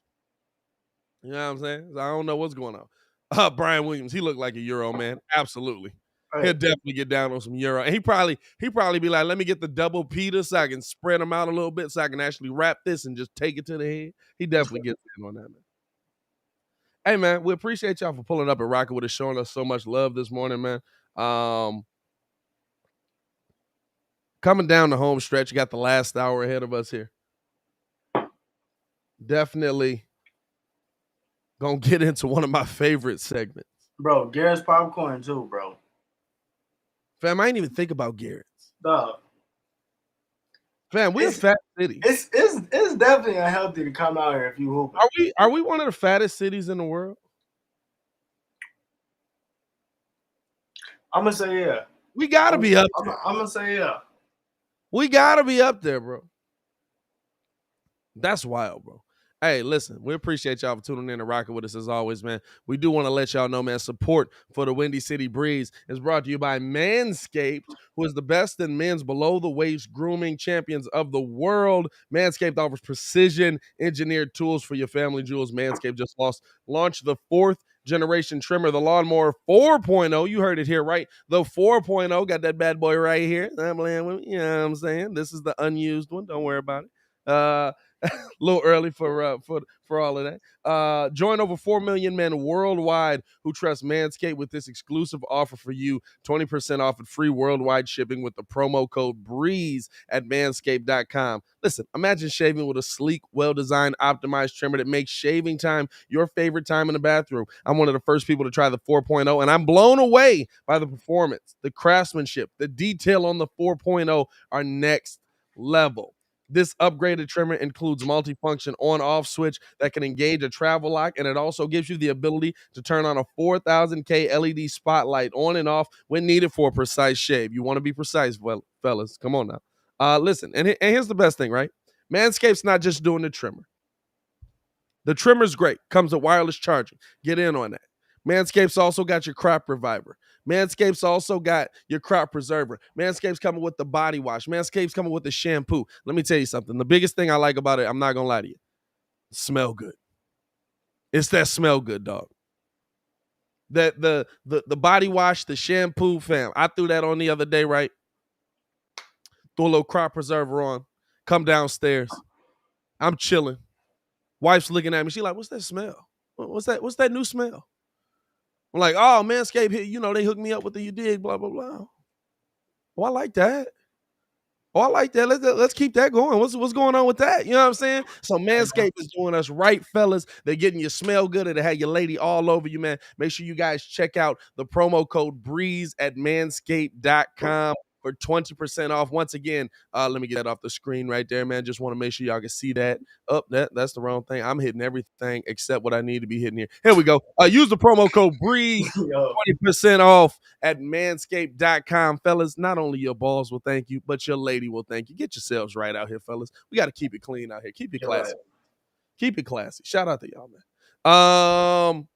S1: You know what I'm saying? So I don't know what's going on. Brian Williams, he looked like a Euro man. Absolutely. He'll definitely get down on some Euro. And he probably be like, let me get the double pita so I can spread them out a little bit so I can actually wrap this and just take it to the head. He definitely gets in on that, man. Hey, man, we appreciate y'all for pulling up and rocking with us, showing us so much love this morning, man. Coming down the home stretch, you got the last hour ahead of us here. Definitely gonna get into one of my favorite segments.
S2: Bro, Garrett's popcorn too, bro.
S1: Fam, I didn't even think about Garrett's.
S2: Dog.
S1: Fam, we're a fat city.
S2: It's definitely unhealthy to come out here if you hoop.
S1: Are we one of the fattest cities in the world?
S2: I'm gonna say yeah.
S1: We gotta be up there.
S2: I'm gonna say yeah.
S1: We gotta be up there, bro. That's wild, bro. Hey, listen, we appreciate y'all for tuning in and rocking with us as always, man. We do want to let y'all know, man, support for the Windy City Breeze is brought to you by Manscaped, who is the best in men's below-the-waist grooming champions of the world. Manscaped offers precision-engineered tools for your family jewels. Manscaped just launched the 4th generation trimmer, the Lawnmower 4.0. You heard it here, right? The 4.0. Got that bad boy right here. I'm laying with me. You know what I'm saying? This is the unused one. Don't worry about it. A little early for all of that. Join over 4 million men worldwide who trust Manscaped with this exclusive offer for you. 20% off and free worldwide shipping with the promo code BREEZE at manscaped.com. Listen, imagine shaving with a sleek, well-designed, optimized trimmer that makes shaving time your favorite time in the bathroom. I'm one of the first people to try the 4.0, and I'm blown away by the performance, the craftsmanship, the detail on the 4.0 are next level. This upgraded trimmer includes multifunction on-off switch that can engage a travel lock, and it also gives you the ability to turn on a 4000K LED spotlight on and off when needed for a precise shave. You want to be precise, well, fellas. Come on now. Listen, and here's the best thing, right? Manscaped's not just doing the trimmer. The trimmer's great. Comes with wireless charging. Get in on that. Manscaped's also got your crop reviver. Manscaped's also got your crop preserver. Manscaped's coming with the body wash. Manscaped's coming with the shampoo. Let me tell you something. The biggest thing I like about it, I'm not going to lie to you, smell good. It's that smell good, dog. That the body wash, the shampoo, fam. I threw that on the other day, right? Threw a little crop preserver on. Come downstairs. I'm chilling. Wife's looking at me. She like, what's that smell? What's that new smell? I'm like, oh, Manscaped here, they hooked me up with the you dig, blah, blah, blah. Oh, I like that. Let's keep that going. What's going on with that? You know what I'm saying? So Manscaped is doing us right, fellas. They're getting you smell good. It'll have your lady all over you, man. Make sure you guys check out the promo code BREEZE at manscaped.com for 20% off. Once again, let me get that off the screen right there, man. Just want to make sure y'all can see that. That's the wrong thing. I'm hitting everything except what I need to be hitting here. Here we go. Use the promo code BREEZE, 20% off at manscaped.com, fellas. Not only your balls will thank you, but your lady will thank you. Get yourselves right out here, fellas. We got to keep it clean out here. Keep it classy. Keep it classy. Shout out to y'all, man.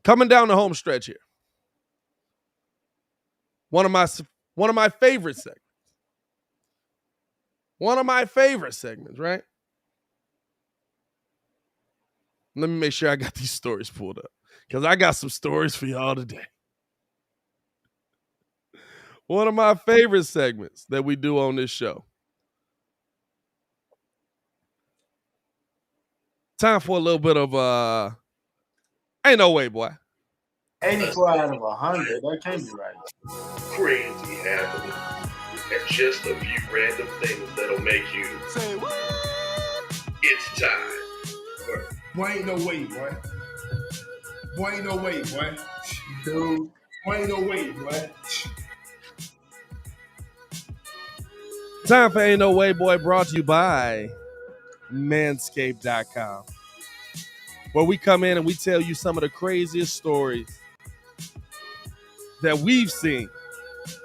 S1: Coming down the home stretch here. One of my favorite segments. One of my favorite segments, right? Let me make sure I got these stories pulled up because I got some stories for y'all today. One of my favorite segments that we do on this show. Time for a little bit of ain't no way, boy.
S2: 84 out of 100. That can't be right.
S3: Crazy happening. And just a few random things that'll make you say what? It's time.
S4: Boy, ain't no way, boy. Boy, ain't no way, boy.
S2: Dude.
S4: Boy, ain't no way, boy.
S1: Time for Ain't No Way, boy, brought to you by manscaped.com, where we come in and we tell you some of the craziest stories that we've seen,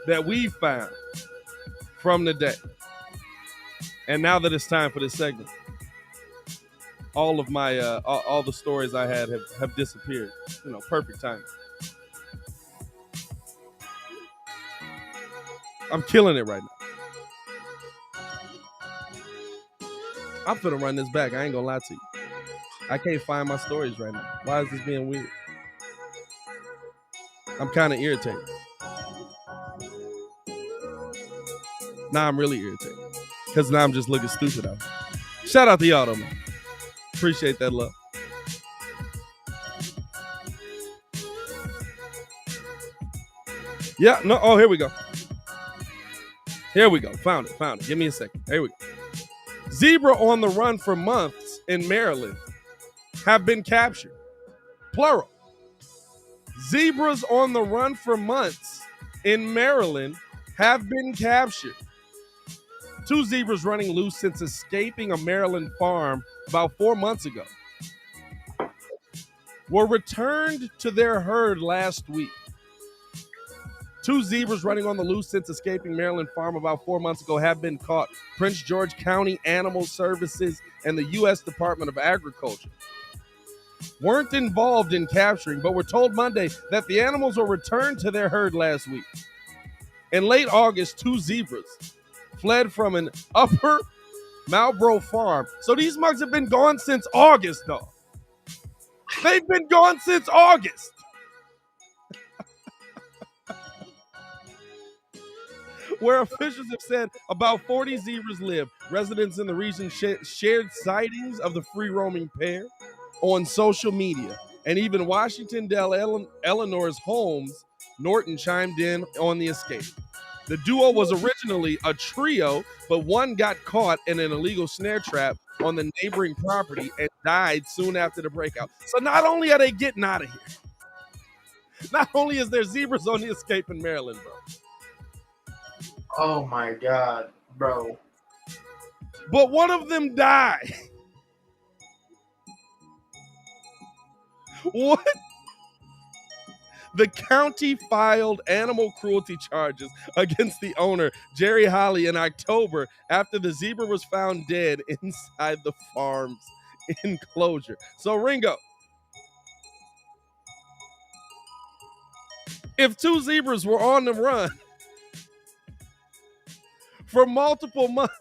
S1: that we've found from the day. And now that it's time for this segment, all of my all the stories I had have disappeared. Perfect timing. I'm killing it right now. I'm finna run this back. I ain't gonna lie to you. I can't find my stories right now. Why is this being weird? I'm kind of irritated. Now I'm really irritated because now I'm just looking stupid out. Shout out to y'all, though, man. Appreciate that love. Yeah, no. Oh, here we go. Here we go. Found it. Give me a second. Here we go. Zebra on the run for months in Maryland have been captured. Plural. Zebras on the run for months in Maryland have been captured. 2 zebras running loose since escaping a Maryland farm about 4 months ago were returned to their herd last week. 2 zebras running on the loose since escaping Maryland farm about 4 months ago have been caught. Prince George County Animal Services and the U.S. Department of Agriculture weren't involved in capturing, but were told Monday that the animals were returned to their herd last week. In late August, 2 zebras fled from an Upper Marlboro farm. So these mugs have been gone since August, though. They've been gone since August. Where officials have said about 40 zebras live. Residents in the region shared sightings of the free-roaming pair on social media. And even Washington Dell Eleanor's Holmes Norton chimed in on the escape. The duo was originally a trio, but one got caught in an illegal snare trap on the neighboring property and died soon after the breakout. So not only are they getting out of here, not only is there zebras on the escape in Maryland, bro.
S2: Oh my God, bro.
S1: But one of them died. What? The county filed animal cruelty charges against the owner, Jerry Holly, in October after the zebra was found dead inside the farm's enclosure. So, Ringo, if two zebras were on the run for multiple months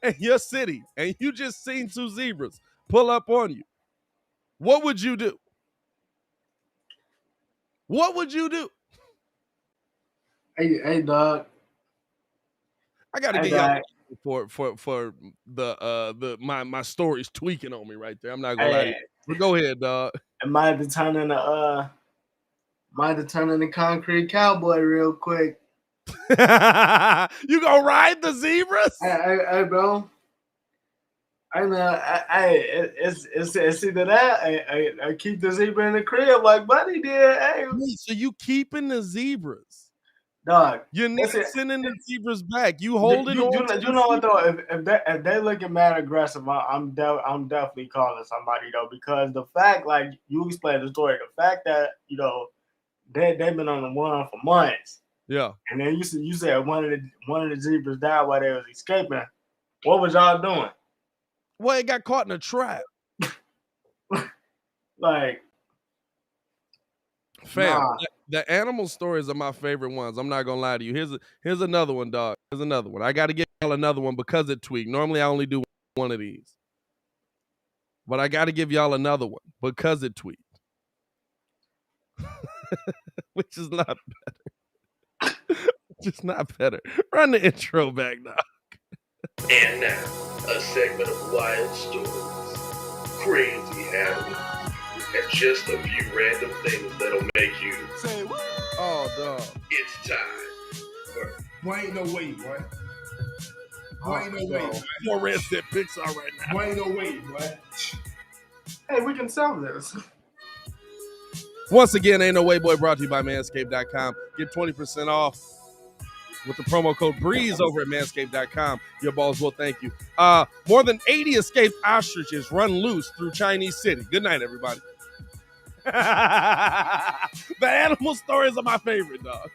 S1: in your city and you just seen two zebras pull up on you, what would you do? What would you do?
S2: Hey, dog.
S1: I gotta get y'all for the my story's tweaking on me right there. I'm not gonna lie to you. But go ahead, dog.
S2: It might have turned into concrete cowboy real quick.
S1: You gonna ride the zebras?
S2: Hey, bro. I know. It's either that. I keep the zebra in the crib like Buddy did. Hey,
S1: so you keeping the zebras?
S2: Dog,
S1: you're not sending the zebras back. You holding on.
S2: You know what though? If they looking mad aggressive, I'm definitely calling somebody though, because the fact, like you explained the story, the fact that they've been on the run for months.
S1: Yeah.
S2: And then you said one of the zebras died while they was escaping. What was y'all doing?
S1: Well, it got caught in a trap.
S2: Like,
S1: fam, the animal stories are my favorite ones. I'm not gonna lie to you. Here's another one, dog. Here's another one. I got to get y'all another one because it tweaked. Normally, I only do one of these, but I got to give y'all another one because it tweaked, which is not better. Which is not better. Run the intro back, dog.
S3: And now, a segment of wild stories, crazy happenings, and just a few random things that'll make you
S4: say what?
S1: Oh, dog.
S3: It's time for
S4: Boy, ain't no way, boy. Boy, ain't no way, boy.
S1: More red set Pixar right now.
S4: Boy, ain't no way, boy.
S2: hey, we can sell this.
S1: Once again, Ain't No Way Boy brought to you by Manscaped.com. Get 20% off with the promo code BREEZE over at Manscaped.com. Your balls will thank you. More than 80 escaped ostriches run loose through Chinese City. Good night, everybody. The animal stories are my favorite, dog.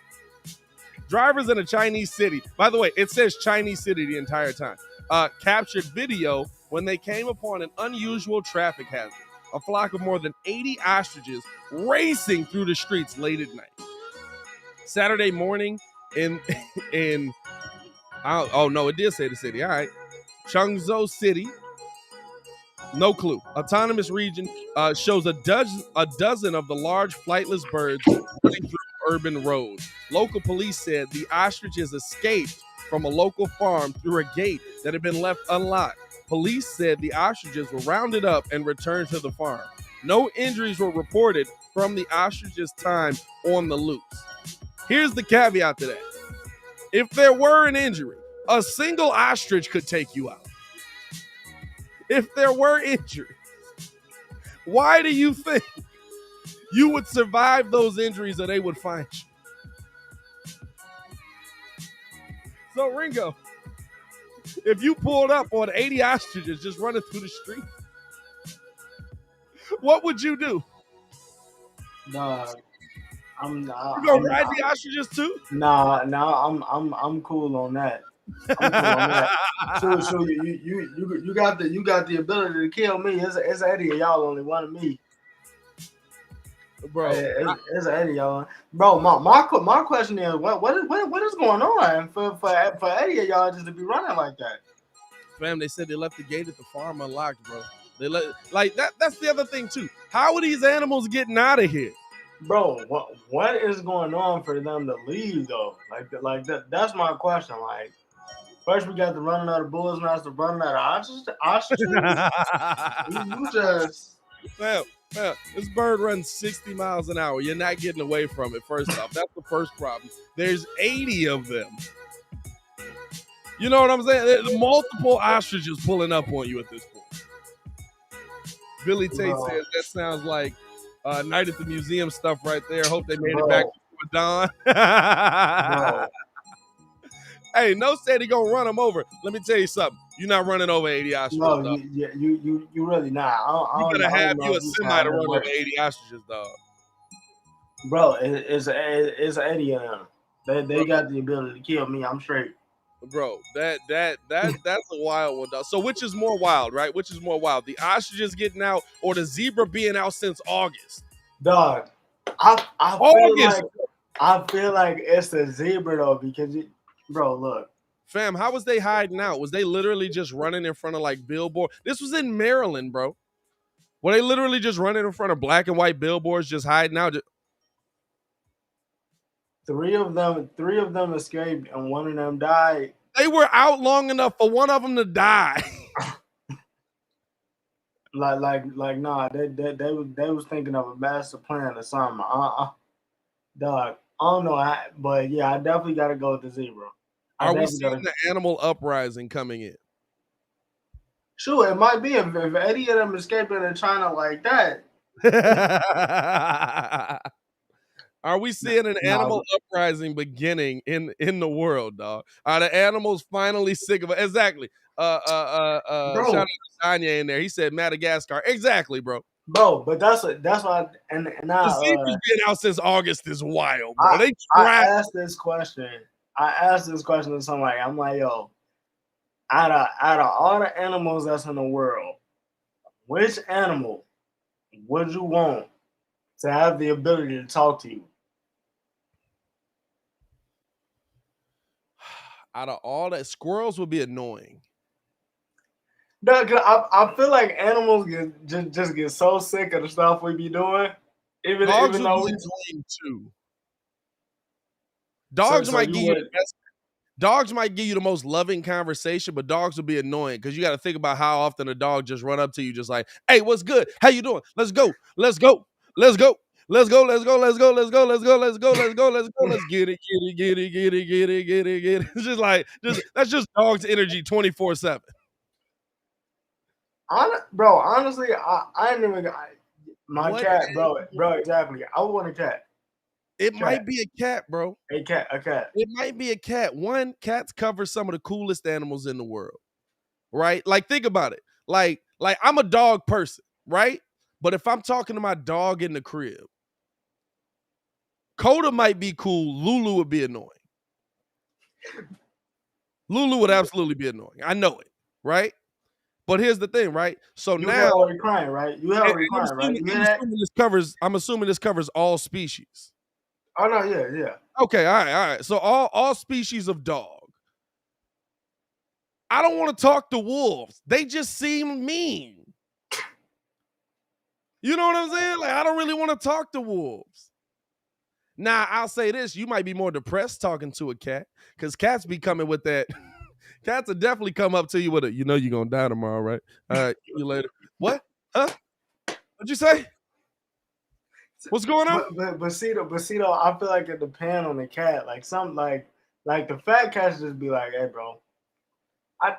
S1: Drivers in a Chinese city. By the way, it says Chinese City the entire time. Captured video when they came upon an unusual traffic hazard. A flock of more than 80 ostriches racing through the streets late at night. Saturday morning in oh no, it did say the city. All right. Changzhou City. No clue. Autonomous region shows a dozen of the large flightless birds running through urban roads. Local police said the ostriches escaped from a local farm through a gate that had been left unlocked. Police said the ostriches were rounded up and returned to the farm. No injuries were reported from the ostriches' time on the loose. Here's the caveat to that. If there were an injury, a single ostrich could take you out. If there were injuries, why do you think you would survive those injuries or they would find you? So, Ringo, if you pulled up on 80 ostriches just running through the street, what would you do?
S2: Dog,
S1: you gonna ride the ostriches too?
S2: Nah, I'm cool on that. So you got the ability to kill me. It's 80 of y'all, only one of me.
S1: Bro,
S2: it's 80 of y'all. Bro, my question is what is going on for 80 of y'all just to be running like that?
S1: Fam, they said they left the gate at the farm unlocked, bro. They that's the other thing too. How are these animals getting out of here?
S2: Bro, what is going on for them to leave though? Like that's my question. Like, first we got the running out of bulls, now it's the running out of ostriches. you just
S1: Fam, this bird runs 60 miles an hour. You're not getting away from it, first off. That's the first problem. There's 80 of them. You know what I'm saying? There's multiple ostriches pulling up on you at this point. Billy Tate says that sounds like Night at the Museum stuff right there. Hope they made it back before dawn. Hey, no said he gonna run them over. Let me tell you something. You're not running over 80 ostriches,
S2: no,
S1: dog.
S2: you really not.
S1: You gotta have you a semi to run over 80 ostriches, dog.
S2: Bro, it's 80 of them. They got the ability to kill me. I'm straight.
S1: Bro, that's a wild one, dog. So which is more wild, right? Which is more wild? The ostriches getting out or the zebra being out since August?
S2: Dog, I feel like it's the zebra though because bro, look.
S1: Fam, how was they hiding out? Was they literally just running in front of like billboard? This was in Maryland, bro. Were they literally just running in front of black and white billboards, just hiding out?
S2: Three of them escaped and one of them died.
S1: They were out long enough for one of them to die.
S2: Nah, they was thinking of a master plan or something. Dog, I don't know, but yeah, I definitely got to go with the zebra.
S1: Are we seeing the animal uprising coming in?
S2: Sure, it might be if any of them escaping in China like that.
S1: Are we seeing an animal uprising beginning in the world, dog? Are the animals finally sick of it? Exactly. Shout out to Kanye in there. He said Madagascar. Exactly, bro.
S2: Bro, but that's why and
S1: the zebra's been out since August is wild, bro.
S2: I asked this question to somebody. I'm like, yo, out of all the animals that's in the world, which animal would you want to have the ability to talk to you?
S1: Out of all that, squirrels would be annoying.
S2: No, I feel like animals just get so sick of the stuff we be doing. Even though we
S1: annoying too. Dogs might give you the best. Dogs might give you the most loving conversation, but dogs will be annoying because you got to think about how often a dog just run up to you, just like, "Hey, what's good? How you doing? Let's go, let's go, let's go, let's go, let's go, let's go, let's go, let's go, let's go, let's go, let's go, let's get it, get it, get it, get it, get it, get it, get it." It's just like, that's just dogs' energy 24/7.
S2: Bro, honestly, I didn't even my cat, bro, exactly. I want a cat.
S1: It might be a cat, bro.
S2: A cat.
S1: It might be a cat. One, cats cover some of the coolest animals in the world, right? Like, think about it. Like I'm a dog person, right? But if I'm talking to my dog in the crib, Coda might be cool. Lulu would be annoying. Lulu would absolutely be annoying. I know it, right? But here's the thing, right? So
S2: you
S1: now
S2: already crying, right? You already crying, right?
S1: I'm assuming this covers all species.
S2: Oh no, yeah.
S1: Okay, all right. So all species of dog. I don't want to talk to wolves. They just seem mean. You know what I'm saying? Like, I don't really want to talk to wolves. Now, I'll say this. You might be more depressed talking to a cat because cats be coming with that. Cats will definitely come up to you with you know you're going to die tomorrow, right? All right, see you later. What? Huh? What'd you say? What's going on?
S2: But see though, I feel like it depends on the cat. Like some like the fat cats just be like, "Hey, bro, I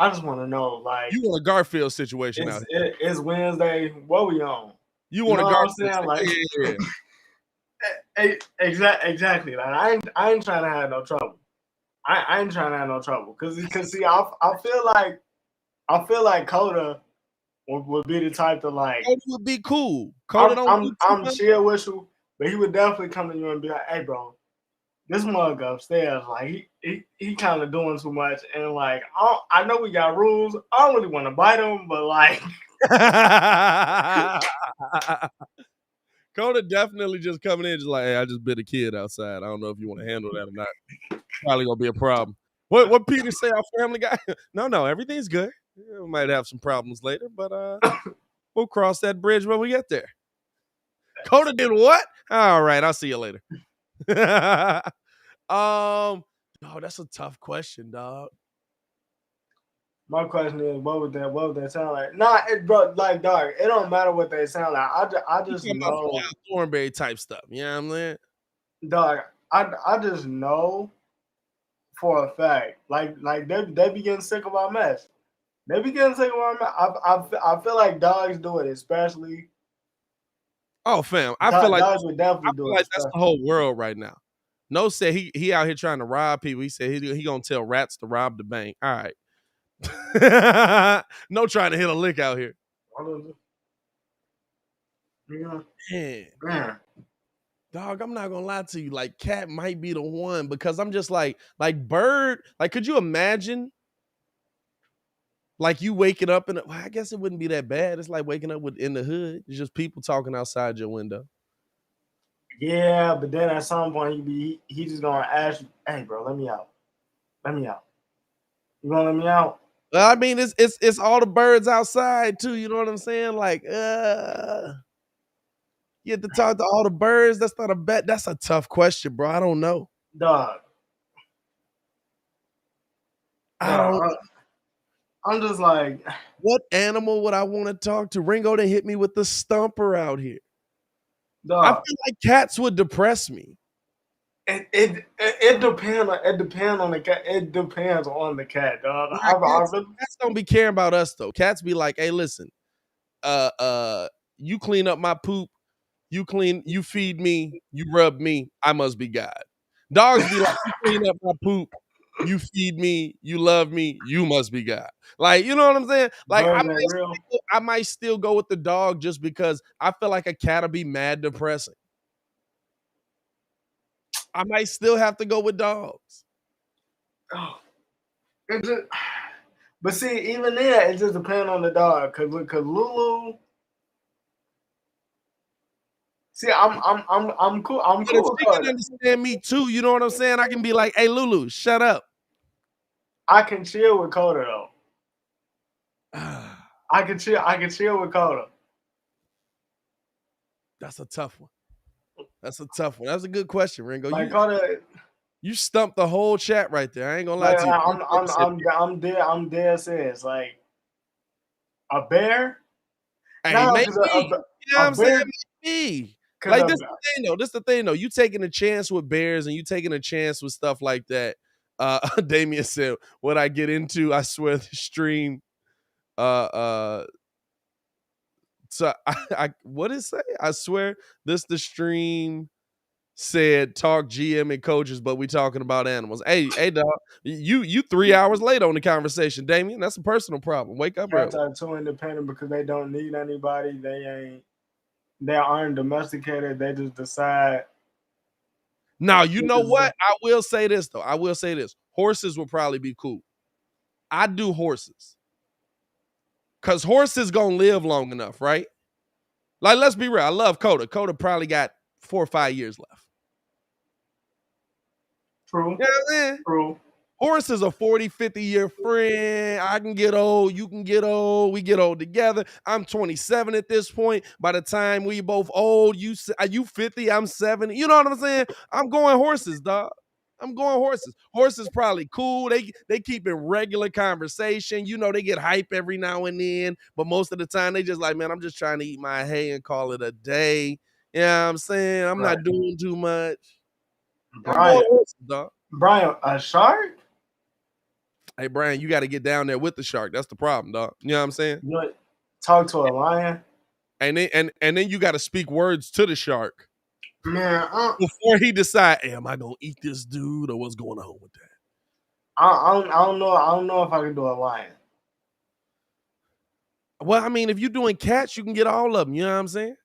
S2: just want to know." Like,
S1: you want a Garfield situation out here?
S2: It's Wednesday. What we on?
S1: You want a Garfield?
S2: Like, yeah. Exactly. Like I ain't trying to have no trouble. I ain't trying to have no trouble because see, I feel like Coda would be the type to like.
S1: Coda would be cool.
S2: I'm chill with you, but he would definitely come to you and be like, "Hey, bro, this mug upstairs, like he kind of doing too much, and like I know we got rules. I don't really want to bite him, but like."
S1: Coda definitely just coming in, just like, "Hey, I just bit a kid outside. I don't know if you want to handle that or not. Probably gonna be a problem." What Peter say? Our family guy? No, everything's good. We might have some problems later, but we'll cross that bridge when we get there. Coda did what? All right, I'll see you later. No, that's a tough question, dog.
S2: My question is, what would that sound like? Nah, bro, like, dog, it don't matter what they sound like. I just know
S1: Thornberry type stuff. You know what I'm saying?
S2: Dog, I just know for a fact, like they be getting sick of our mess. They be getting sick of our mess. I feel like dogs do it, especially.
S1: Oh, fam, I feel like
S2: dogs would definitely do it.
S1: Like that's the whole world right now. No said he out here trying to rob people. He said he gonna tell rats to rob the bank. All right. No trying to hit a lick out here.
S2: Yeah.
S1: Man. Dog, I'm not gonna lie to you. Like, cat might be the one because I'm just like bird. Like, could you imagine? Like you waking up well, I guess it wouldn't be that bad. It's like waking up in the hood. It's just people talking outside your window.
S2: Yeah, but then at some point he just gonna ask you, "Hey, bro, let me out. Let me out. You gonna let me out?"
S1: Well, I mean, it's all the birds outside too. You know what I'm saying? Like, you have to talk to all the birds. That's not a bet. That's a tough question, bro. I don't know.
S2: Dog.
S1: I don't.
S2: I'm just like,
S1: what animal would I want to talk to? Ringo to hit me with the stumper out here.
S2: dog.
S1: I feel like cats would depress me.
S2: It depends on the cat. It depends on the cat, dog.
S1: Cats don't be caring about us though. Cats be like, hey, listen, you clean up my poop, you feed me, you rub me, I must be God. Dogs be like, you clean up my poop, you feed me, you love me, you must be God. Like, you know what I'm saying? Like, I might still go with the dog just because I feel like a cat will be mad depressing. I might still have to go with dogs.
S2: Oh, but see, even there, it just depends on the dog. Cause Lulu, see, I'm cool. I'm
S1: but
S2: cool.
S1: If she can understand me too, you know what I'm saying? I can be like, hey, Lulu, shut up.
S2: I can chill with Coda though. I can chill with Coda.
S1: That's a tough one. That's a good question, Ringo.
S2: Like Coda,
S1: you stumped the whole chat right there. I ain't gonna lie to you.
S2: I'm dead serious. Like a bear.
S1: Hey,
S2: no,
S1: maybe. You know what I'm saying? Maybe. Like this the thing though. You taking a chance with bears and you taking a chance with stuff like that. Damien said, what I get into, I swear the stream. So I what did it say? I swear the stream said talk GM and coaches, but we talking about animals. Hey, dog, you 3 hours late on the conversation, Damien. That's a personal problem. Wake up, bro.
S2: Cats are too independent because they don't need anybody. They aren't domesticated. They just decide.
S1: Now, you know what? I will say this though. Horses will probably be cool. I do horses. Cause horses gonna live long enough, right? Like, let's be real. I love Coda. Coda probably got 4 or 5 years left.
S2: True.
S1: You know what I'm saying?
S2: True.
S1: Horse is a 40, 50-year friend. I can get old. You can get old. We get old together. I'm 27 at this point. By the time we both old, you 50, I'm 70. You know what I'm saying? I'm going horses, dog. I'm going horses. Horses probably cool. They keep in regular conversation. You know, they get hype every now and then. But most of the time, they just like, man, I'm just trying to eat my hay and call it a day. You know what I'm saying? I'm not doing too much. I'm going horses, dog.
S2: Brian, a shark?
S1: Hey, Brian, you got to get down there with the shark. That's the problem, dog. You know what I'm saying?
S2: Talk to a lion.
S1: And then you got to speak words to the shark.
S2: Man,
S1: before he decide, hey, am I gonna eat this dude or what's going on with that?
S2: I don't know. I don't know if I can do a lion.
S1: Well, I mean, if you're doing cats, you can get all of them. You know what I'm saying?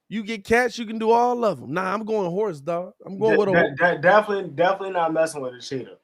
S1: You get cats, you can do all of them. Nah, I'm going horse, dog. I'm going with a horse.
S2: Definitely not messing with a cheetah.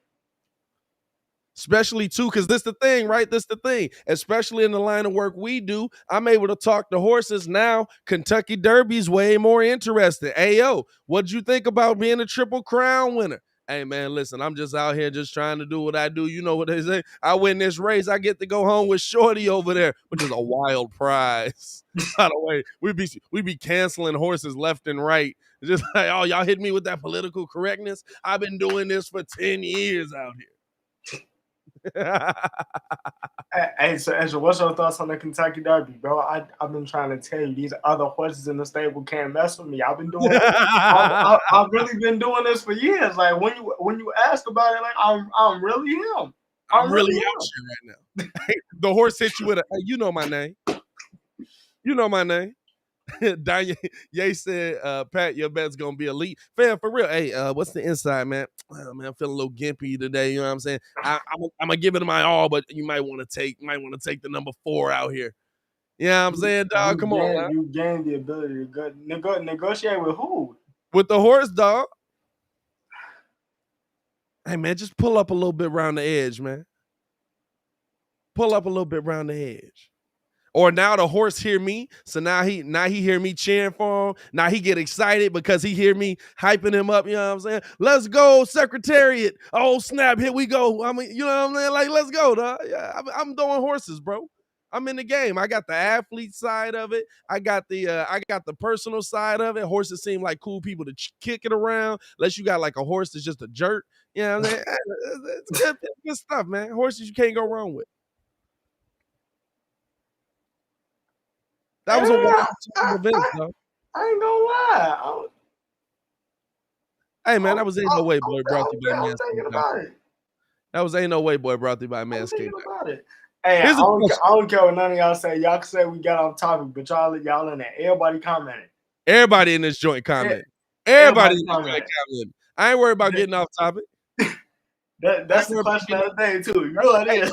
S1: Especially too, because this the thing, right? This the thing. Especially in the line of work we do, I'm able to talk to horses now. Kentucky Derby's way more interesting. Hey, yo, what'd you think about being a Triple Crown winner? Hey, man, listen, I'm just out here just trying to do what I do. You know what they say? I win this race, I get to go home with Shorty over there, which is a wild prize. By the way, we be canceling horses left and right. Just like, oh, y'all hit me with that political correctness. I've been doing this for 10 years out here.
S2: Hey, so what's your thoughts on the Kentucky Derby, bro? I've been trying to tell you these other horses in the stable can't mess with me. I've been doing I've really been doing this for years. Like when you ask about it, like I'm really him.
S1: I'm really out here right now. The horse hit you with a, hey, you know my name. You know my name. Daniel Ye said, Pat, your bet's gonna be elite. Fam, for real. Hey, what's the inside, man? Oh, man, I'm feeling a little gimpy today. You know what I'm saying? I'm gonna give it my all, but you might want to take the number 4 out here. You know what I'm saying, dog? Come on, man.
S2: You gain the ability to negotiate with who?
S1: With the horse, dog. Hey, man, just pull up a little bit around the edge, man. Pull up a little bit around the edge. Or now the horse hear me, so now he hear me cheering for him. Now he get excited because he hear me hyping him up. You know what I'm saying? Let's go, Secretariat! Oh snap! Here we go. I mean, you know what I'm saying? Like, let's go, dog. Yeah, I'm doing horses, bro. I'm in the game. I got the athlete side of it. I got the personal side of it. Horses seem like cool people to kick it around. Unless you got like a horse that's just a jerk. You know what I'm saying? It's good stuff, man. Horses you can't go wrong with. That was a wild event, though.
S2: I ain't gonna lie.
S1: Hey, man, that was Ain't No Way Boy brought to you by Manscaped. That was Ain't No Way Boy brought to you by Manscaped.
S2: Hey, I don't care what none of y'all say. Y'all can say we got off topic, but y'all in there. Everybody commented.
S1: Everybody in this joint commented. Everybody in this joint commented. I ain't worried about getting off topic.
S2: That's the question of the day, too. You know what it is.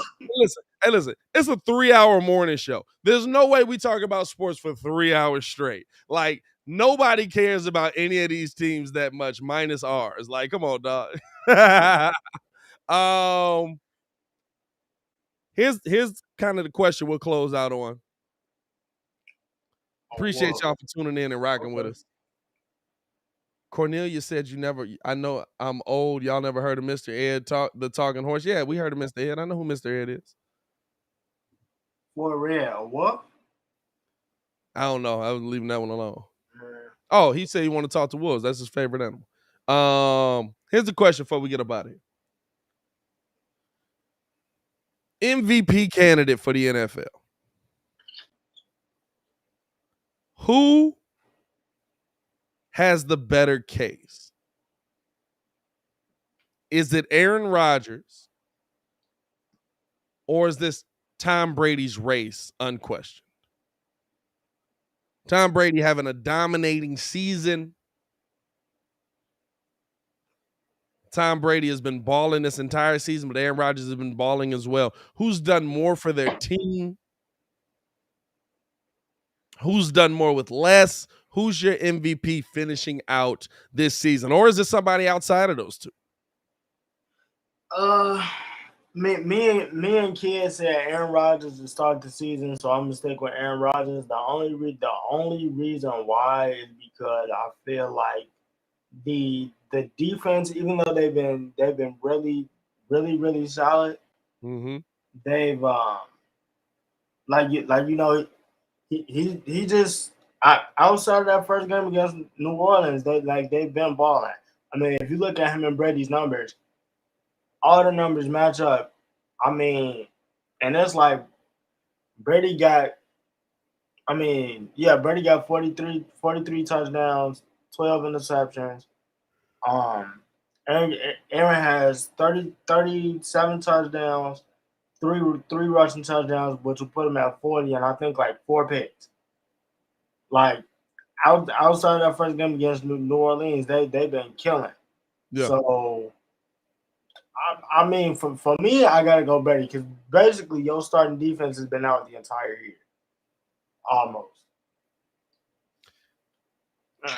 S1: Listen, it's a 3-hour morning show. There's no way we talk about sports for 3 hours straight. Like, nobody cares about any of these teams that much, minus ours. Like, come on, dog. Here's kind of the question we'll close out on. Appreciate y'all for tuning in and rocking with us. Cornelia said I know I'm old. Y'all never heard of Mr. Ed the talking horse? Yeah, we heard of Mr. Ed. I know who Mr. Ed is.
S2: For real, what?
S1: I don't know. I was leaving that one alone. Oh, he said he want to talk to wolves. That's his favorite animal. Here's the question before we get up out of here. MVP candidate for the NFL. Who has the better case? Is it Aaron Rodgers or is this Tom Brady's race unquestioned? Tom Brady having a dominating season. Tom Brady has been balling this entire season, but Aaron Rodgers has been balling as well. Who's done more for their team? Who's done more with less? Who's your MVP finishing out this season? Or is it somebody outside of those two?
S2: Me and Kidd said Aaron Rodgers to start the season, so I'm gonna stick with Aaron Rodgers. The only reason why is because I feel like the defense, even though they've been really, really, really solid, they've he just outside of that first game against New Orleans, they've been balling. I mean, if you look at him and Brady's numbers, all the numbers match up. I mean, and it's like Brady got 43 touchdowns, 12 interceptions. Aaron has 37 touchdowns, three rushing touchdowns, which will put him at 40, and I think like 4 picks. Like outside of that first game against New Orleans, they've been killing. Yeah. So I mean, for me, I gotta go Brady because basically your starting defense has been out the entire year, almost.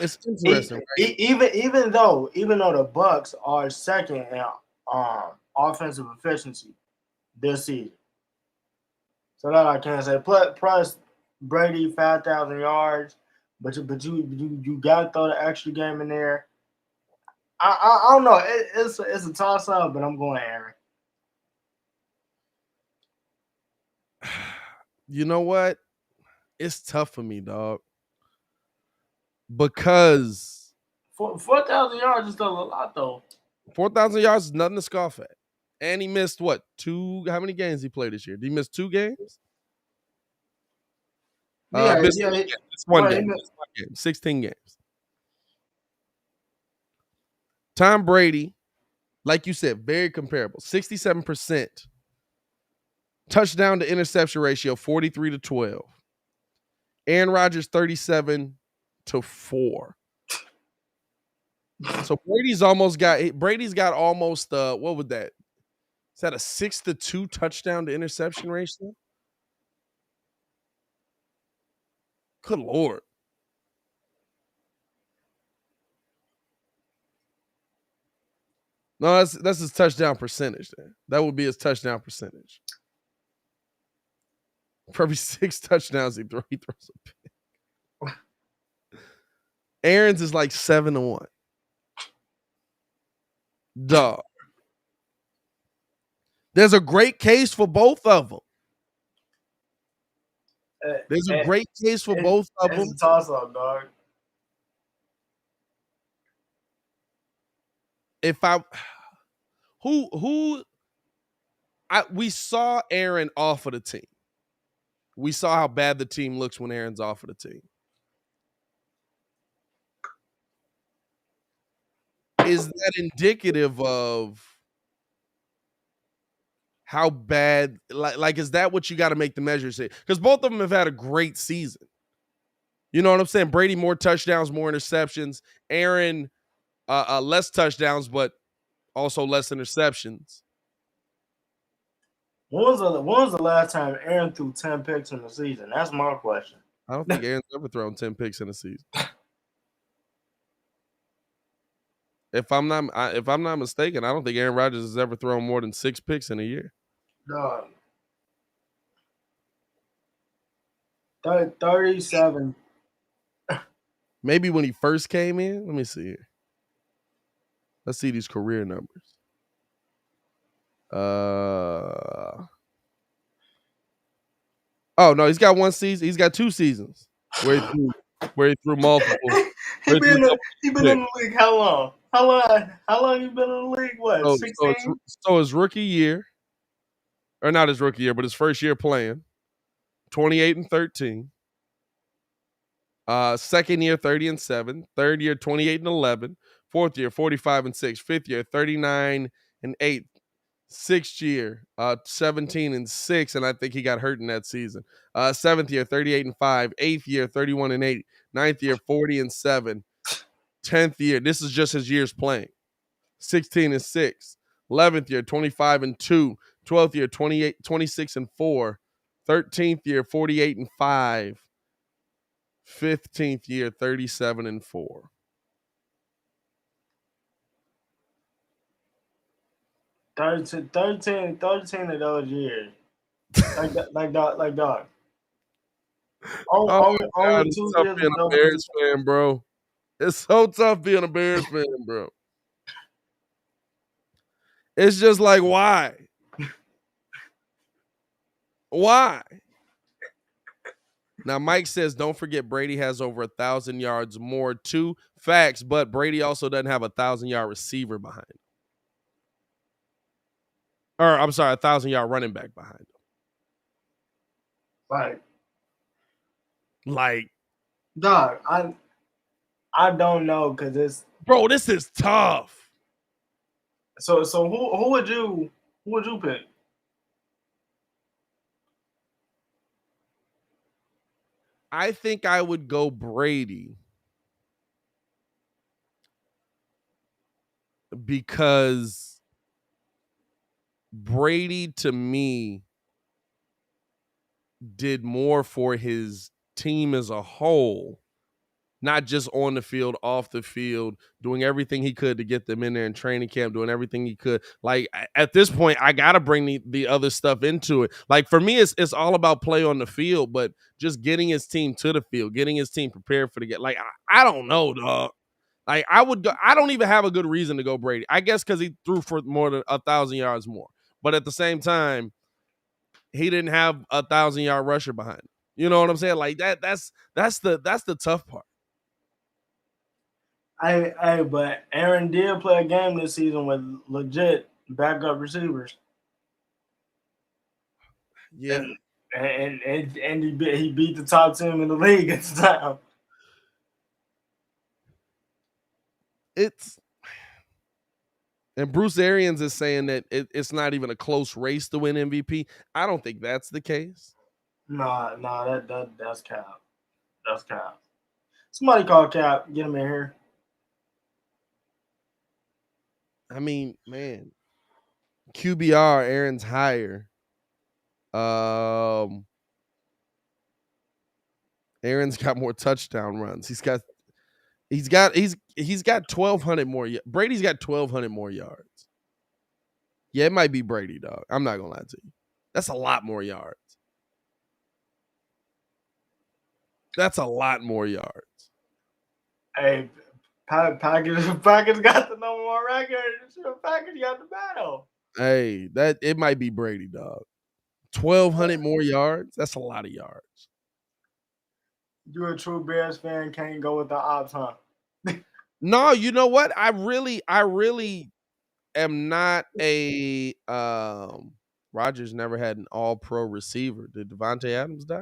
S1: It's interesting, right?
S2: Even though the Bucks are second in offensive efficiency this season, so that I can't say. Plus Brady 5,000 yards, but you gotta throw the extra game in there. I don't know. It's a toss up, but I'm going Aaron.
S1: You know what? It's tough for me, dog. Because
S2: 4,000 yards is still a lot, though.
S1: 4,000 yards is nothing to scoff at. And he missed what? How many games he played this year? Did he miss 2 games? Missed one game. 16 games. Tom Brady, like you said, very comparable. 67% touchdown to interception ratio, 43-12. Aaron Rodgers, 37-4. So Brady's got almost what would that? Is that a 6-2 touchdown to interception ratio? Good Lord. No, that's his touchdown percentage. Then that would be his touchdown percentage. For every 6 touchdowns he throws a pick. Aaron's is like 7-1. Dog. There's a great case for both of them. There's a great case for both of them.
S2: It's a toss-up, dog.
S1: We saw Aaron off of the team. We saw how bad the team looks when Aaron's off of the team. Is that indicative of how bad, like is that what you got to make the measure say? Because both of them have had a great season. You know what I'm saying? Brady more touchdowns, more interceptions. Aaron less touchdowns, but also less interceptions.
S2: When was the last time Aaron threw 10 picks in the season? That's my question.
S1: I don't think Aaron's ever thrown 10 picks in a season. If I'm not mistaken, I don't think Aaron Rodgers has ever thrown more than 6 picks in a year.
S2: Dog. 37.
S1: Maybe when he first came in. Let me see here. Let's see these career numbers. Oh no, he's got 1 season. He's got 2 seasons where he threw multiple.
S2: He been in the league how long? How long he been in the league? What, 16?
S1: So his rookie year, or not his rookie year, but his first year playing, 28-13. Second year, 30-7. Third year, 28-11. Fourth year, 45-6. Fifth year, 39-8. Sixth year, 17-6, and I think he got hurt in that season. Seventh year, 38-5. Eighth year, 31-8. Ninth year, 40-7. 10th year, this is just his years playing, 16-6. 11th year, 25-2. 12th year, 26-4. 13th year, 48-5. 15th year, 37-4.
S2: Thirteen of those years. Like dog. Only
S1: God,
S2: 2
S1: it's tough
S2: years
S1: being a
S2: ago.
S1: Bears fan, bro. It's so tough being a Bears fan, bro. It's just like, why? Why? Now, Mike says, don't forget Brady has over 1,000 yards more too. Facts, but Brady also doesn't have a 1,000-yard receiver behind him. Or, I'm sorry, a 1,000-yard running back behind him. Like,
S2: dog, I don't know, because it's...
S1: Bro, this is tough.
S2: So who would you pick?
S1: I think I would go Brady because Brady, to me, did more for his team as a whole, not just on the field, off the field, doing everything he could to get them in there in training camp, doing everything he could. Like, at this point, I got to bring the other stuff into it. Like, for me, it's all about play on the field, but just getting his team to the field, getting his team prepared for the game. Like, I don't know, dog. Like, I would go, I don't even have a good reason to go Brady. I guess because he threw for more than 1,000 yards more. But at the same time, he didn't have a 1,000-yard rusher behind him. You know what I'm saying? Like, that's the tough part.
S2: But Aaron did play a game this season with legit backup receivers.
S1: Yeah.
S2: And he beat the top team in the league at the time.
S1: And Bruce Arians is saying that it's not even a close race to win MVP. I don't think that's the case.
S2: Nah, that's cap. That's cap. Somebody call Cap. Get him in here.
S1: I mean, man, QBR, Aaron's higher. Aaron's got more touchdown runs. He's got 1,200 more. Brady's got 1,200 more yards. Yeah, it might be Brady, dog. I'm not gonna lie to you. That's a lot more yards. That's a lot more yards.
S2: Hey, Packers got the number one record. Packers got the battle.
S1: Hey, it might be Brady, dog. 1,200 more yards. That's a lot of yards.
S2: You a true Bears fan, can't go with the odds, huh?
S1: No, you know what? I really am not a Rodgers never had an all-pro receiver. Did Devontae Adams die?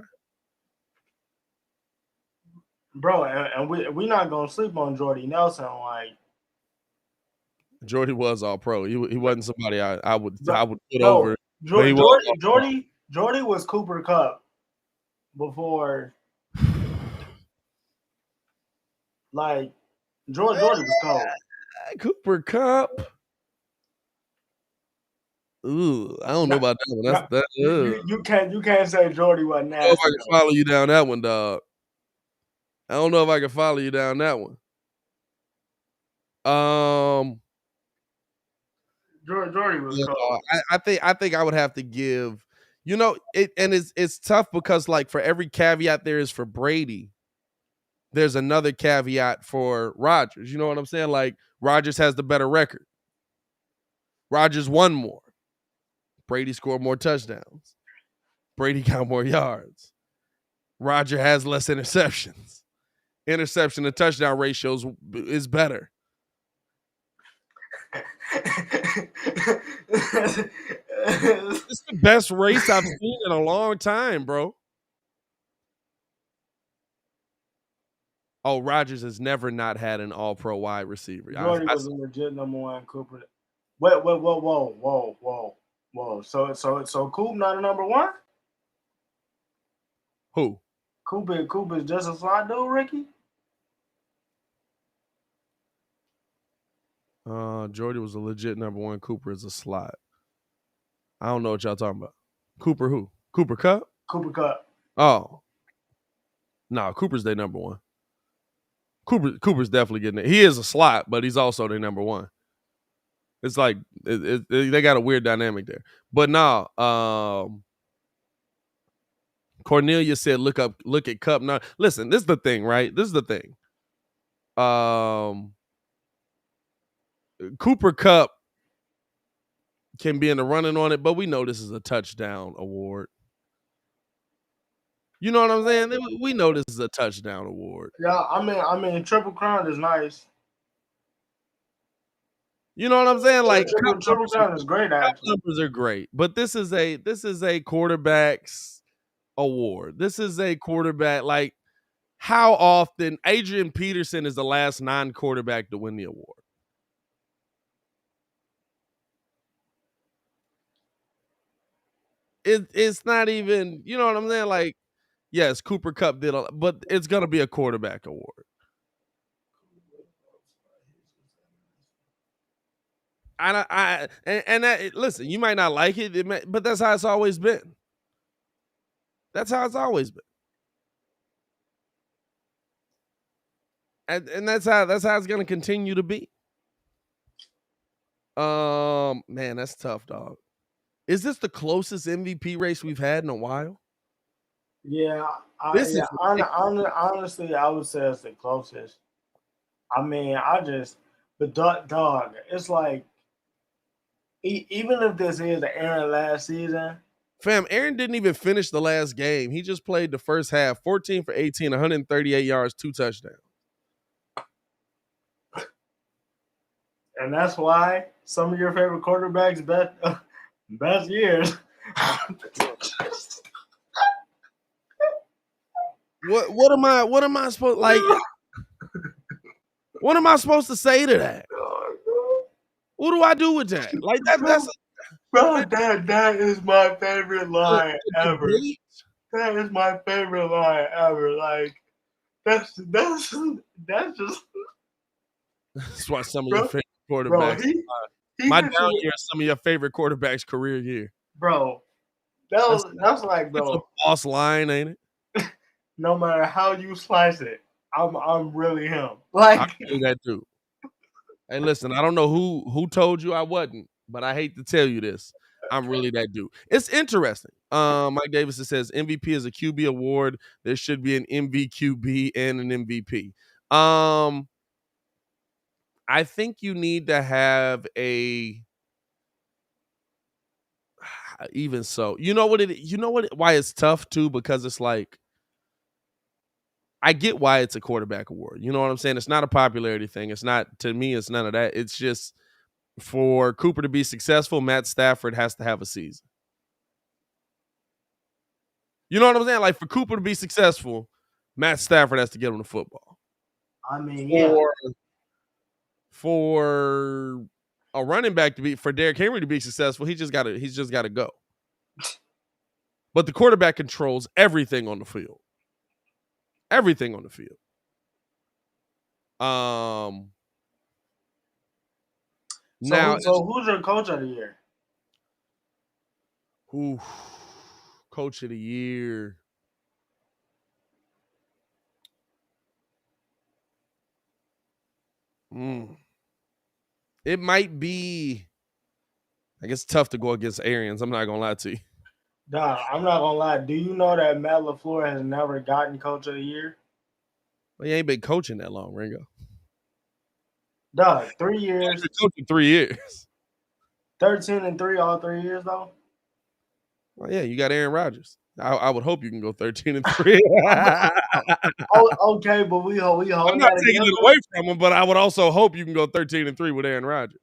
S2: Bro, and we not gonna sleep on Jordy Nelson. Like
S1: Jordy was all-pro. He wasn't somebody I would put
S2: no,
S1: over. Jordy
S2: was Cooper Kupp before. Like Jordy was cold.
S1: Cooper Kupp. Ooh, I don't know about that one.
S2: You can't say Jordy wasn't nasty.
S1: I don't know if I can follow you down that one, dog. I don't know if I can follow you down that one.
S2: Jordy was cold.
S1: I think I would have to give, it, and it's tough because like for every caveat there is for Brady, there's another caveat for Rodgers. You know what I'm saying? Like Rodgers has the better record. Rodgers won more. Brady scored more touchdowns. Brady got more yards. Rodgers has less interceptions. Interception to touchdown ratios is better. It's the best race I've seen in a long time, bro. Oh, Rodgers has never not had an all-pro wide receiver.
S2: Jordy was a legit number one. Cooper. Whoa. So Coop not a number one?
S1: Who?
S2: Coop is just a slot dude, Ricky?
S1: Jordy was a legit number one. Cooper is a slot. I don't know what y'all talking about. Cooper who? Cooper Kupp?
S2: Cooper Kupp.
S1: Oh. No, Cooper's their number one. Cooper's definitely getting it. He is a slot, but he's also their number one. It's like they got a weird dynamic there. But no, Cornelia said, look at Kupp. Now, listen, this is the thing, right? This is the thing. Cooper Kupp can be in the running on it, but we know this is a touchdown award. You know what I'm saying? We know this is a touchdown award.
S2: Yeah, I mean, Triple Crown is nice.
S1: You know what I'm saying? Like
S2: Triple Crown is great. Actually,
S1: numbers are great, but this is a quarterback's award. This is a quarterback. Like, how often Adrian Peterson is the last non-quarterback to win the award? It's not even. You know what I'm saying? Like, yes, Cooper Kupp did, but it's gonna be a quarterback award. Listen, you might not like it, but that's how it's always been. That's how it's always been. And that's how it's gonna continue to be. Man, that's tough, dog. Is this the closest MVP race we've had in a while?
S2: Yeah, honestly, I would say it's the closest. I mean, but dog, it's like, even if this is the Aaron last season.
S1: Fam, Aaron didn't even finish the last game. He just played the first half, 14 for 18, 138 yards, 2 touchdowns.
S2: And that's why some of your favorite quarterbacks best years.
S1: What am I supposed like? What am I supposed to say to that? What do I do with that? Like that's
S2: bro, that is my favorite line ever. That is my favorite line ever. Like that's just
S1: that's why some of your favorite quarterbacks. My down year is some of your favorite quarterbacks' career year.
S2: Bro, that's like, bro.
S1: It's a boss line, ain't it?
S2: no matter how you slice it, I'm really him.
S1: I'm
S2: Like
S1: really that dude. Hey, listen, I don't know who told you I wasn't, but I hate to tell you this. I'm really that dude. It's interesting. Mike Davis says MVP is a QB award. There should be an MVQB and an MVP. I think you need to have a even so. Why it's tough too, because it's like I get why it's a quarterback award. You know what I'm saying? It's not a popularity thing. It's not, to me, it's none of that. It's just for Cooper to be successful, Matt Stafford has to have a season. You know what I'm saying? Like for Cooper to be successful, Matt Stafford has to get him the football.
S2: I mean, yeah.
S1: For a running back for Derrick Henry to be successful, he's just gotta go. But the quarterback controls everything on the field. Everything on the field.
S2: So who's your coach of the year?
S1: Coach of the year. It might be. I guess it's tough to go against Arians. I'm not gonna lie to you.
S2: Dog, I'm not gonna lie. Do you know that Matt LaFleur has never gotten coach of the year?
S1: Well, he ain't been coaching that long, Ringo.
S2: Dog, 3 years.
S1: He's been coaching 3 years.
S2: 13-3 all 3 years though.
S1: Well, yeah, you got Aaron Rodgers. I would hope you can go 13-3.
S2: Okay, but we hold
S1: I'm not taking it away from him, but I would also hope you can go 13-3 with Aaron Rodgers.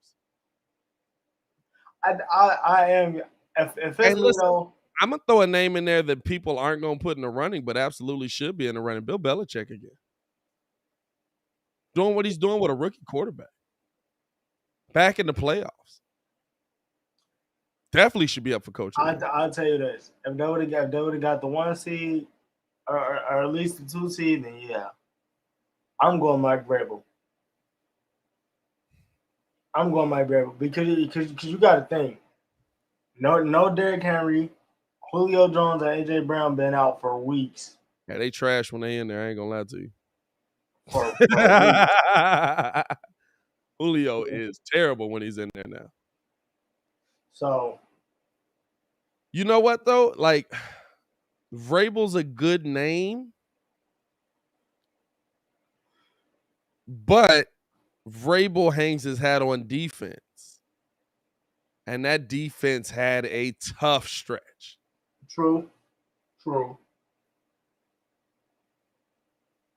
S2: I am. If it's though,
S1: I'm gonna throw a name in there that people aren't gonna put in the running, but absolutely should be in the running. Bill Belichick again, doing what he's doing with a rookie quarterback, back in the playoffs. Definitely should be up for coaching.
S2: I'll tell you this: if they would have got the 1 seed, or at least the 2 seed, then yeah, I'm going Mike Vrabel. because you got to think. No Derrick Henry, Julio Jones, and AJ Brown been out for weeks.
S1: Yeah, they trash when they in there. I ain't gonna lie to you.
S2: For
S1: Julio is terrible when he's in there now.
S2: So,
S1: you know what though? Like, Vrabel's a good name, but Vrabel hangs his hat on defense, and that defense had a tough stretch.
S2: True.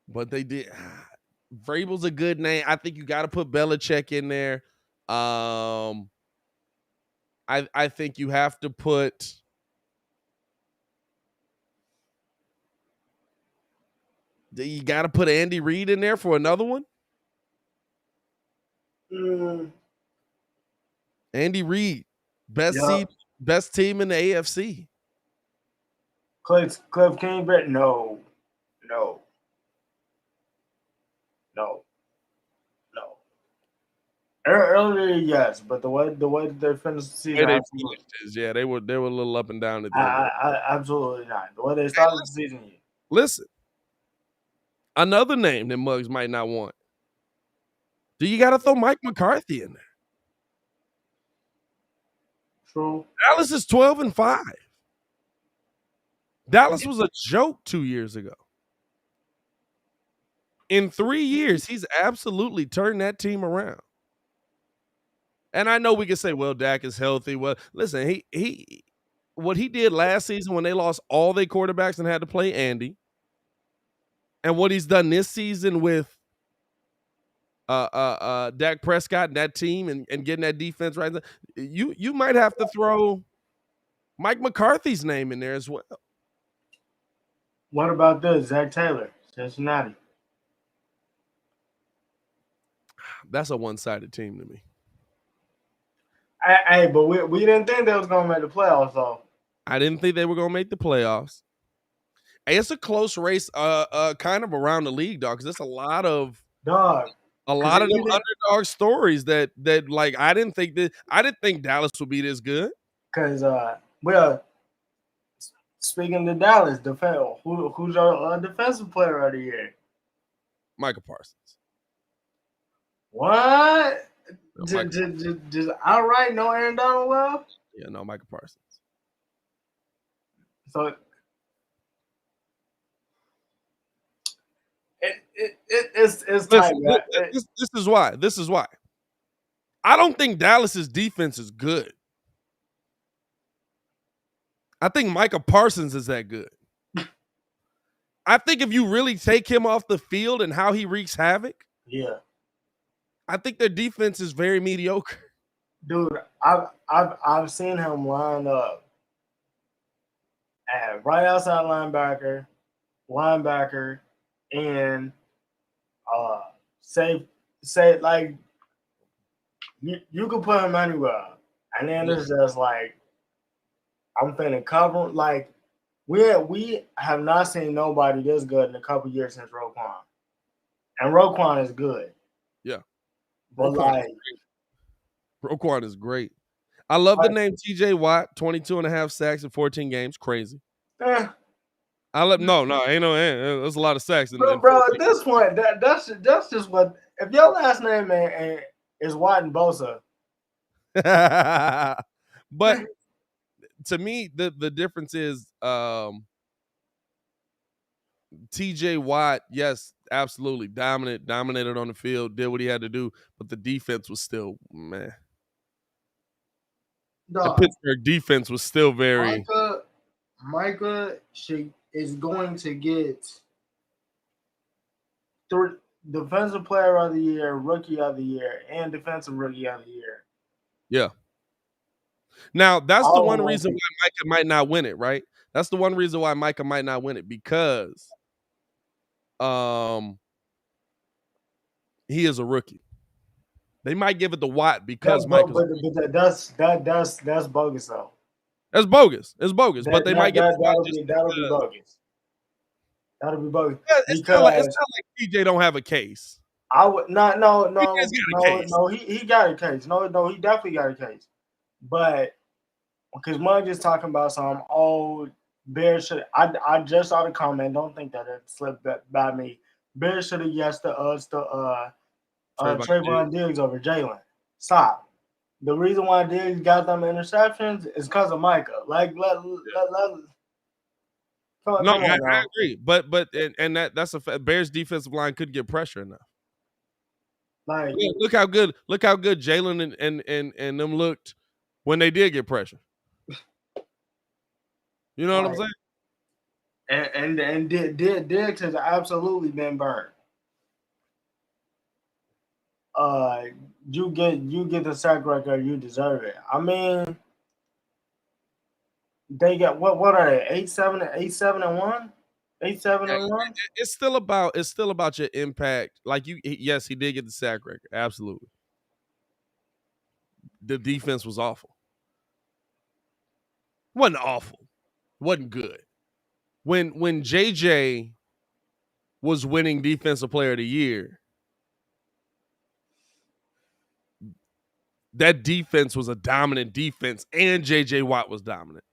S1: But they did. Vrabel's a good name. I think you got to put Belichick in there. I think you have to put. You got to put Andy Reid in there for another one. Andy Reid, best team in the AFC.
S2: Cliff Kingsbury, no. Earlier, yes, but the way that they finished the season,
S1: they were a little up and down at the
S2: end. Absolutely not. The way they started the season.
S1: Listen, another name that Muggs might not want. Do you got to throw Mike McCarthy in there?
S2: True.
S1: Dallas is 12-5. Dallas was a joke 2 years ago. In 3 years, he's absolutely turned that team around. And I know we can say, well, Dak is healthy. Well, listen, he what he did last season when they lost all their quarterbacks and had to play Andy, and what he's done this season with Dak Prescott and that team and getting that defense right, you might have to throw Mike McCarthy's name in there as well.
S2: What about this? Zach Taylor, Cincinnati.
S1: That's a one-sided team to me.
S2: Hey, but we didn't think they was going to make the playoffs, though.
S1: I didn't think they were going to make the playoffs. It's a close race, kind of around the league, dog. Because there's a lot of them underdog stories that like I didn't think Dallas would be this good.
S2: Because Speaking to Dallas, who's our defensive player of the year?
S1: Micah Parsons.
S2: What?
S1: No,
S2: Just outright no Aaron Donald love?
S1: Yeah, no, Micah Parsons.
S2: So it's tight.
S1: This is why. This is why. I don't think Dallas's defense is good. I think Micah Parsons is that good. I think if you really take him off the field and how he wreaks havoc,
S2: Yeah,
S1: I think their defense is very mediocre.
S2: dude, I've seen him line up at right outside linebacker, and say like you could put him anywhere, and then it's just like I'm finna cover. Like we have not seen nobody this good in a couple years since Roquan, and Roquan is good.
S1: Yeah,
S2: but
S1: Roquan is great. I love the name T.J. Watt, 22 and a half sacks in 14 games. Crazy.
S2: Eh.
S1: Ain't no. There's a lot of sacks.
S2: Bro, at this point, that's just what. If your last name is Watt and Bosa.
S1: But to me, the difference is T.J. Watt, yes, absolutely dominated on the field, did what he had to do, but the defense was still, man. The Pittsburgh defense was still very.
S2: Micah is going to get 3 defensive player of the year, rookie of the year, and defensive rookie of the year.
S1: Yeah. Now, that's the one reason why Micah might not win it, right? That's the one reason why Micah might not win it, because he is a rookie. They might give it to Watt because Micah's
S2: but that's bogus though.
S1: That's bogus. It's bogus. But they might give it to Watt.
S2: That'll be bogus. That'll be bogus.
S1: It's not like TJ don't have a case.
S2: I would no. He got a case. No, he definitely got a case. But because Mudge is talking about some Bears should. I just saw the comment. Don't think that it slipped by me. Bears should have yes to Trayvon Diggs over Jalen. Stop. The reason why Diggs got them interceptions is because of Micah. Like let.
S1: I agree, but that's a fact. Bears defensive line couldn't get pressure enough.
S2: Like
S1: look how good Jalen and them looked when they did get pressure. You know what I'm saying?
S2: And Diggs has absolutely been burned. You get the sack record, you deserve it. I mean, they got what are they? 8-7 and 1? 8-7 and 1?
S1: It's still about your impact. Like yes, he did get the sack record. Absolutely. The defense was awful. Wasn't awful. Wasn't good. When JJ was winning defensive player of the year, that defense was a dominant defense, and JJ Watt was dominant.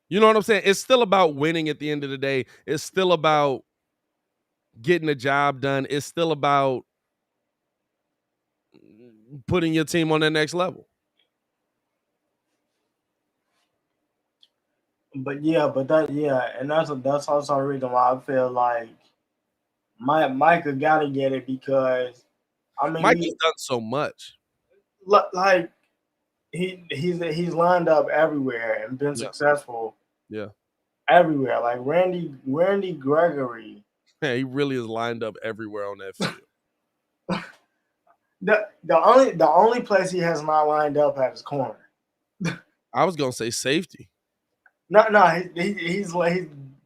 S1: You know what I'm saying? It's still about winning at the end of the day. It's still about getting the job done. It's still about putting your team on the next level.
S2: And that's also the reason why I feel like Micah gotta get it, because I mean
S1: Micah's done so much.
S2: Like he's lined up everywhere and been successful.
S1: Yeah.
S2: Everywhere. Like Randy Gregory.
S1: Yeah, he really is lined up everywhere on that field.
S2: The only place he has not lined up at is corner.
S1: I was gonna say safety.
S2: No, he's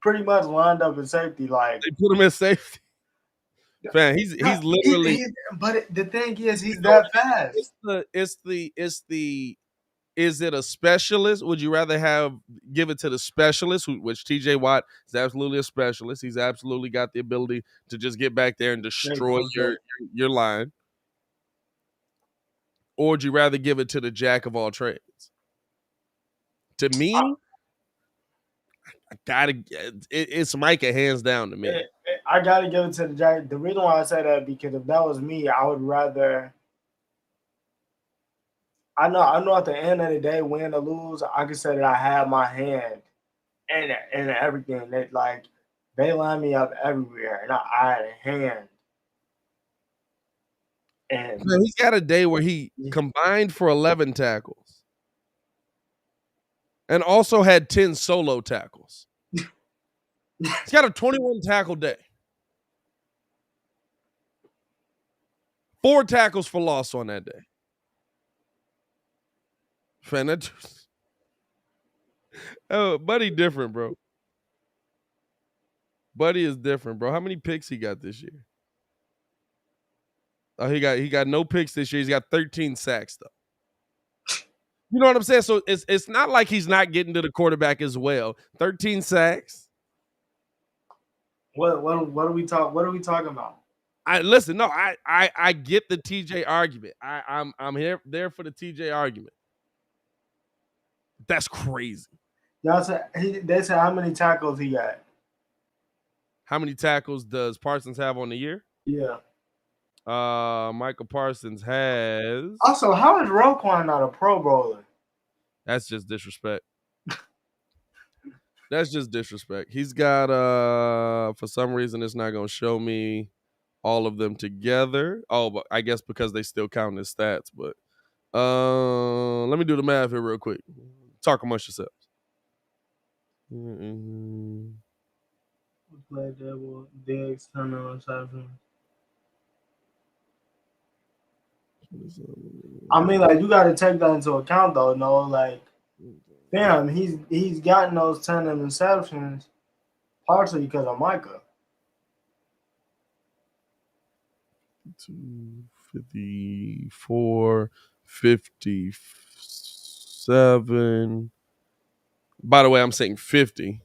S2: pretty much lined up in safety. Like
S1: they put him in safety. Man, he's literally.
S2: But the thing is, he's that fast.
S1: Is it a specialist? Would you rather give it to the specialist, which T.J. Watt is absolutely a specialist. He's absolutely got the ability to just get back there and destroy your line. Or would you rather give it to the jack of all trades? To me, I gotta. It's Micah hands down to me.
S2: I gotta give it to the Jaguars. The reason why I say that because if that was me, I would rather. I know. At the end of the day, win or lose, I can say that I have my hand and everything. That like they line me up everywhere, and I had a hand. And
S1: Man, he's got a day where he combined for 11 tackles and also had 10 solo tackles. He's got a 21 tackle day. 4 tackles for loss on that day. Man, Buddy different, bro. Buddy is different, bro. How many picks he got this year? Oh, he got no picks this year. He's got 13 sacks though. You know what I'm saying? So it's not like he's not getting to the quarterback as well. 13 sacks.
S2: What are we talking about?
S1: I get the TJ argument. I'm there for the TJ argument. That's crazy.
S2: Y'all said they said how many tackles he got?
S1: How many tackles does Parsons have on the year?
S2: Yeah.
S1: Michael Parsons has.
S2: Also, how is Roquan not a Pro Bowler?
S1: That's just disrespect. That's just disrespect. He's got for some reason it's not gonna show me all of them together. Oh, but I guess because they still count his stats. But let me do the math here real quick. Talk amongst yourselves.
S2: Play double, Diggs, Turner, reception. I mean, like you got to take that into account, though. No, like, damn, he's gotten those 10 interceptions partially because of Micah.
S1: 54, 57. By the way, I'm saying 50,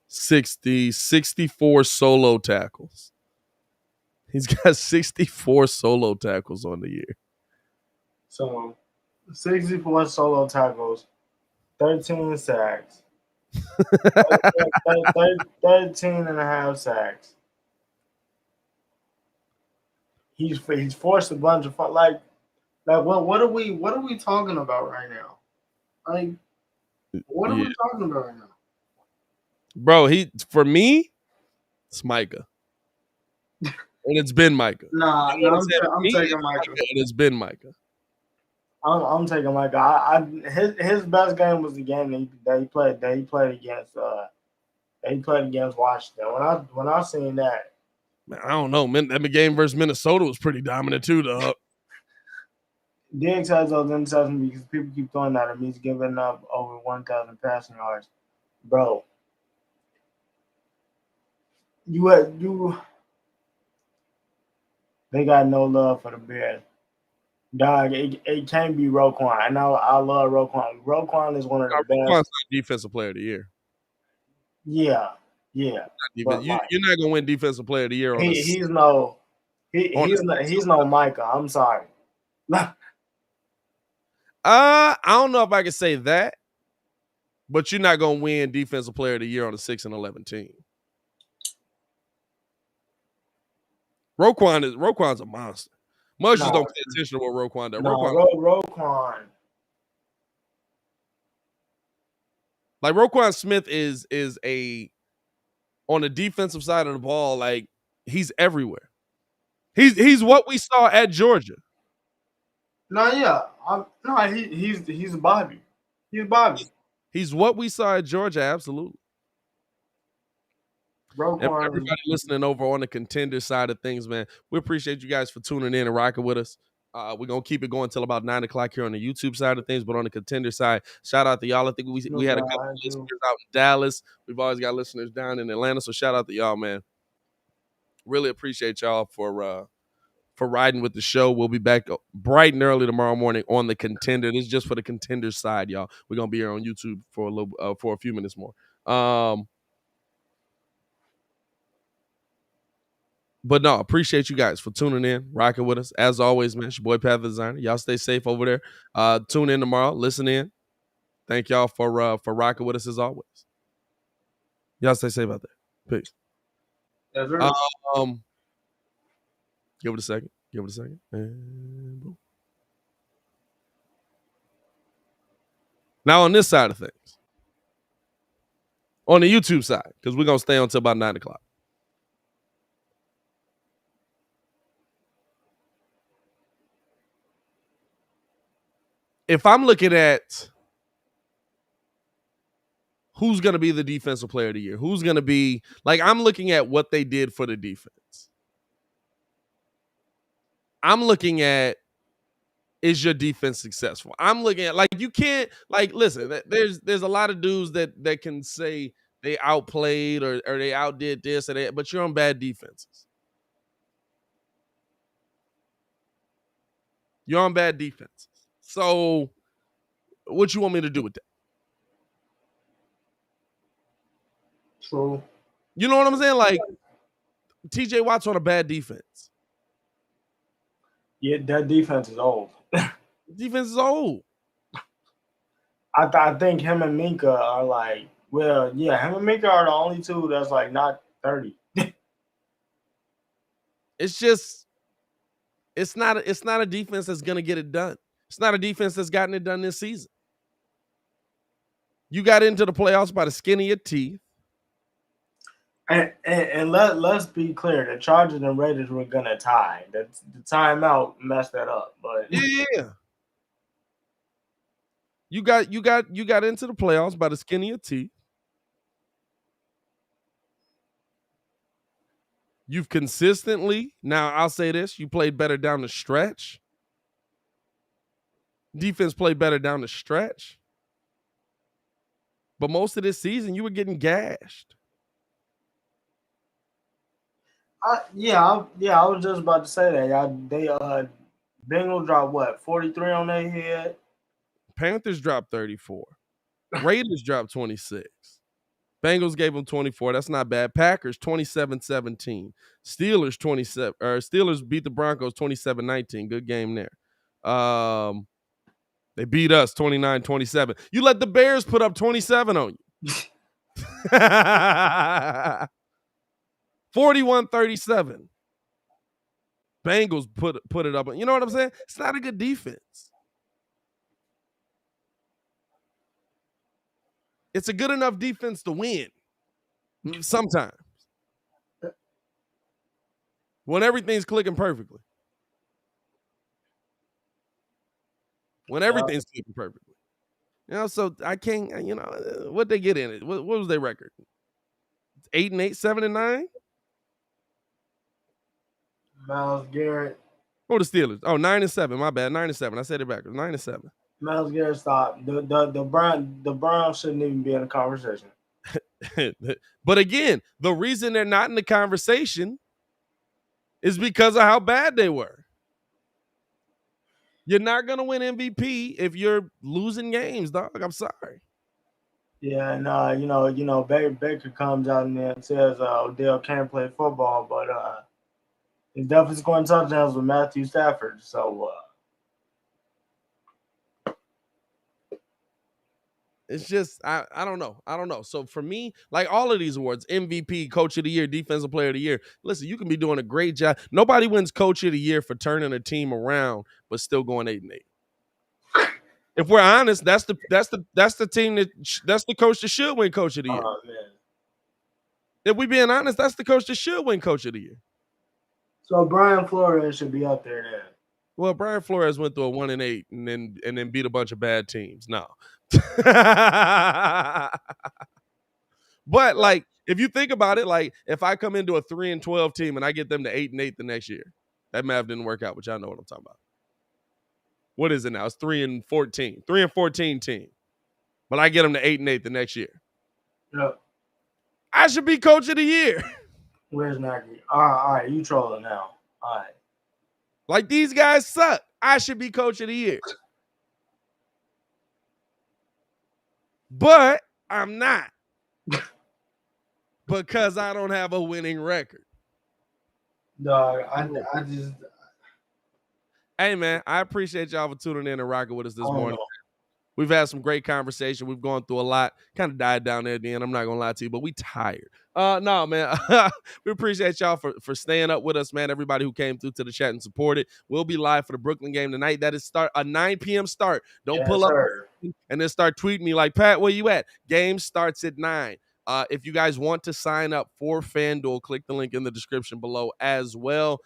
S1: 60, 64 solo tackles. He's got 64 solo tackles on the year.
S2: So, 64 solo tackles, 13 sacks, 13 and a half sacks. He's forced a bunch of like what are we talking about right now? Like what are we talking about right now?
S1: Bro, for me, it's Micah. And it's been Micah.
S2: Nah, I'm taking Micah.
S1: And it's been Micah.
S2: I'm taking Micah. His best game was the game that he played against Washington. When I seen that,
S1: man, I don't know. Man, that game versus Minnesota was pretty dominant too, though.
S2: Diggs has those interceptions because people keep throwing at him. He's giving up over 1,000 passing yards, bro. They got no love for the Bears. Dog, it can't be Roquan. I know I love Roquan. Roquan is one of the best.
S1: Roquan's not defensive player of the year.
S2: Yeah.
S1: You're not gonna win defensive player of the year on
S2: he's no Micah. I'm sorry.
S1: I don't know if I can say that, but you're not gonna win defensive player of the year on a 6-11 team. Roquan's a monster. Most just don't pay attention to what Roquan does.
S2: Roquan.
S1: Like Roquan Smith is a on the defensive side of the ball, like he's everywhere. He's what we saw at Georgia.
S2: He's Bobby. He's Bobby.
S1: He's what we saw at Georgia, absolutely.
S2: Roquan.
S1: Everybody listening over on the Contender side of things, man, we appreciate you guys for tuning in and rocking with us. We're going to keep it going until about 9 o'clock here on the YouTube side of things, but on the Contender side, shout out to y'all. I think we had a couple of listeners out in Dallas. We've always got listeners down in Atlanta, so shout out to y'all, man. Really appreciate y'all for riding with the show. We'll be back bright and early tomorrow morning on the Contender. This is just for the Contender side, y'all. We're going to be here on YouTube for a few minutes more. But no, appreciate you guys for tuning in, rocking with us. As always, man, it's your boy Path Designer. Y'all stay safe over there. Tune in tomorrow. Listen in. Thank y'all for rocking with us as always. Y'all stay safe out there. Peace.
S2: That's right.
S1: Give it a second. And boom. Now on this side of things, on the YouTube side, because we're gonna stay until about 9 o'clock. If I'm looking at who's going to be the defensive player of the year, who's going to be, like, I'm looking at what they did for the defense. I'm looking at, is your defense successful? I'm looking at, like, you can't, like, listen, there's a lot of dudes that can say they outplayed or they outdid this or that, but you're on bad defenses. You're on bad defenses. So what you want me to do with that?
S2: True.
S1: You know what I'm saying? Like, TJ Watt's on a bad defense.
S2: Yeah, that defense is old.
S1: Defense is old.
S2: I think him and Minka are like, well, yeah, him and Minka are the only two that's like not 30.
S1: It's just, it's not a defense that's gonna get it done. It's not a defense that's gotten it done this season. You got into the playoffs by the skin of your teeth.
S2: And let's be clear, the Chargers and Raiders were gonna tie. The timeout messed that up, but
S1: yeah. You got into the playoffs by the skin of your teeth. You've consistently, now I'll say this, you played better down the stretch. Defense played better down the stretch. But most of this season, you were getting gashed.
S2: I was just about to say that. They Bengals dropped what, 43 on their head?
S1: Panthers dropped 34. Raiders dropped 26. Bengals gave them 24. That's not bad. Packers 27-17. Steelers beat the Broncos 27-19. Good game there. They beat us 29-27. You let the Bears put up 27 on you. 41-37. Bengals put it up. You know what I'm saying? It's not a good defense. It's a good enough defense to win. Sometimes. When everything's clicking perfectly. When everything's clicking perfectly. You know, so I can't, you know, what'd they get in it? What was their record? 8-8, 7-9?
S2: Myles Garrett.
S1: Or the Steelers? Oh, 9-7. My bad. 9-7. I said it backwards. 9-7.
S2: Myles Garrett stopped. The Browns shouldn't even be in the conversation.
S1: But again, the reason they're not in the conversation is because of how bad they were. You're not gonna win MVP if you're losing games, dog. I'm sorry.
S2: Yeah, and you know, Baker comes out and then says Odell can't play football, but he's definitely scoring touchdowns with Matthew Stafford. So
S1: it's just I don't know. So for me, like all of these awards, MVP, Coach of the Year, Defensive Player of the Year. Listen, you can be doing a great job. Nobody wins Coach of the Year for turning a team around, but still going 8-8. If we're honest, that's the team that's the coach that should win Coach of the Year.
S2: oh man.
S1: If we being honest, that's the coach that should win Coach of the Year.
S2: So Brian Flores should be up there then.
S1: Well, Brian Flores went through a 1-8 and then beat a bunch of bad teams. No. But like, if you think about it, like if I come into a 3-12 team and I get them to 8-8 the next year, that math didn't work out, but y'all know what I'm talking about. What is it now? It's 3-14. 3-14 team. But I get them to 8-8 the next year.
S2: Yep.
S1: I should be Coach of the Year.
S2: Where's Nagy? All right, you trolling now. All right.
S1: Like, these guys suck. I should be Coach of the Year. But I'm not. Because I don't have a winning record.
S2: Dog, I just.
S1: Hey, man, I appreciate y'all for tuning in and rocking with us this morning. We've had some great conversation. We've gone through a lot. Kind of died down there at the end. I'm not gonna lie to you, but we tired. No, man. We appreciate y'all for staying up with us, man. Everybody who came through to the chat and supported. We'll be live for the Brooklyn game tonight. That is a 9 p.m. start. Don't pull up and then start tweeting me like, Pat, where you at? Game starts at 9. If you guys want to sign up for FanDuel, click the link in the description below as well.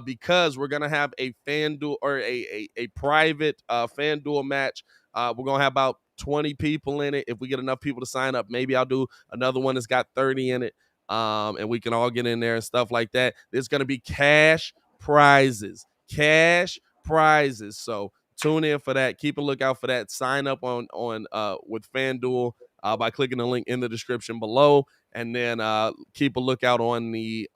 S1: Because we're gonna have a FanDuel or a private FanDuel match. We're gonna have about 20 people in it. If we get enough people to sign up, maybe I'll do another one that's got 30 in it. And we can all get in there and stuff like that. There's gonna be cash prizes. So tune in for that. Keep a lookout for that. Sign up on with FanDuel by clicking the link in the description below, and then keep a lookout on the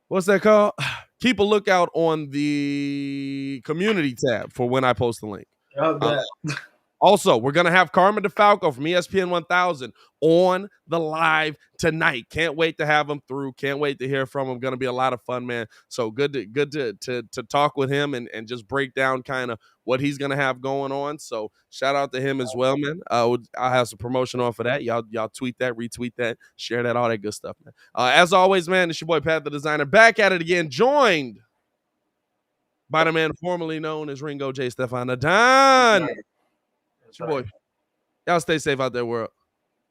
S1: what's that called? Keep a lookout on the community tab for when I post the link. Also, we're going to have Carmen DeFalco from ESPN 1000 on the live tonight. Can't wait to have him through. Can't wait to hear from him. Going to be a lot of fun, man. So good to talk with him and just break down kind of what he's going to have going on. So shout out to him as well, man. I'll have some promotion on for that. Y'all tweet that, retweet that, share that, all that good stuff, man. As always, man, it's your boy Pat the Designer back at it again, joined by the man formerly known as Ringo J. Stefan Adon. It's your boy. Y'all stay safe out there, world.